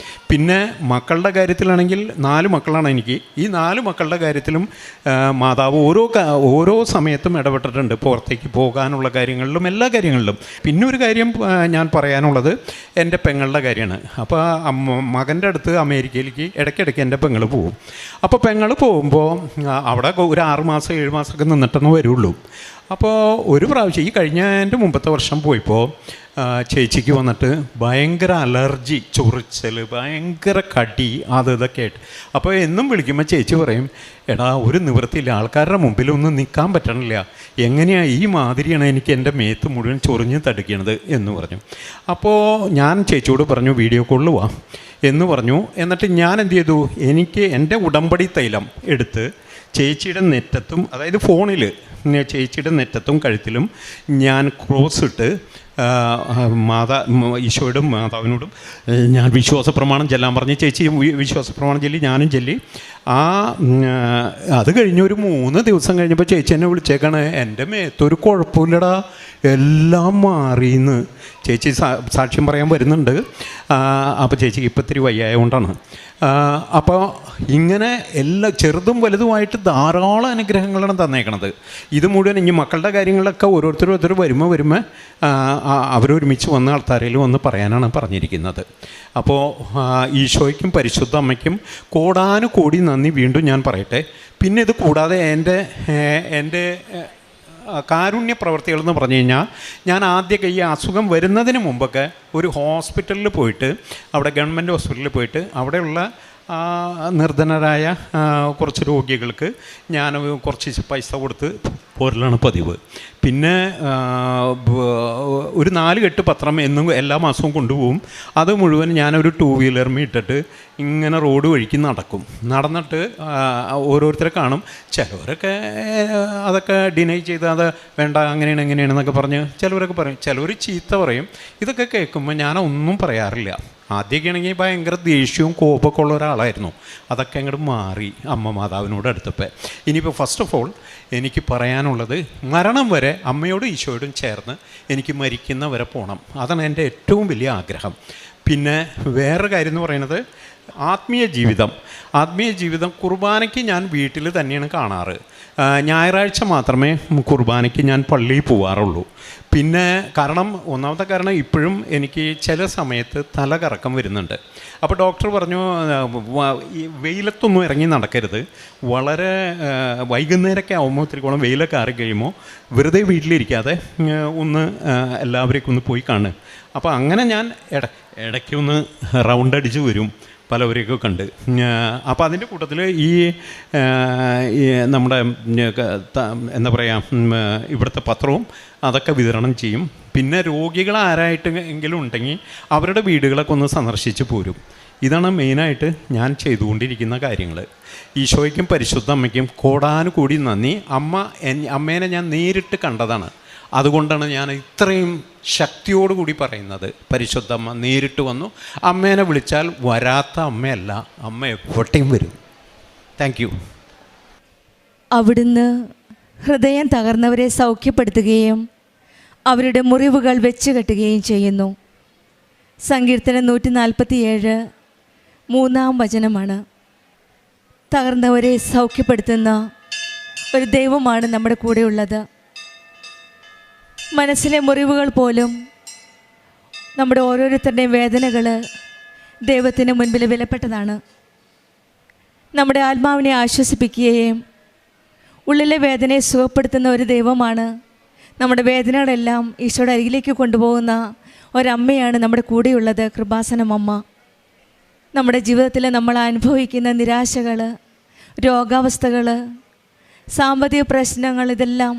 പിന്നെ മക്കളുടെ കാര്യത്തിലാണെങ്കിൽ 4 മക്കളാണ് എനിക്ക്. ഈ 4 മക്കളുടെ കാര്യത്തിലും മാതാവ് ഓരോ സമയത്തും ഇടപെട്ടിട്ടുണ്ട്, പുറത്തേക്ക് പോകാനുള്ള കാര്യങ്ങളിലും എല്ലാ കാര്യങ്ങളിലും. പിന്നെ ഒരു കാര്യം ഞാൻ പറയാനുള്ളത് എൻ്റെ പെങ്ങളുടെ കാര്യമാണ്. അപ്പോൾ മകൻ്റെ അടുത്ത് അമേരിക്കയിലേക്ക് ഇടയ്ക്കിടയ്ക്ക് എൻ്റെ പെങ്ങൾ പോകും. അപ്പോൾ പെങ്ങൾ പോകുമ്പോൾ അവിടെ ഒരു 6 മാസം 7 മാസമൊക്കെ നിന്നിട്ടെന്ന് വരുള്ളൂ. അപ്പോൾ ഒരു പ്രാവശ്യം, ഈ കഴിഞ്ഞ എൻ്റെ മുമ്പത്തെ വർഷം പോയപ്പോൾ ചേച്ചിക്ക് വന്നിട്ട് ഭയങ്കര അലർജി, ചൊറിച്ചൽ, ഭയങ്കര കടി, ഇതൊക്കെ ആയിട്ട്. അപ്പോൾ എന്നും വിളിക്കുമ്പോൾ ചേച്ചി പറയും, എടാ ഒരു നിവൃത്തിയില്ല, ആൾക്കാരുടെ മുമ്പിലൊന്നും നിൽക്കാൻ പറ്റണില്ല, എങ്ങനെയാണ് ഈ മാതിരിയാണ് എനിക്ക് എൻ്റെ മേത്ത് മുഴുവൻ ചൊറിഞ്ഞ് തടുക്കണത് എന്ന് പറഞ്ഞു. അപ്പോൾ ഞാൻ ചേച്ചിയോട് പറഞ്ഞു വീഡിയോ കോളിൽ വാ എന്ന് പറഞ്ഞു. എന്നിട്ട് ഞാൻ എന്ത് ചെയ്തു, എനിക്ക് എൻ്റെ ഉടമ്പടി തൈലം എടുത്ത് ചേച്ചിയുടെ നെറ്റത്തും, അതായത് ഫോണിൽ ചേച്ചിയുടെ നെറ്റത്തും കഴുത്തിലും ഞാൻ ക്രോസ് ഇട്ട് ഈശോയോടും മാതാവിനോടും ഞാൻ വിശ്വാസ പ്രമാണം ചെല്ലാൻ പറഞ്ഞ് ചേച്ചിയും വിശ്വാസ പ്രമാണം ചൊല്ലി, ഞാനും ചൊല്ലി. അത് കഴിഞ്ഞ് ഒരു 3 ദിവസം കഴിഞ്ഞപ്പോൾ ചേച്ചി എന്നെ വിളിച്ചേക്കാണ്, എൻ്റെ മേത്തൊരു കുഴപ്പമില്ലടാ, എല്ലാം മാറിയെന്ന്. ചേച്ചി സാക്ഷ്യം പറയാൻ വരുന്നുണ്ട്. അപ്പോൾ ചേച്ചിക്ക് ഇപ്പം ഇത്തിരി വയ്യായ കൊണ്ടാണ്. അപ്പോൾ ഇങ്ങനെ എല്ലാ ചെറുതും വലുതുമായിട്ട് ധാരാളം അനുഗ്രഹങ്ങളാണ് തന്നേക്കണത്. ഇത് മുഴുവൻ ഇനി മക്കളുടെ കാര്യങ്ങളൊക്കെ ഓരോരുത്തർ വരുമ്പോൾ അവരൊരുമിച്ച് വന്ന ആൾക്കാരിൽ വന്ന് പറയാനാണ് പറഞ്ഞിരിക്കുന്നത്. അപ്പോൾ ഈശോയ്ക്കും പരിശുദ്ധ അമ്മയ്ക്കും കോടാനുകോടി നന്ദി വീണ്ടും ഞാൻ പറയട്ടെ. പിന്നെ ഇത് കൂടാതെ എൻ്റെ കാരുണ്യ പ്രവർത്തികളെന്ന് പറഞ്ഞു കഴിഞ്ഞാൽ, ഞാൻ ആദ്യമൊക്കെ ഈ അസുഖം വരുന്നതിന് മുമ്പൊക്കെ ഒരു ഹോസ്പിറ്റലിൽ പോയിട്ട്, അവിടെ ഗവൺമെൻറ് ഹോസ്പിറ്റലിൽ പോയിട്ട് അവിടെയുള്ള നിർധനരായ കുറച്ച് രോഗികൾക്ക് ഞാൻ കുറച്ച് പൈസ കൊടുത്ത് പോരലാണ് പതിവ്. പിന്നെ ഒരു 4 കെട്ട് പത്രം എന്നും എല്ലാ മാസവും കൊണ്ടുപോകും. അത് മുഴുവൻ ഞാനൊരു 2 വീലറിൽ ഇട്ടിട്ട് ഇങ്ങനെ റോഡ് വഴിക്ക് നടന്നിട്ട് ഓരോരുത്തരെ കാണും. ചിലവരൊക്കെ അതൊക്കെ ഡിനൈ ചെയ്ത് അത് വേണ്ട, അങ്ങനെയാണ് എങ്ങനെയാണെന്നൊക്കെ പറഞ്ഞ് ചിലവരൊക്കെ പറയും, ചിലവർ ചീത്ത പറയും. ഇതൊക്കെ കേൾക്കുമ്പോൾ ഞാനൊന്നും പറയാറില്ല. ആദ്യമൊക്കെ ആണെങ്കിൽ ഭയങ്കര ദേഷ്യവും കോപമൊക്കെ ഉള്ള ഒരാളായിരുന്നു. അതൊക്കെ അങ്ങോട്ട് മാറി അമ്മ മാതാവിനോട് അടുത്തപ്പോൾ. ഇനിയിപ്പോൾ ഫസ്റ്റ് ഓഫ് ഓൾ എനിക്ക് പറയാനുള്ളത്, മരണം വരെ അമ്മയോടും ഈശോയോടും ചേർന്ന് എനിക്ക് മരിക്കുന്നവരെ പോകണം. അതാണ് എൻ്റെ ഏറ്റവും വലിയ ആഗ്രഹം. പിന്നെ വേറൊരു കാര്യം എന്ന് പറയുന്നത്, ആത്മീയ ജീവിതം. ആത്മീയ ജീവിതം കുർബാനയ്ക്ക് ഞാൻ വീട്ടിൽ തന്നെയാണ് കാണാറ്. ഞായറാഴ്ച മാത്രമേ കുർബാനയ്ക്ക് ഞാൻ പള്ളിയിൽ പോവാറുള്ളൂ. പിന്നെ കാരണം ഒന്നാമത്തെ കാരണം ഇപ്പോഴും എനിക്ക് ചില സമയത്ത് തലകറക്കം വരുന്നുണ്ട്. അപ്പോൾ ഡോക്ടർ പറഞ്ഞു ഈ വെയിലത്തൊന്നും ഇറങ്ങി നടക്കരുത്, വളരെ വൈകുന്നേരമൊക്കെ ആകുമ്പോൾ ഇത്തിരിക്കോളം വെയിലൊക്കെ ആറി കഴിയുമ്പോൾ വെറുതെ വീട്ടിലിരിക്കാതെ ഒന്ന് എല്ലാവരേക്കും ഒന്ന് പോയി കാണുക. അപ്പോൾ അങ്ങനെ ഞാൻ ഇടയ്ക്കൊന്ന് റൗണ്ട് അടിച്ച് വരും പലവരെയൊക്കെ കണ്ട്. അപ്പോൾ അതിൻ്റെ കൂട്ടത്തിൽ ഈ നമ്മുടെ എന്താ പറയുക ഇവിടുത്തെ പത്രവും അതൊക്കെ വിതരണം ചെയ്യും. പിന്നെ രോഗികൾ ആരായിട്ട് എങ്കിലും ഉണ്ടെങ്കിൽ അവരുടെ വീടുകളൊക്കെ ഒന്ന് സന്ദർശിച്ച് പോരും. ഇതാണ് മെയിനായിട്ട് ഞാൻ ചെയ്തുകൊണ്ടിരിക്കുന്ന കാര്യങ്ങൾ. ഈശോയ്ക്കും പരിശുദ്ധ അമ്മയ്ക്കും കോടാനുകൂടി നന്ദി. അമ്മേനെ ഞാൻ നേരിട്ട് കണ്ടതാണ്. അതുകൊണ്ടാണ് ഞാൻ ഇത്രയും ശക്തിയോടുകൂടി പറയുന്നത്. പരിശുദ്ധ അമ്മ നേരിട്ട് വന്നു. അമ്മേനെ വിളിച്ചാൽ വരാത്ത അമ്മയല്ല, അമ്മ എപ്പോഴത്തേയും വരും. Thank you. അവിടുന്ന് ഹൃദയം തകർന്നവരെ സൗഖ്യപ്പെടുത്തുകയും അവരുടെ മുറിവുകൾ വെച്ച് കെട്ടുകയും ചെയ്യുന്നു. സങ്കീർത്തനം 147 3-ാം വചനമാണ്. തകർന്നവരെ സൗഖ്യപ്പെടുത്തുന്ന ഒരു ദൈവമാണ് നമ്മുടെ കൂടെയുള്ളത്. മനസ്സിലെ മുറിവുകൾ പോലും, നമ്മുടെ ഓരോരുത്തരുടെയും വേദനകൾ ദൈവത്തിന് മുൻപിൽ വിലപ്പെട്ടതാണ്. നമ്മുടെ ആത്മാവിനെ ആശ്വസിപ്പിക്കുകയും ഉള്ളിലെ വേദനയെ സുഖപ്പെടുത്തുന്ന ഒരു ദൈവമാണ്. നമ്മുടെ വേദനകളെല്ലാം ഈശോയുടെ അരികിലേക്ക് കൊണ്ടുപോകുന്ന ഒരമ്മയാണ് നമ്മുടെ കൂടെയുള്ളത്, കൃപാസനം അമ്മ. നമ്മുടെ ജീവിതത്തിൽ നമ്മൾ അനുഭവിക്കുന്ന നിരാശകൾ, രോഗാവസ്ഥകൾ, സാമ്പത്തിക പ്രശ്നങ്ങൾ, ഇതെല്ലാം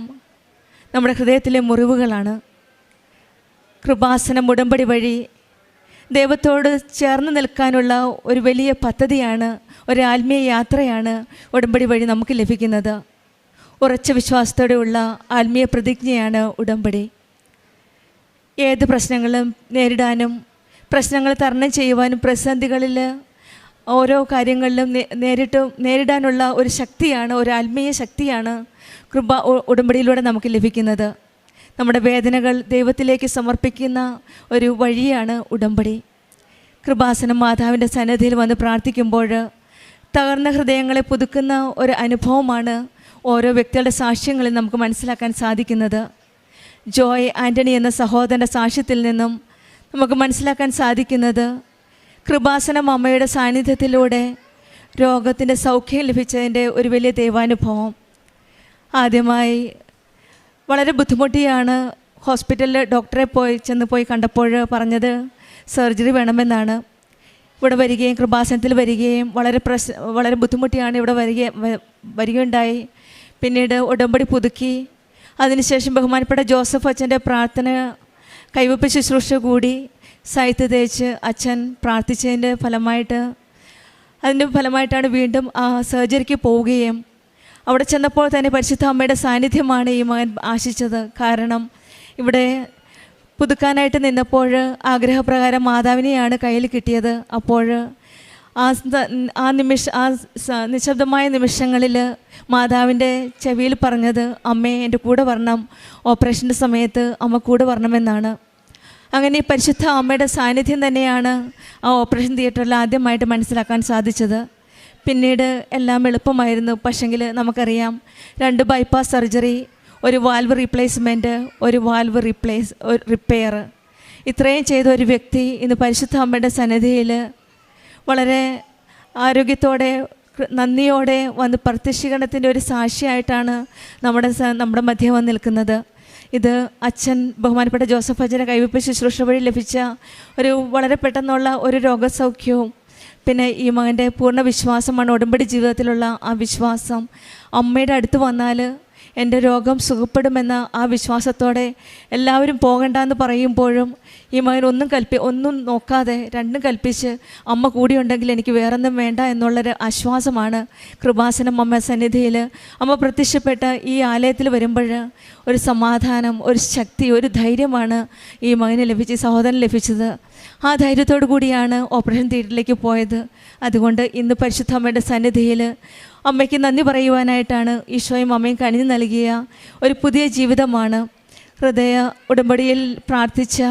നമ്മുടെ ഹൃദയത്തിലെ മുറിവുകളാണ്. കൃപാസനം ഉടമ്പടി വഴി ദൈവത്തോട് ചേർന്ന് നിൽക്കാനുള്ള ഒരു വലിയ പദ്ധതിയാണ്, ഒരു ആത്മീയ യാത്രയാണ് ഉടമ്പടി വഴി നമുക്ക് ലഭിക്കുന്നത്. ഉറച്ച വിശ്വാസത്തോടെയുള്ള ആത്മീയ പ്രതിജ്ഞയാണ് ഉടമ്പടി. ഏത് പ്രശ്നങ്ങളും നേരിടാനും പ്രശ്നങ്ങൾ തരണം ചെയ്യുവാനും പ്രതിസന്ധികളിൽ ഓരോ കാര്യങ്ങളിലും നേരിടാനുള്ള ഒരു ശക്തിയാണ്, ഒരു ആത്മീയ ശക്തിയാണ് ഉടമ്പടിയിലൂടെ നമുക്ക് ലഭിക്കുന്നത്. നമ്മുടെ വേദനകൾ ദൈവത്തിലേക്ക് സമർപ്പിക്കുന്ന ഒരു വഴിയാണ് ഉടമ്പടി. കൃപാസനം മാതാവിൻ്റെ സന്നിധിയിൽ വന്ന് പ്രാർത്ഥിക്കുമ്പോൾ തകർന്ന ഹൃദയങ്ങളെ പുതുക്കുന്ന ഒരു അനുഭവമാണ് ഓരോ വ്യക്തികളുടെ സാക്ഷ്യങ്ങളിൽ നമുക്ക് മനസ്സിലാക്കാൻ സാധിക്കുന്നത്. ജോയ് ആൻ്റണി എന്ന സഹോദരൻ്റെ സാക്ഷ്യത്തിൽ നിന്നും നമുക്ക് മനസ്സിലാക്കാൻ സാധിക്കുന്നത് കൃപാസനം അമ്മയുടെ സാന്നിധ്യത്തിലൂടെ രോഗത്തിൻ്റെ സൗഖ്യം ലഭിച്ചതിൻ്റെ ഒരു വലിയ ദൈവാനുഭവം. ആദ്യമായി വളരെ ബുദ്ധിമുട്ടിയാണ് ഹോസ്പിറ്റലിൽ ഡോക്ടറെ ചെന്ന് പോയി കണ്ടപ്പോൾ പറഞ്ഞത് സർജറി വേണമെന്നാണ്. ഇവിടെ വരികയും കൃപാസനത്തിൽ വരികയും വളരെ ബുദ്ധിമുട്ടിയാണ് ഇവിടെ വരികയുണ്ടായി. പിന്നീട് ഉടമ്പടി പുതുക്കി. അതിനുശേഷം ബഹുമാനപ്പെട്ട ജോസഫ് അച്ഛൻ്റെ പ്രാർത്ഥന കൈവപ്പ് ശുശ്രൂഷ കൂടി സൈത്ത് തേച്ച് അച്ഛൻ പ്രാർത്ഥിച്ചതിൻ്റെ ഫലമായിട്ടാണ് വീണ്ടും ആ സർജറിക്ക് പോവുകയും അവിടെ ചെന്നപ്പോൾ തന്നെ പരിശുദ്ധ അമ്മയുടെ സാന്നിധ്യമാണ് ഈ മകൻ ആശിച്ചത്. കാരണം ഇവിടെ പുതുക്കാനായിട്ട് നിന്നപ്പോൾ ആഗ്രഹപ്രകാരം മാതാവിനെയാണ് കയ്യിൽ കിട്ടിയത്. അപ്പോൾ നിശബ്ദമായ നിമിഷങ്ങളിൽ മാതാവിൻ്റെ ചെവിയിൽ പറഞ്ഞത്, അമ്മേ എൻ്റെ കൂടെ വരണം, ഓപ്പറേഷൻ്റെ സമയത്ത് അമ്മ കൂടെ വരണമെന്നാണ്. അങ്ങനെ പരിശുദ്ധ അമ്മയുടെ സാന്നിധ്യം തന്നെയാണ് ആ ഓപ്പറേഷൻ തിയേറ്ററിൽ ആദ്യമായിട്ട് മനസ്സിലാക്കാൻ സാധിച്ചത്. പിന്നീട് എല്ലാം എളുപ്പമായിരുന്നു. പക്ഷെങ്കിൽ നമുക്കറിയാം 2 ബൈപ്പാസ് സർജറി, ഒരു വാൽവ് റീപ്ലേസ്മെൻറ്റ്, ഒരു വാൽവ് റിപ്പയർ, ഇത്രയും ചെയ്ത ഒരു വ്യക്തി ഇന്ന് പരിശുദ്ധ അമ്മയുടെ സന്നിധിയിൽ വളരെ ആരോഗ്യത്തോടെ നന്ദിയോടെ വന്ന് പ്രത്യക്ഷീകരണത്തിൻ്റെ ഒരു സാക്ഷിയായിട്ടാണ് നമ്മുടെ മധ്യം വന്ന് നിൽക്കുന്നത്. ഇത് അച്ഛൻ ബഹുമാനപ്പെട്ട ജോസഫ് അച്ഛനെ കൈവപ്പ് ശുശ്രൂഷ വഴി ലഭിച്ച ഒരു വളരെ പെട്ടെന്നുള്ള ഒരു രോഗസൗഖ്യവും പിന്നെ ഈ മകൻ്റെ പൂർണ്ണ വിശ്വാസമാണ് ഉടമ്പടി ജീവിതത്തിലുള്ള ആ വിശ്വാസം. അമ്മയുടെ അടുത്ത് വന്നാൽ എൻ്റെ രോഗം സുഖപ്പെടുമെന്ന ആ വിശ്വാസത്തോടെ എല്ലാവരും പോകണ്ടെന്ന് പറയുമ്പോഴും ഈ മകൻ ഒന്നും നോക്കാതെ രണ്ടും കൽപ്പിച്ച് അമ്മ കൂടിയുണ്ടെങ്കിൽ എനിക്ക് വേറൊന്നും വേണ്ട എന്നുള്ളൊരു ആശ്വാസമാണ് കൃപാസനം അമ്മ സന്നിധിയിൽ അമ്മ പ്രത്യക്ഷപ്പെട്ട ഈ ആലയത്തിൽ വരുമ്പോൾ ഒരു സമാധാനം, ഒരു ശക്തി, ഒരു ധൈര്യമാണ് ഈ മകന് ലഭിച്ച്, ഈ സഹോദരന് ലഭിച്ചത്. ആ ധൈര്യത്തോടു കൂടിയാണ് ഓപ്പറേഷൻ തിയേറ്ററിലേക്ക് പോയത്. അതുകൊണ്ട് ഇന്ന് പരിശുദ്ധ അമ്മയുടെ സന്നിധിയിൽ അമ്മയ്ക്ക് നന്ദി പറയുവാനായിട്ടാണ് ഈശോയും അമ്മയും കനിഞ്ഞു നൽകിയ ഒരു പുതിയ ജീവിതമാണ്. ഹൃദയ ഉടമ്പടിയിൽ പ്രാർത്ഥിച്ച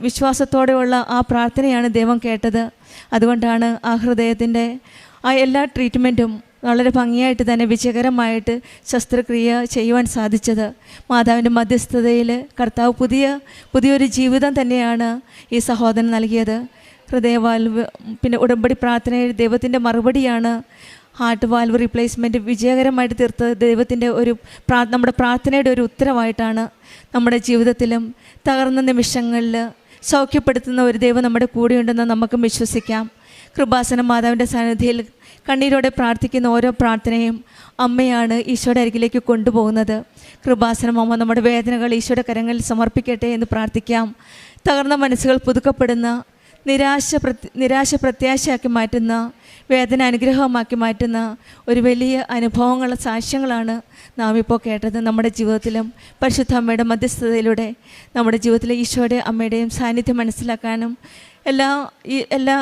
വിശ്വാസത്തോടെയുള്ള ആ പ്രാർത്ഥനയാണ് ദൈവം കേട്ടത്. അതുകൊണ്ടാണ് ആ ഹൃദയത്തിൻ്റെ ആ എല്ലാ ട്രീറ്റ്മെൻറ്റും വളരെ ഭംഗിയായിട്ട് തന്നെ വിജയകരമായിട്ട് ശസ്ത്രക്രിയ ചെയ്യുവാൻ സാധിച്ചത്. മാതാവിൻ്റെ മധ്യസ്ഥതയിൽ കർത്താവ് പുതിയൊരു ജീവിതം തന്നെയാണ് ഈ സഹോദരൻ നൽകിയത്. ഹൃദയവാൽവ്, പിന്നെ ഉടമ്പടി പ്രാർത്ഥനയിൽ ദൈവത്തിൻ്റെ മറുപടിയാണ് ഹാർട്ട് വാൽവ് റീപ്ലേസ്മെൻറ്റ് വിജയകരമായിട്ട് തീർത്ത് ദൈവത്തിൻ്റെ നമ്മുടെ പ്രാർത്ഥനയുടെ ഒരു ഉത്തരവായിട്ടാണ് നമ്മുടെ ജീവിതത്തിലും തകർന്ന നിമിഷങ്ങളിൽ സൗഖ്യപ്പെടുത്തുന്ന ഒരു ദൈവം നമ്മുടെ കൂടെയുണ്ടെന്ന് നമുക്കും വിശ്വസിക്കാം. കൃപാസന മാതാവിൻ്റെ സാന്നിധ്യത്തിൽ കണ്ണീരോടെ പ്രാർത്ഥിക്കുന്ന ഓരോ പ്രാർത്ഥനയും അമ്മയാണ് ഈശോയുടെ അരികിലേക്ക് കൊണ്ടുപോകുന്നത്. കൃപാസനം അമ്മ നമ്മുടെ വേദനകൾ ഈശോയുടെ കരങ്ങളിൽ സമർപ്പിക്കട്ടെ എന്ന് പ്രാർത്ഥിക്കാം. തകർന്ന മനസ്സുകൾ പുതുക്കപ്പെടുന്ന, നിരാശ പ്രത്യാശയാക്കി മാറ്റുന്ന, വേദന അനുഗ്രഹമാക്കി മാറ്റുന്ന ഒരു വലിയ അനുഭവങ്ങളുടെ സാക്ഷ്യങ്ങളാണ് നാം ഇപ്പോൾ കേട്ടത്. നമ്മുടെ ജീവിതത്തിലും പരിശുദ്ധ അമ്മയുടെ മധ്യസ്ഥതയിലൂടെ നമ്മുടെ ജീവിതത്തിലെ ഈശോയുടെ അമ്മയുടെയും സാന്നിധ്യം മനസ്സിലാക്കാനും എല്ലാ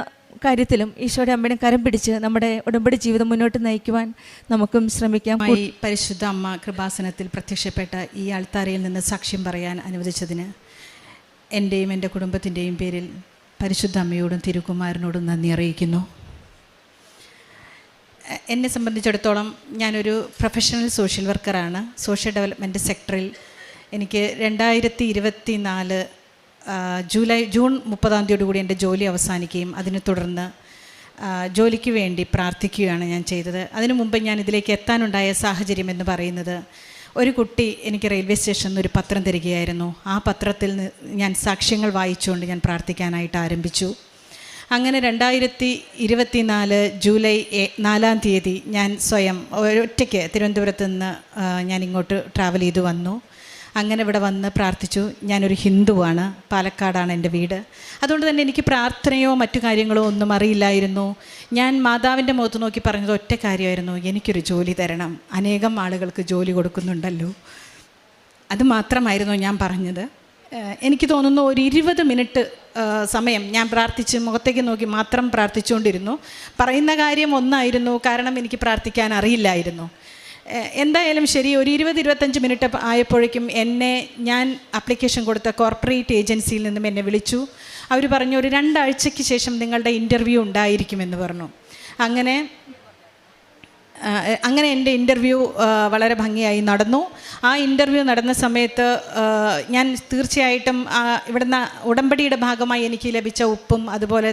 കാര്യത്തിലും ഈശോയുടെ അമ്മയുടെ കരം പിടിച്ച് നമ്മുടെ ഉടമ്പടി ജീവിതം മുന്നോട്ട് നയിക്കുവാൻ നമുക്കും ശ്രമിക്കാം. പരിശുദ്ധ അമ്മ കൃപാസനത്തിൽ പ്രത്യക്ഷപ്പെട്ട ഈ ആൾത്താരയിൽ നിന്ന് സാക്ഷ്യം പറയാൻ അനുവദിച്ചതിന് എൻ്റെയും എൻ്റെ കുടുംബത്തിൻ്റെയും പേരിൽ പരിശുദ്ധ അമ്മയോടും തിരുക്കുമാരനോടും നന്ദി അറിയിക്കുന്നു. എന്നെ സംബന്ധിച്ചിടത്തോളം ഞാനൊരു പ്രൊഫഷണൽ സോഷ്യൽ വർക്കറാണ്. സോഷ്യൽ ഡെവലപ്മെൻറ്റ് സെക്ടറിൽ എനിക്ക് 2024 ജൂൺ 30 കൂടി എൻ്റെ ജോലി അവസാനിക്കുകയും അതിനെ തുടർന്ന് ജോലിക്ക് വേണ്ടി പ്രാർത്ഥിക്കുകയാണ് ഞാൻ ചെയ്തത്. അതിനു മുമ്പ് ഞാൻ ഇതിലേക്ക് എത്താനുണ്ടായ സാഹചര്യം എന്ന് പറയുന്നത്, ഒരു കുട്ടി എനിക്ക് റെയിൽവേ സ്റ്റേഷനിൽ ഒരു പത്രം തരികയായിരുന്നു. ആ പത്രത്തിൽ ഞാൻ സാക്ഷ്യങ്ങൾ വായിച്ചുകൊണ്ട് ഞാൻ പ്രാർത്ഥിക്കാനായിട്ട് ആരംഭിച്ചു. അങ്ങനെ 2024 ജൂലൈ 4 ഞാൻ സ്വയം ഒറ്റയ്ക്ക് തിരുവനന്തപുരത്ത് നിന്ന് ഞാൻ ഇങ്ങോട്ട് ട്രാവൽ ചെയ്തു വന്നു. അങ്ങനെ ഇവിടെ വന്ന് പ്രാർത്ഥിച്ചു. ഞാനൊരു ഹിന്ദുവാണ്, പാലക്കാടാണ് എൻ്റെ വീട്. അതുകൊണ്ട് തന്നെ എനിക്ക് പ്രാർത്ഥനയോ മറ്റു കാര്യങ്ങളോ ഒന്നും അറിയില്ലായിരുന്നു. ഞാൻ മാതാവിൻ്റെ മുഖത്ത് നോക്കി പറഞ്ഞത് ഒറ്റ കാര്യമായിരുന്നു, എനിക്കൊരു ജോലി തരണം, അനേകം ആളുകൾക്ക് ജോലി കൊടുക്കുന്നുണ്ടല്ലോ. അത് മാത്രമായിരുന്നു ഞാൻ പറഞ്ഞത്. എനിക്ക് തോന്നുന്നു ഒരു 20 മിനിറ്റ് സമയം ഞാൻ പ്രാർത്ഥിച്ച് മുഖത്തേക്ക് നോക്കി മാത്രം പ്രാർത്ഥിച്ചുകൊണ്ടിരുന്നു. പറയുന്ന കാര്യം ഒന്നായിരുന്നു, കാരണം എനിക്ക് പ്രാർത്ഥിക്കാൻ അറിയില്ലായിരുന്നു. എന്തായാലും ശരി, ഒരു 20-25 മിനിറ്റ് ആയപ്പോഴേക്കും ഞാൻ ആപ്ലിക്കേഷൻ കൊടുത്ത കോർപ്പറേറ്റ് ഏജൻസിയിൽ നിന്നും എന്നെ വിളിച്ചു. അവർ പറഞ്ഞു, ഒരു 2 ആഴ്ചയ്ക്ക് ശേഷം നിങ്ങളുടെ ഇൻ്റർവ്യൂ ഉണ്ടായിരിക്കുമെന്ന് പറഞ്ഞു. അങ്ങനെ എൻ്റെ ഇൻ്റർവ്യൂ വളരെ ഭംഗിയായി നടന്നു. ആ ഇൻ്റർവ്യൂ നടന്ന സമയത്ത് ഞാൻ തീർച്ചയായിട്ടും ഇവിടുന്ന് ഉടമ്പടിയുടെ ഭാഗമായി എനിക്ക് ലഭിച്ച ഉപ്പും അതുപോലെ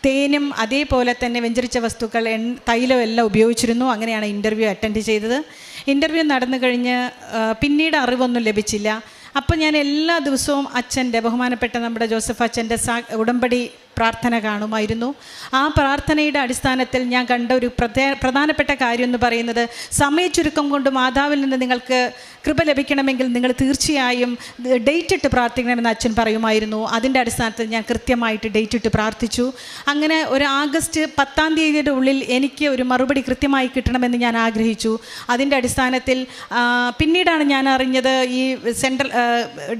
തേനും അതേപോലെ തന്നെ വെഞ്ചരിച്ച വസ്തുക്കൾ തൈലം എല്ലാം ഉപയോഗിച്ചിരുന്നു. അങ്ങനെയാണ് ഇൻ്റർവ്യൂ അറ്റൻഡ് ചെയ്തത്. ഇൻ്റർവ്യൂ നടന്നു കഴിഞ്ഞ് പിന്നീട് അറിവൊന്നും ലഭിച്ചില്ല. അപ്പോൾ ഞാൻ എല്ലാ ദിവസവും ബഹുമാനപ്പെട്ട നമ്മുടെ ജോസഫ് അച്ഛൻ്റെ ഉടമ്പടി പ്രാർത്ഥന കാണുമായിരുന്നു. ആ പ്രാർത്ഥനയുടെ അടിസ്ഥാനത്തിൽ ഞാൻ കണ്ട ഒരു പ്രധാനപ്പെട്ട കാര്യം എന്ന് പറയുന്നത്, സമയച്ചുരുക്കം കൊണ്ട് മാതാവിൽ നിന്ന് നിങ്ങൾക്ക് കൃപ ലഭിക്കണമെങ്കിൽ നിങ്ങൾ തീർച്ചയായും ഡേറ്റ് ഇട്ട് പ്രാർത്ഥിക്കണമെന്ന് അച്ഛൻ പറയുമായിരുന്നു. അതിൻ്റെ അടിസ്ഥാനത്തിൽ ഞാൻ കൃത്യമായിട്ട് ഡേറ്റ് ഇട്ട് പ്രാർത്ഥിച്ചു. അങ്ങനെ ഒരു ആഗസ്റ്റ് 10 ഉള്ളിൽ എനിക്ക് ഒരു മറുപടി കൃത്യമായി കിട്ടണമെന്ന് ഞാൻ ആഗ്രഹിച്ചു. അതിൻ്റെ അടിസ്ഥാനത്തിൽ പിന്നീടാണ് ഞാൻ അറിഞ്ഞത്, ഈ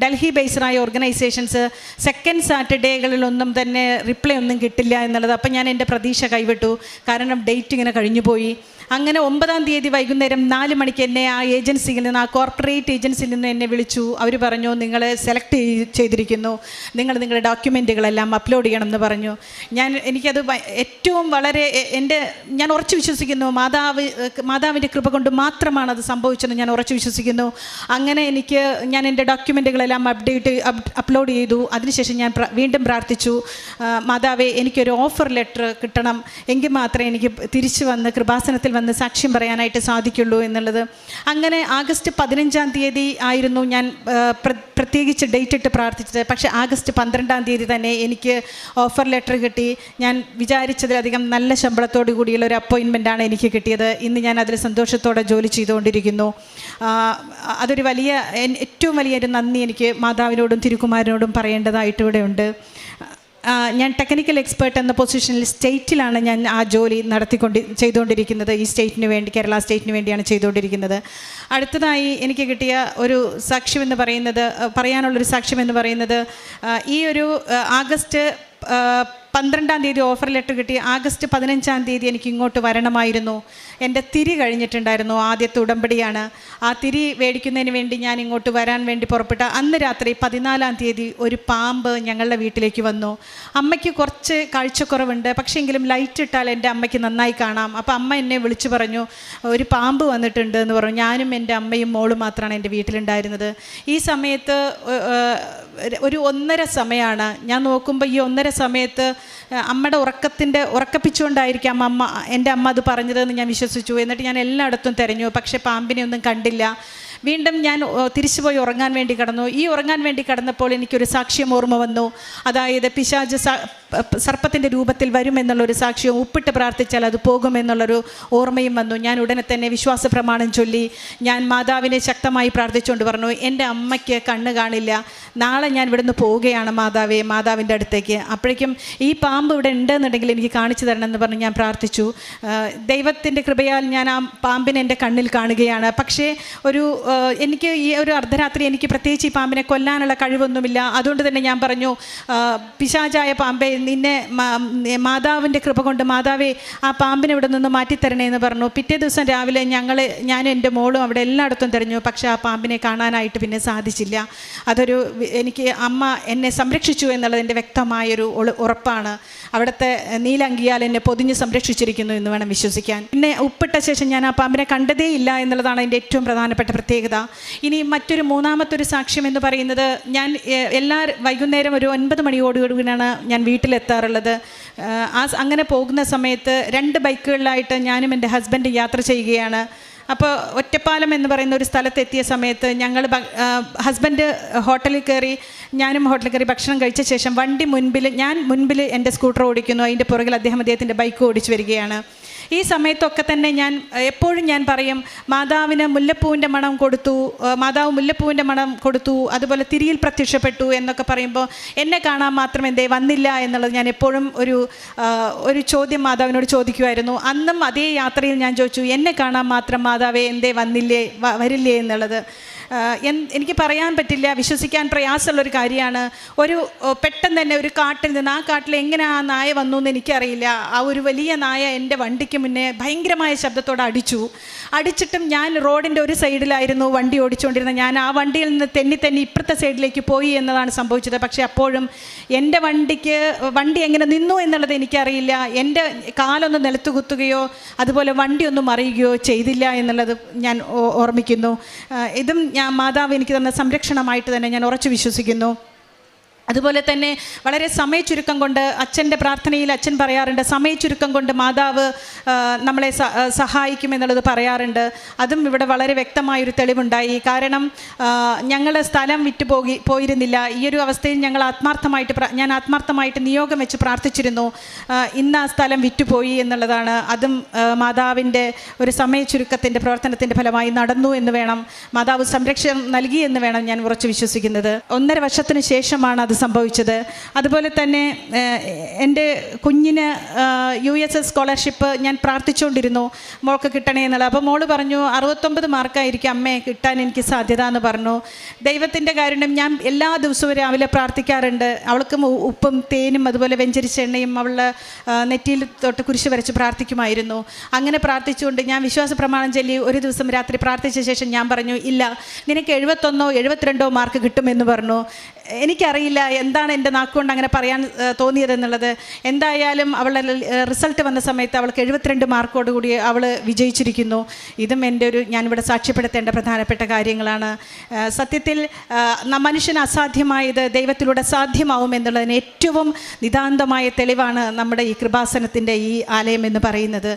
ഡൽഹി ബേസ്ഡായ ഓർഗനൈസേഷൻസ് സെക്കൻഡ് സാറ്റർഡേകളിലൊന്നും തന്നെ റിപ്ലൈ ഒന്നും കിട്ടില്ല എന്നുള്ളത്. അപ്പം ഞാൻ എൻ്റെ പ്രതീക്ഷ കൈവിട്ടു, കാരണം ഡേറ്റ് ഇങ്ങനെ കഴിഞ്ഞു പോയി. അങ്ങനെ 9 വൈകുന്നേരം 4 മണിക്ക് എന്നെ ആ ഏജൻസിയിൽ നിന്ന്, ആ കോർപ്പറേറ്റ് ഏജൻസിയിൽ നിന്ന് എന്നെ വിളിച്ചു. അവർ പറഞ്ഞു, നിങ്ങൾ സെലക്ട് ചെയ്തിരിക്കുന്നു, നിങ്ങളുടെ ഡോക്യുമെൻറ്റുകളെല്ലാം അപ്ലോഡ് ചെയ്യണം എന്ന് പറഞ്ഞു. എനിക്കത് ഏറ്റവും വളരെ ഞാൻ ഉറച്ചു വിശ്വസിക്കുന്നു, മാതാവിൻ്റെ കൃപ കൊണ്ട് മാത്രമാണ് അത് സംഭവിച്ചതെന്ന് ഞാൻ ഉറച്ചു വിശ്വസിക്കുന്നു. അങ്ങനെ ഞാൻ എൻ്റെ ഡോക്യുമെൻറ്റുകളെല്ലാം അപ്ലോഡ് ചെയ്തു. അതിനുശേഷം ഞാൻ വീണ്ടും പ്രാർത്ഥിച്ചു, മാതാവേ എനിക്കൊരു ഓഫർ ലെറ്റർ കിട്ടണം, എങ്കിൽ മാത്രമേ എനിക്ക് തിരിച്ചു വന്ന് കൃപാസനത്തിൽ വന്ന് സാക്ഷ്യം പറയാനായിട്ട് സാധിക്കുള്ളൂ എന്നുള്ളത്. അങ്ങനെ ആഗസ്റ്റ് 15 ആയിരുന്നു ഞാൻ പ്രത്യേകിച്ച് ഡേറ്റ് ഇട്ട് പ്രാർത്ഥിച്ചത്. പക്ഷേ ആഗസ്റ്റ് 12 തന്നെ എനിക്ക് ഓഫർ ലെറ്റർ കിട്ടി. ഞാൻ വിചാരിച്ചതിലധികം നല്ല ശമ്പളത്തോടു കൂടിയുള്ള ഒരു അപ്പോയിൻമെൻറ്റാണ് എനിക്ക് കിട്ടിയത്. ഇന്ന് ഞാൻ അതിൽ സന്തോഷത്തോടെ ജോലി ചെയ്തുകൊണ്ടിരിക്കുന്നു. അതൊരു ഏറ്റവും വലിയൊരു നന്ദി എനിക്ക് മാതാവിനോടും തിരുക്കുമാരനോടും പറയേണ്ടതായിട്ട് ഇവിടെ ഉണ്ട്. ഞാൻ ടെക്നിക്കൽ എക്സ്പേർട്ട് എന്ന പൊസിഷനിൽ സ്റ്റേറ്റിലാണ് ഞാൻ ആ ജോലി ചെയ്തുകൊണ്ടിരിക്കുന്നത്. ഈ സ്റ്റേറ്റിന് വേണ്ടി, കേരള സ്റ്റേറ്റിന് വേണ്ടിയാണ് ചെയ്തുകൊണ്ടിരിക്കുന്നത്. അടുത്തതായി എനിക്ക് കിട്ടിയ ഒരു പറയാനുള്ളൊരു സാക്ഷ്യം എന്ന് പറയുന്നത്, ഈ ഒരു ആഗസ്റ്റ് 12-ാം തീയതി ഓഫർ ലെറ്റർ കിട്ടി. ആഗസ്റ്റ് 15-ാം തീയതി എനിക്ക് ഇങ്ങോട്ട് വരണമായിരുന്നു. എൻ്റെ തിരി കഴിഞ്ഞിട്ടുണ്ടായിരുന്നു. ആദ്യത്തെ ഉടമ്പടിയാണ്. ആ തിരി മേടിക്കുന്നതിന് വേണ്ടി ഞാൻ ഇങ്ങോട്ട് വരാൻ വേണ്ടി പുറപ്പെട്ട അന്ന് രാത്രി 14-ാം തീയതി ഒരു പാമ്പ് ഞങ്ങളുടെ വീട്ടിലേക്ക് വന്നു. അമ്മയ്ക്ക് കുറച്ച് കാഴ്ചക്കുറവുണ്ട്, പക്ഷേങ്കിലും ലൈറ്റ് ഇട്ടാൽ എൻ്റെ അമ്മയ്ക്ക് നന്നായി കാണാം. അപ്പോൾ അമ്മ എന്നെ വിളിച്ചു പറഞ്ഞു, ഒരു പാമ്പ് വന്നിട്ടുണ്ട് എന്ന് പറഞ്ഞു. ഞാനും എൻ്റെ അമ്മയും മോളും മാത്രമാണ് എൻ്റെ വീട്ടിലുണ്ടായിരുന്നത്. ഈ സമയത്ത് ഒരു 1:30 സമയമാണ്. ഞാൻ നോക്കുമ്പോൾ ഈ 1:30 സമയത്ത് അമ്മയുടെ ഉറക്കപ്പിച്ചുകൊണ്ടായിരിക്കാം എൻ്റെ അമ്മ അത് പറഞ്ഞതെന്ന് ഞാൻ വിശ്വസിച്ചു. എന്നിട്ട് ഞാൻ എല്ലായിടത്തും തിരഞ്ഞു, പക്ഷേ പാമ്പിനെ ഒന്നും കണ്ടില്ല. വീണ്ടും ഞാൻ തിരിച്ചു പോയി ഉറങ്ങാൻ വേണ്ടി കിടന്നു. ഈ ഉറങ്ങാൻ വേണ്ടി കിടന്നപ്പോൾ എനിക്കൊരു സാക്ഷ്യം ഓർമ്മ വന്നു. അതായത് പിശാച് സർപ്പത്തിൻ്റെ രൂപത്തിൽ വരുമെന്നുള്ളൊരു സാക്ഷ്യവും ഉപ്പിട്ട് പ്രാർത്ഥിച്ചാൽ അത് പോകുമെന്നുള്ളൊരു ഓർമ്മയും വന്നു. ഞാൻ ഉടനെ തന്നെ വിശ്വാസ പ്രമാണം ചൊല്ലി ഞാൻ മാതാവിനെ ശക്തമായി പ്രാർത്ഥിച്ചുകൊണ്ട് പറഞ്ഞു, എൻ്റെ അമ്മയ്ക്ക് കണ്ണ് കാണില്ല, നാളെ ഞാൻ ഇവിടുന്ന് പോവുകയാണ് മാതാവിൻ്റെ അടുത്തേക്ക്. അപ്പോഴേക്കും ഈ പാമ്പ് ഇവിടെ ഉണ്ടെന്നുണ്ടെങ്കിൽ എനിക്ക് കാണിച്ചു തരണമെന്ന് പറഞ്ഞ് ഞാൻ പ്രാർത്ഥിച്ചു. ദൈവത്തിൻ്റെ കൃപയാൽ ഞാൻ ആ പാമ്പിനെ എൻ്റെ കണ്ണിൽ കാണുകയാണ്. പക്ഷേ എനിക്ക് ഈ ഒരു അർദ്ധരാത്രി എനിക്ക് പ്രത്യേകിച്ച് ഈ പാമ്പിനെ കൊല്ലാനുള്ള കഴിവൊന്നുമില്ല. അതുകൊണ്ട് തന്നെ ഞാൻ പറഞ്ഞു, പിശാചായ പാമ്പെ, നിന്നെ മാതാവിൻ്റെ കൃപ കൊണ്ട് മാതാവേ ആ പാമ്പിനെ ഇവിടെ നിന്ന് മാറ്റിത്തരണേ എന്ന് പറഞ്ഞു. പിറ്റേ ദിവസം രാവിലെ ഞാനും എൻ്റെ മോളും അവിടെ എല്ലായിടത്തും തിരഞ്ഞു, പക്ഷേ ആ പാമ്പിനെ കാണാനായിട്ട് പിന്നെ സാധിച്ചില്ല. എനിക്ക് അമ്മ എന്നെ സംരക്ഷിച്ചു എന്നുള്ളതിൻ്റെ വ്യക്തമായൊരു ഉറപ്പാണ്. അവിടുത്തെ നീലങ്കിയാൽ എന്നെ പൊതിഞ്ഞ് സംരക്ഷിച്ചിരിക്കുന്നു എന്ന് വേണം വിശ്വസിക്കാൻ. പിന്നെ ഉപ്പിട്ട ശേഷം ഞാൻ ആ പാമ്പിനെ കണ്ടതേ ഇല്ല എന്നുള്ളതാണ് എൻ്റെ ഏറ്റവും പ്രധാനപ്പെട്ട പ്രത്യേകത. ഇനി മറ്റൊരു മൂന്നാമത്തൊരു സാക്ഷ്യം എന്ന് പറയുന്നത്, ഞാൻ വൈകുന്നേരം ഒരു 9 മണിയോടുകൂടിയാണ് ഞാൻ വീട്ടിലെത്താറുള്ളത്. അങ്ങനെ പോകുന്ന സമയത്ത് 2 ബൈക്കുകളിലായിട്ട് ഞാനും എൻ്റെ ഹസ്ബൻഡ് യാത്ര ചെയ്യുകയാണ്. അപ്പോൾ ഒറ്റപ്പാലം എന്ന് പറയുന്ന ഒരു സ്ഥലത്തെത്തിയ സമയത്ത് ഹസ്ബൻഡ് ഹോട്ടലിൽ കയറി, ഞാനും ഹോട്ടലിൽ കയറി ഭക്ഷണം കഴിച്ച ശേഷം ഞാൻ മുൻപിൽ എൻ്റെ സ്കൂട്ടർ ഓടിക്കുന്നു, അതിൻ്റെ പുറകിൽ അദ്ദേഹത്തിൻ്റെ ബൈക്ക് ഓടിച്ചു വരികയാണ്. ഈ സമയത്തൊക്കെ തന്നെ എപ്പോഴും ഞാൻ പറയും, മാതാവ് മുല്ലപ്പൂവിൻ്റെ മണം കൊടുത്തു, അതുപോലെ തിരിയിൽ പ്രത്യക്ഷപ്പെട്ടു എന്നൊക്കെ പറയുമ്പോൾ എന്നെ കാണാൻ മാത്രം എന്തേ വന്നില്ല എന്നുള്ളത് ഞാൻ എപ്പോഴും ഒരു ചോദ്യം മാതാവിനോട് ചോദിക്കുമായിരുന്നു. അന്നും അതേ യാത്രയിൽ ഞാൻ ചോദിച്ചു, എന്നെ കാണാൻ മാത്രം മാതാവേ എന്തേ വരില്ലേ എന്നുള്ളത്. എനിക്ക് പറയാൻ പറ്റില്ല, വിശ്വസിക്കാൻ പ്രയാസമുള്ളൊരു കാര്യമാണ്. പെട്ടെന്ന് തന്നെ ഒരു കാട്ടിൽ നിന്ന്, ആ കാട്ടിൽ എങ്ങനെ ആ നായ വന്നു എന്ന് എനിക്കറിയില്ല, ആ ഒരു വലിയ നായ എൻ്റെ വണ്ടിക്ക് മുന്നേ ഭയങ്കരമായ ശബ്ദത്തോടെ അടിച്ചിട്ടും ഞാൻ റോഡിൻ്റെ ഒരു സൈഡിലായിരുന്നു വണ്ടി ഓടിച്ചുകൊണ്ടിരുന്നത്. ഞാൻ ആ വണ്ടിയിൽ നിന്ന് തെന്നി ഇപ്പുറത്തെ സൈഡിലേക്ക് പോയി എന്നതാണ് സംഭവിച്ചത്. പക്ഷേ അപ്പോഴും എൻ്റെ വണ്ടി എങ്ങനെ നിന്നു എന്നുള്ളത് എനിക്കറിയില്ല. എൻ്റെ കാലൊന്ന് നിലത്ത് കുത്തുകയോ അതുപോലെ വണ്ടി ഒന്നും മറിയുകയോ ചെയ്തില്ല എന്നുള്ളത് ഞാൻ ഓർമ്മിക്കുന്നു. ഇതും മാതാവ് എനിക്ക് തന്ന സംരക്ഷണമായിട്ട് തന്നെ ഞാൻ ഉറച്ചു വിശ്വസിക്കുന്നു. അതുപോലെ തന്നെ വളരെ സമയച്ചുരുക്കം കൊണ്ട് അച്ഛൻ്റെ പ്രാർത്ഥനയിൽ അച്ഛൻ പറയാറുണ്ട്, സമയച്ചുരുക്കം കൊണ്ട് മാതാവ് നമ്മളെ സഹായിക്കുമെന്നുള്ളത് പറയാറുണ്ട്. അതും ഇവിടെ വളരെ വ്യക്തമായൊരു തെളിവുണ്ടായി. കാരണം ഞങ്ങൾ സ്ഥലം പോയിരുന്നില്ല. ഈ ഒരു അവസ്ഥയിൽ ഞാൻ ആത്മാർത്ഥമായിട്ട് നിയോഗം വെച്ച് പ്രാർത്ഥിച്ചിരുന്നു, ഇന്ന് ആ സ്ഥലം വിറ്റുപോയി എന്നുള്ളതാണ്. അതും മാതാവിൻ്റെ ഒരു സമയച്ചുരുക്കത്തിൻ്റെ പ്രവർത്തനത്തിൻ്റെ ഫലമായി നടന്നു എന്ന് വേണം, മാതാവ് സംരക്ഷണം നൽകി എന്ന് വേണം ഞാൻ ഉറച്ചു വിശ്വസിക്കുന്നത്. 1.5 വർഷത്തിന് ശേഷമാണ് അത് സംഭവിച്ചത്. അതുപോലെ തന്നെ എൻ്റെ കുഞ്ഞിന് USS സ്കോളർഷിപ്പ് ഞാൻ പ്രാർത്ഥിച്ചുകൊണ്ടിരുന്നു, മോൾക്ക് കിട്ടണേ എന്നുള്ളത്. അപ്പോൾ മോള് പറഞ്ഞു 69 മാർക്കായിരിക്കും അമ്മേ കിട്ടാൻ എനിക്ക് സാധ്യത എന്ന് പറഞ്ഞു. ദൈവത്തിൻ്റെ കാരുണ്യം, ഞാൻ എല്ലാ ദിവസവും രാവിലെ പ്രാർത്ഥിക്കാറുണ്ട്. അവൾക്ക് ഉപ്പും തേനും അതുപോലെ വെഞ്ചരിച്ച എണ്ണയും അവളുടെ നെറ്റിയിൽ തൊട്ട് കുരിശ് വരച്ച് പ്രാർത്ഥിക്കുമായിരുന്നു. അങ്ങനെ പ്രാർത്ഥിച്ചുകൊണ്ട് ഞാൻ വിശ്വാസ പ്രമാണം ചൊല്ലി ഒരു ദിവസം രാത്രി പ്രാർത്ഥിച്ച ശേഷം ഞാൻ പറഞ്ഞു, ഇല്ല, നിനക്ക് 71 72 മാർക്ക് കിട്ടുമെന്ന് പറഞ്ഞു. എനിക്കറിയില്ല എന്താണ് എൻ്റെ നാക്കുകൊണ്ട് അങ്ങനെ പറയാൻ തോന്നിയതെന്നുള്ളത്. എന്തായാലും അവളുടെ റിസൾട്ട് വന്ന സമയത്ത് അവൾക്ക് 72 മാർക്കോടുകൂടി അവൾ വിജയിച്ചിരിക്കുന്നു. ഇതും ഞാനിവിടെ സാക്ഷ്യപ്പെടുത്തേണ്ട പ്രധാനപ്പെട്ട കാര്യങ്ങളാണ്. സത്യത്തിൽ മനുഷ്യന് അസാധ്യമായത് ദൈവത്തിലൂടെ സാധ്യമാവും എന്നുള്ളതിന് ഏറ്റവും നിതാന്തമായ തെളിവാണ് നമ്മുടെ ഈ കൃപാസനത്തിൻ്റെ ഈ ആലയം എന്ന് പറയുന്നത്.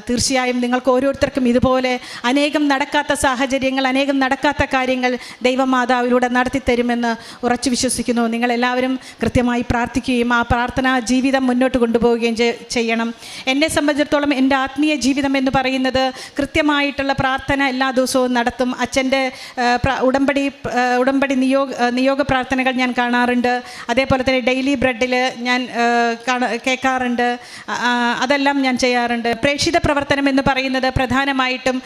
തീർച്ചയായും നിങ്ങൾക്ക് ഓരോരുത്തർക്കും ഇതുപോലെ അനേകം നടക്കാത്ത സാഹചര്യങ്ങൾ, അനേകം നടക്കാത്ത കാര്യങ്ങൾ ദൈവമാതാവിലൂടെ നടത്തിത്തരുമെന്ന് ഉറച്ചു വിശ്വസിക്കുന്നു. നിങ്ങളെല്ലാവരും കൃത്യമായി പ്രാർത്ഥിക്കുകയും ആ പ്രാർത്ഥനാ ജീവിതം മുന്നോട്ട് കൊണ്ടുപോവുകയും ചെയ്യണം. എന്നെ സംബന്ധിച്ചിടത്തോളം എൻ്റെ ആത്മീയ ജീവിതം എന്ന് പറയുന്നത് കൃത്യമായിട്ടുള്ള പ്രാർത്ഥന എല്ലാ ദിവസവും നടത്തും. അച്ഛൻ്റെ ഉടമ്പടി നിയോഗ പ്രാർത്ഥനകൾ ഞാൻ കാണാറുണ്ട്. അതേപോലെ തന്നെ ഡെയിലി ബ്രെഡിൽ ഞാൻ കേൾക്കാറുണ്ട്. അതെല്ലാം ഞാൻ ചെയ്യാറുണ്ട്. പ്രേക്ഷിത പ്രവർത്തനം എന്ന് പറയുന്നത് പ്രധാനമായിട്ടും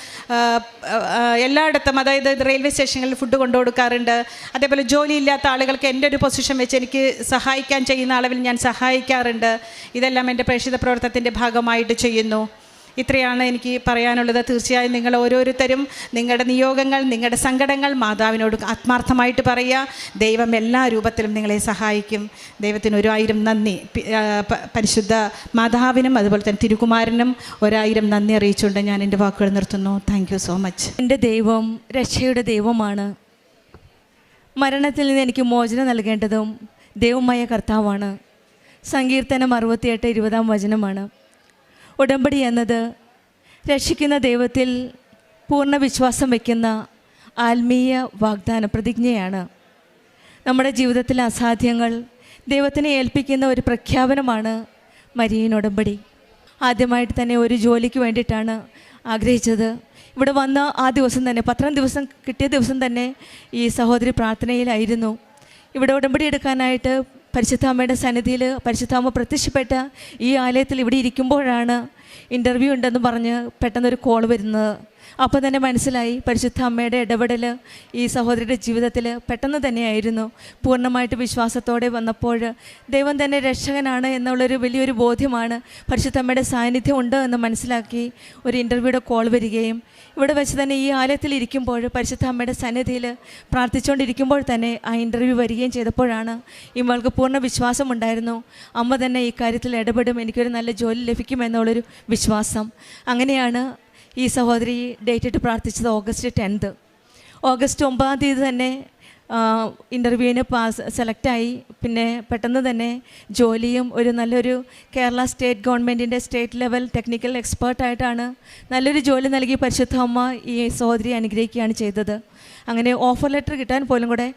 എല്ലായിടത്തും, അതായത് റെയിൽവേ സ്റ്റേഷനുകളിൽ ഫുഡ് കൊണ്ടു കൊടുക്കാറുണ്ട്. അതേപോലെ ജോലിയില്ലാത്ത ആളുകൾ ആളുകൾക്ക് എൻ്റെ ഒരു പൊസിഷൻ വെച്ച് എനിക്ക് സഹായിക്കാൻ ചെയ്യുന്ന അളവിൽ ഞാൻ സഹായിക്കാറുണ്ട്. ഇതെല്ലാം എൻ്റെ പ്രേക്ഷിത പ്രവർത്തനത്തിൻ്റെ ഭാഗമായിട്ട് ചെയ്യുന്നു. ഇത്രയാണ് എനിക്ക് പറയാനുള്ളത്. തീർച്ചയായും നിങ്ങൾ ഓരോരുത്തരും നിങ്ങളുടെ നിയോഗങ്ങൾ, നിങ്ങളുടെ സങ്കടങ്ങൾ മാതാവിനോട് ആത്മാർത്ഥമായിട്ട് പറയുക. ദൈവം എല്ലാ രൂപത്തിലും നിങ്ങളെ സഹായിക്കും. ദൈവത്തിന് 1000 നന്ദി. പരിശുദ്ധ മാതാവിനും അതുപോലെ തന്നെ തിരുകുമാരനും 1000 നന്ദി അറിയിച്ചുകൊണ്ട് ഞാൻ എൻ്റെ വാക്കുകൾ നിർത്തുന്നു. Thank you so much. എൻ്റെ ദൈവം രക്ഷയുടെ ദൈവമാണ്. മരണത്തിൽ നിന്ന് എനിക്ക് മോചനം നൽകേണ്ടതും ദൈവമായ കർത്താവാണ്. സങ്കീർത്തനം 68:20 ഉടമ്പടി എന്നത് രക്ഷിക്കുന്ന ദൈവത്തിൽ പൂർണ്ണ വിശ്വാസം വയ്ക്കുന്ന ആത്മീയ വാഗ്ദാന പ്രതിജ്ഞയാണ്. നമ്മുടെ ജീവിതത്തിലെ അസാധ്യങ്ങൾ ദൈവത്തിനെ ഏൽപ്പിക്കുന്ന ഒരു പ്രഖ്യാപനമാണ് മരിയൻ ഉടമ്പടി. ആദ്യമായിട്ട് തന്നെ ഒരു ജോലിക്ക് വേണ്ടിയിട്ടാണ് ആഗ്രഹിച്ചത്. ഇവിടെ വന്ന ആ ദിവസം തന്നെ, 10 ദിവസം കിട്ടിയ ദിവസം തന്നെ ഈ സഹോദരി പ്രാർത്ഥനയിലായിരുന്നു. ഇവിടെ ഉടമ്പടി എടുക്കാനായിട്ട് പരിശുദ്ധ അമ്മയുടെ സന്നിധിയിൽ പരിശുദ്ധാമ്മ പ്രത്യക്ഷപ്പെട്ട ഈ ആലയത്തിൽ ഇവിടെ ഇരിക്കുമ്പോഴാണ് ഇൻ്റർവ്യൂ ഉണ്ടെന്ന് പറഞ്ഞ് പെട്ടെന്നൊരു കോൾ വരുന്നത്. അപ്പോൾ തന്നെ മനസ്സിലായി പരിശുദ്ധ അമ്മയുടെ ഇടപെടൽ ഈ സഹോദരിയുടെ ജീവിതത്തിൽ പെട്ടെന്ന് തന്നെയായിരുന്നു. പൂർണ്ണമായിട്ട് വിശ്വാസത്തോടെ വന്നപ്പോൾ ദൈവം തന്നെ രക്ഷകനാണ് എന്നുള്ളൊരു വലിയൊരു ബോധ്യമാണ്. പരിശുദ്ധ അമ്മയുടെ സാന്നിധ്യം ഉണ്ട് എന്ന് മനസ്സിലാക്കി ഒരു ഇൻ്റർവ്യൂയുടെ കോൾ വരികയും ഇവിടെ വെച്ച് തന്നെ ഈ ആലയത്തിൽ ഇരിക്കുമ്പോൾ പരിശുദ്ധ അമ്മയുടെ സന്നിധിയിൽ പ്രാർത്ഥിച്ചുകൊണ്ടിരിക്കുമ്പോൾ തന്നെ ആ ഇൻ്റർവ്യൂ വരികയും ചെയ്തപ്പോഴാണ് ഈ മകൾക്ക് പൂർണ്ണ വിശ്വാസമുണ്ടായിരുന്നു. അമ്മ തന്നെ ഈ കാര്യത്തിൽ ഇടപെടും, എനിക്കൊരു നല്ല ജോലി ലഭിക്കുമെന്നുള്ളൊരു വിശ്വാസം. അങ്ങനെയാണ് ഈ സഹോദരി ഡേറ്റ് ഇട്ട് പ്രാർത്ഥിച്ചത് ഓഗസ്റ്റ് 10. ഓഗസ്റ്റ് 9 തന്നെ ഇൻ്റർവ്യൂവിന് സെലക്റ്റായി. പിന്നെ പെട്ടെന്ന് തന്നെ ജോലിയും ഒരു നല്ലൊരു കേരള സ്റ്റേറ്റ് ഗവൺമെൻറ്റിൻ്റെ സ്റ്റേറ്റ് ലെവൽ ടെക്നിക്കൽ എക്സ്പേർട്ടായിട്ടാണ് നല്ലൊരു ജോലി നൽകി പരിശുദ്ധ അമ്മ ഈ സഹോദരി അനുഗ്രഹിക്കുകയാണ് ചെയ്തത്. അങ്ങനെ ഓഫർ ലെറ്റർ കിട്ടാൻ പോലും കൂടെ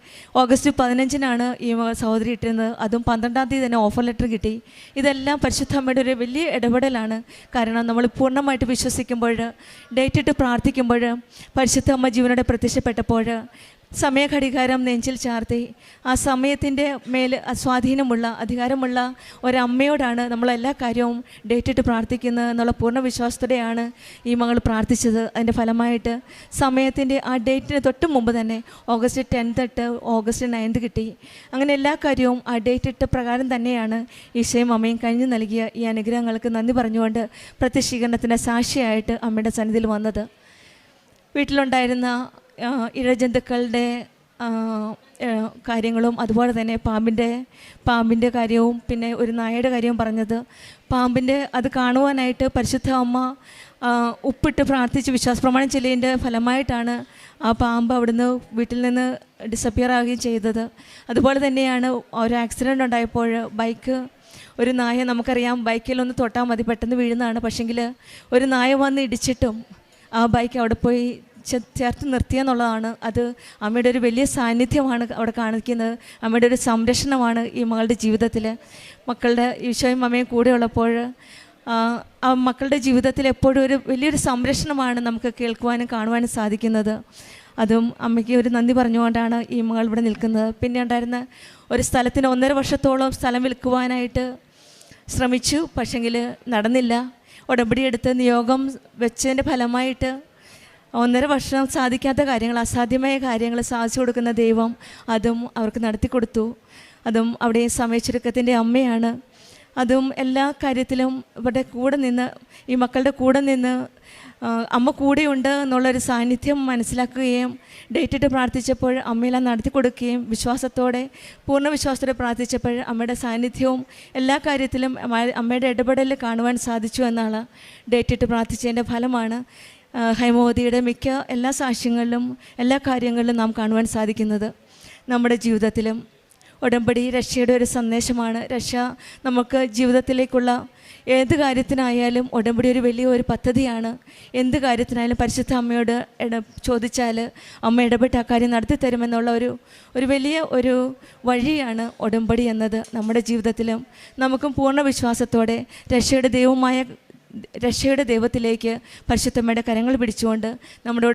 ഓഗസ്റ്റ് 15 ഈ സഹോദരി ഇട്ടിരുന്നത്. അതും 12 തന്നെ ഓഫർ ലെറ്റർ കിട്ടി. ഇതെല്ലാം പരിശുദ്ധ അമ്മയുടെ ഒരു വലിയ ഇടപെടലാണ്. കാരണം നമ്മൾ പൂർണ്ണമായിട്ട് വിശ്വസിക്കുമ്പോൾ, ഡേറ്റ് ഇട്ട് പ്രാർത്ഥിക്കുമ്പോൾ പരിശുദ്ധ അമ്മ ജീവനോടെ പ്രത്യക്ഷപ്പെട്ടപ്പോൾ സമയഘടികാരം നെഞ്ചിൽ ചാർത്തി ആ സമയത്തിൻ്റെ മേൽ സ്വാധീനമുള്ള അധികാരമുള്ള ഒരമ്മയോടാണ് നമ്മളെല്ലാ കാര്യവും ഡേറ്റ് ഇട്ട് പ്രാർത്ഥിക്കുന്നത് എന്നുള്ള പൂർണ്ണ വിശ്വാസത്തോടെയാണ് ഈ മകൾ പ്രാർത്ഥിച്ചത്. അതിൻ്റെ ഫലമായിട്ട് സമയത്തിൻ്റെ ആ ഡേറ്റിന് തൊട്ട് മുമ്പ് തന്നെ ഓഗസ്റ്റ് 10 ഓഗസ്റ്റ് 9 കിട്ടി. അങ്ങനെ എല്ലാ കാര്യവും ആ ഡേറ്റ് ഇട്ട പ്രകാരം തന്നെയാണ് ഈശോയും അമ്മയും കഴിഞ്ഞു നൽകിയ ഈ അനുഗ്രഹങ്ങൾക്ക് നന്ദി പറഞ്ഞുകൊണ്ട് പ്രത്യക്ഷീകരണത്തിൻ്റെ സാക്ഷിയായിട്ട് അമ്മയുടെ സന്നിധിയിൽ വന്നത്. വീട്ടിലുണ്ടായിരുന്ന ഇഴജന്തുക്കളുടെ കാര്യങ്ങളും അതുപോലെ തന്നെ പാമ്പിൻ്റെ കാര്യവും പിന്നെ ഒരു നായയുടെ കാര്യവും പറഞ്ഞത്. പാമ്പിൻ്റെ അത് കാണുവാനായിട്ട് പരിശുദ്ധ അമ്മ ഉപ്പിട്ട് പ്രാർത്ഥിച്ച് വിശ്വാസപ്രമാണം ചൊല്ലിയതിൻ്റെ ഫലമായിട്ടാണ് ആ പാമ്പ് അവിടുന്ന് വീട്ടിൽ നിന്ന് ഡിസപ്പിയർ ആവുകയും ചെയ്തത്. അതുപോലെ തന്നെയാണ് ഒരു ആക്സിഡൻ്റ് ഉണ്ടായപ്പോൾ ഒരു നായ, നമുക്കറിയാം ബൈക്കിലൊന്ന് തൊട്ടാൽ മതി പെട്ടെന്ന് വീഴുന്നതാണ്. പക്ഷെങ്കിൽ ഒരു നായ വന്ന് ഇടിച്ചിട്ടും ആ ബൈക്ക് അവിടെ പോയി ചേർത്ത് നിർത്തിയെന്നുള്ളതാണ്. അത് അമ്മയുടെ ഒരു വലിയ സാന്നിധ്യമാണ് അവിടെ കാണിക്കുന്നത്. അമ്മയുടെ ഒരു സംരക്ഷണമാണ് ഈ മകളുടെ ജീവിതത്തിൽ. മക്കളുടെ ഈശോയും അമ്മയും കൂടെ ഉള്ളപ്പോൾ ആ മക്കളുടെ ജീവിതത്തിൽ എപ്പോഴും ഒരു വലിയൊരു സംരക്ഷണമാണ് നമുക്ക് കേൾക്കുവാനും കാണുവാനും സാധിക്കുന്നത്. അതും അമ്മയ്ക്ക് ഒരു നന്ദി പറഞ്ഞുകൊണ്ടാണ് ഈ മകൾ ഇവിടെ നിൽക്കുന്നത്. പിന്നെ ഉണ്ടായിരുന്ന ഒരു സ്ഥലത്തിന് 1.5 വർഷത്തോളം സ്ഥലം വിൽക്കുവാനായിട്ട് ശ്രമിച്ചു. പക്ഷെങ്കിൽ നടന്നില്ല. ഉടമ്പടി എടുത്ത് നിയോഗം വെച്ചതിൻ്റെ ഫലമായിട്ട് 1.5 വർഷം സാധിക്കാത്ത കാര്യങ്ങൾ, അസാധ്യമായ കാര്യങ്ങൾ സാധിച്ചു കൊടുക്കുന്ന ദൈവം അതും അവർക്ക് നടത്തി കൊടുത്തു. അതും അവിടെ സമയച്ചുരുക്കത്തിൻ്റെ അമ്മയാണ്. അതും എല്ലാ കാര്യത്തിലും ഇവരുടെ കൂടെ നിന്ന്, ഈ മക്കളുടെ കൂടെ നിന്ന് അമ്മ കൂടെയുണ്ട് എന്നുള്ളൊരു സാന്നിധ്യം മനസ്സിലാക്കുകയും ഡേറ്റ് ഇട്ട് പ്രാർത്ഥിച്ചപ്പോൾ അമ്മയെല്ലാം നടത്തി കൊടുക്കുകയും വിശ്വാസത്തോടെ പൂർണ്ണ വിശ്വാസത്തോടെ പ്രാർത്ഥിച്ചപ്പോൾ അമ്മയുടെ സാന്നിധ്യവും എല്ലാ കാര്യത്തിലും അമ്മയുടെ ഇടപെടൽ കാണുവാൻ സാധിച്ചു എന്നാണ് ഡേറ്റ് ഇട്ട് പ്രാർത്ഥിച്ചതിൻ്റെ ഫലമാണ് ഹൈമവതിയുടെ മിക്ക എല്ലാ സാക്ഷ്യങ്ങളിലും എല്ലാ കാര്യങ്ങളിലും നാം കാണുവാൻ സാധിക്കുന്നത്. നമ്മുടെ ജീവിതത്തിലും ഉടമ്പടി രക്ഷയുടെ ഒരു സന്ദേശമാണ്. രക്ഷ നമുക്ക് ജീവിതത്തിലേക്കുള്ള ഏത് കാര്യത്തിനായാലും ഉടമ്പടി ഒരു വലിയൊരു പദ്ധതിയാണ്. എന്ത് കാര്യത്തിനായാലും പരിശുദ്ധ അമ്മയോട് ചോദിച്ചാൽ അമ്മ ഇടപെട്ട് ആ കാര്യം നടത്തി തരുമെന്നുള്ള ഒരു വലിയ ഒരു വഴിയാണ് ഉടമ്പടി എന്നത്. നമ്മുടെ ജീവിതത്തിലും നമുക്കും പൂർണ്ണ വിശ്വാസത്തോടെ രക്ഷയുടെ ദൈവത്തിലേക്ക് പരിശുദ്ധമ്മയുടെ കരങ്ങൾ പിടിച്ചുകൊണ്ട് നമ്മുടെ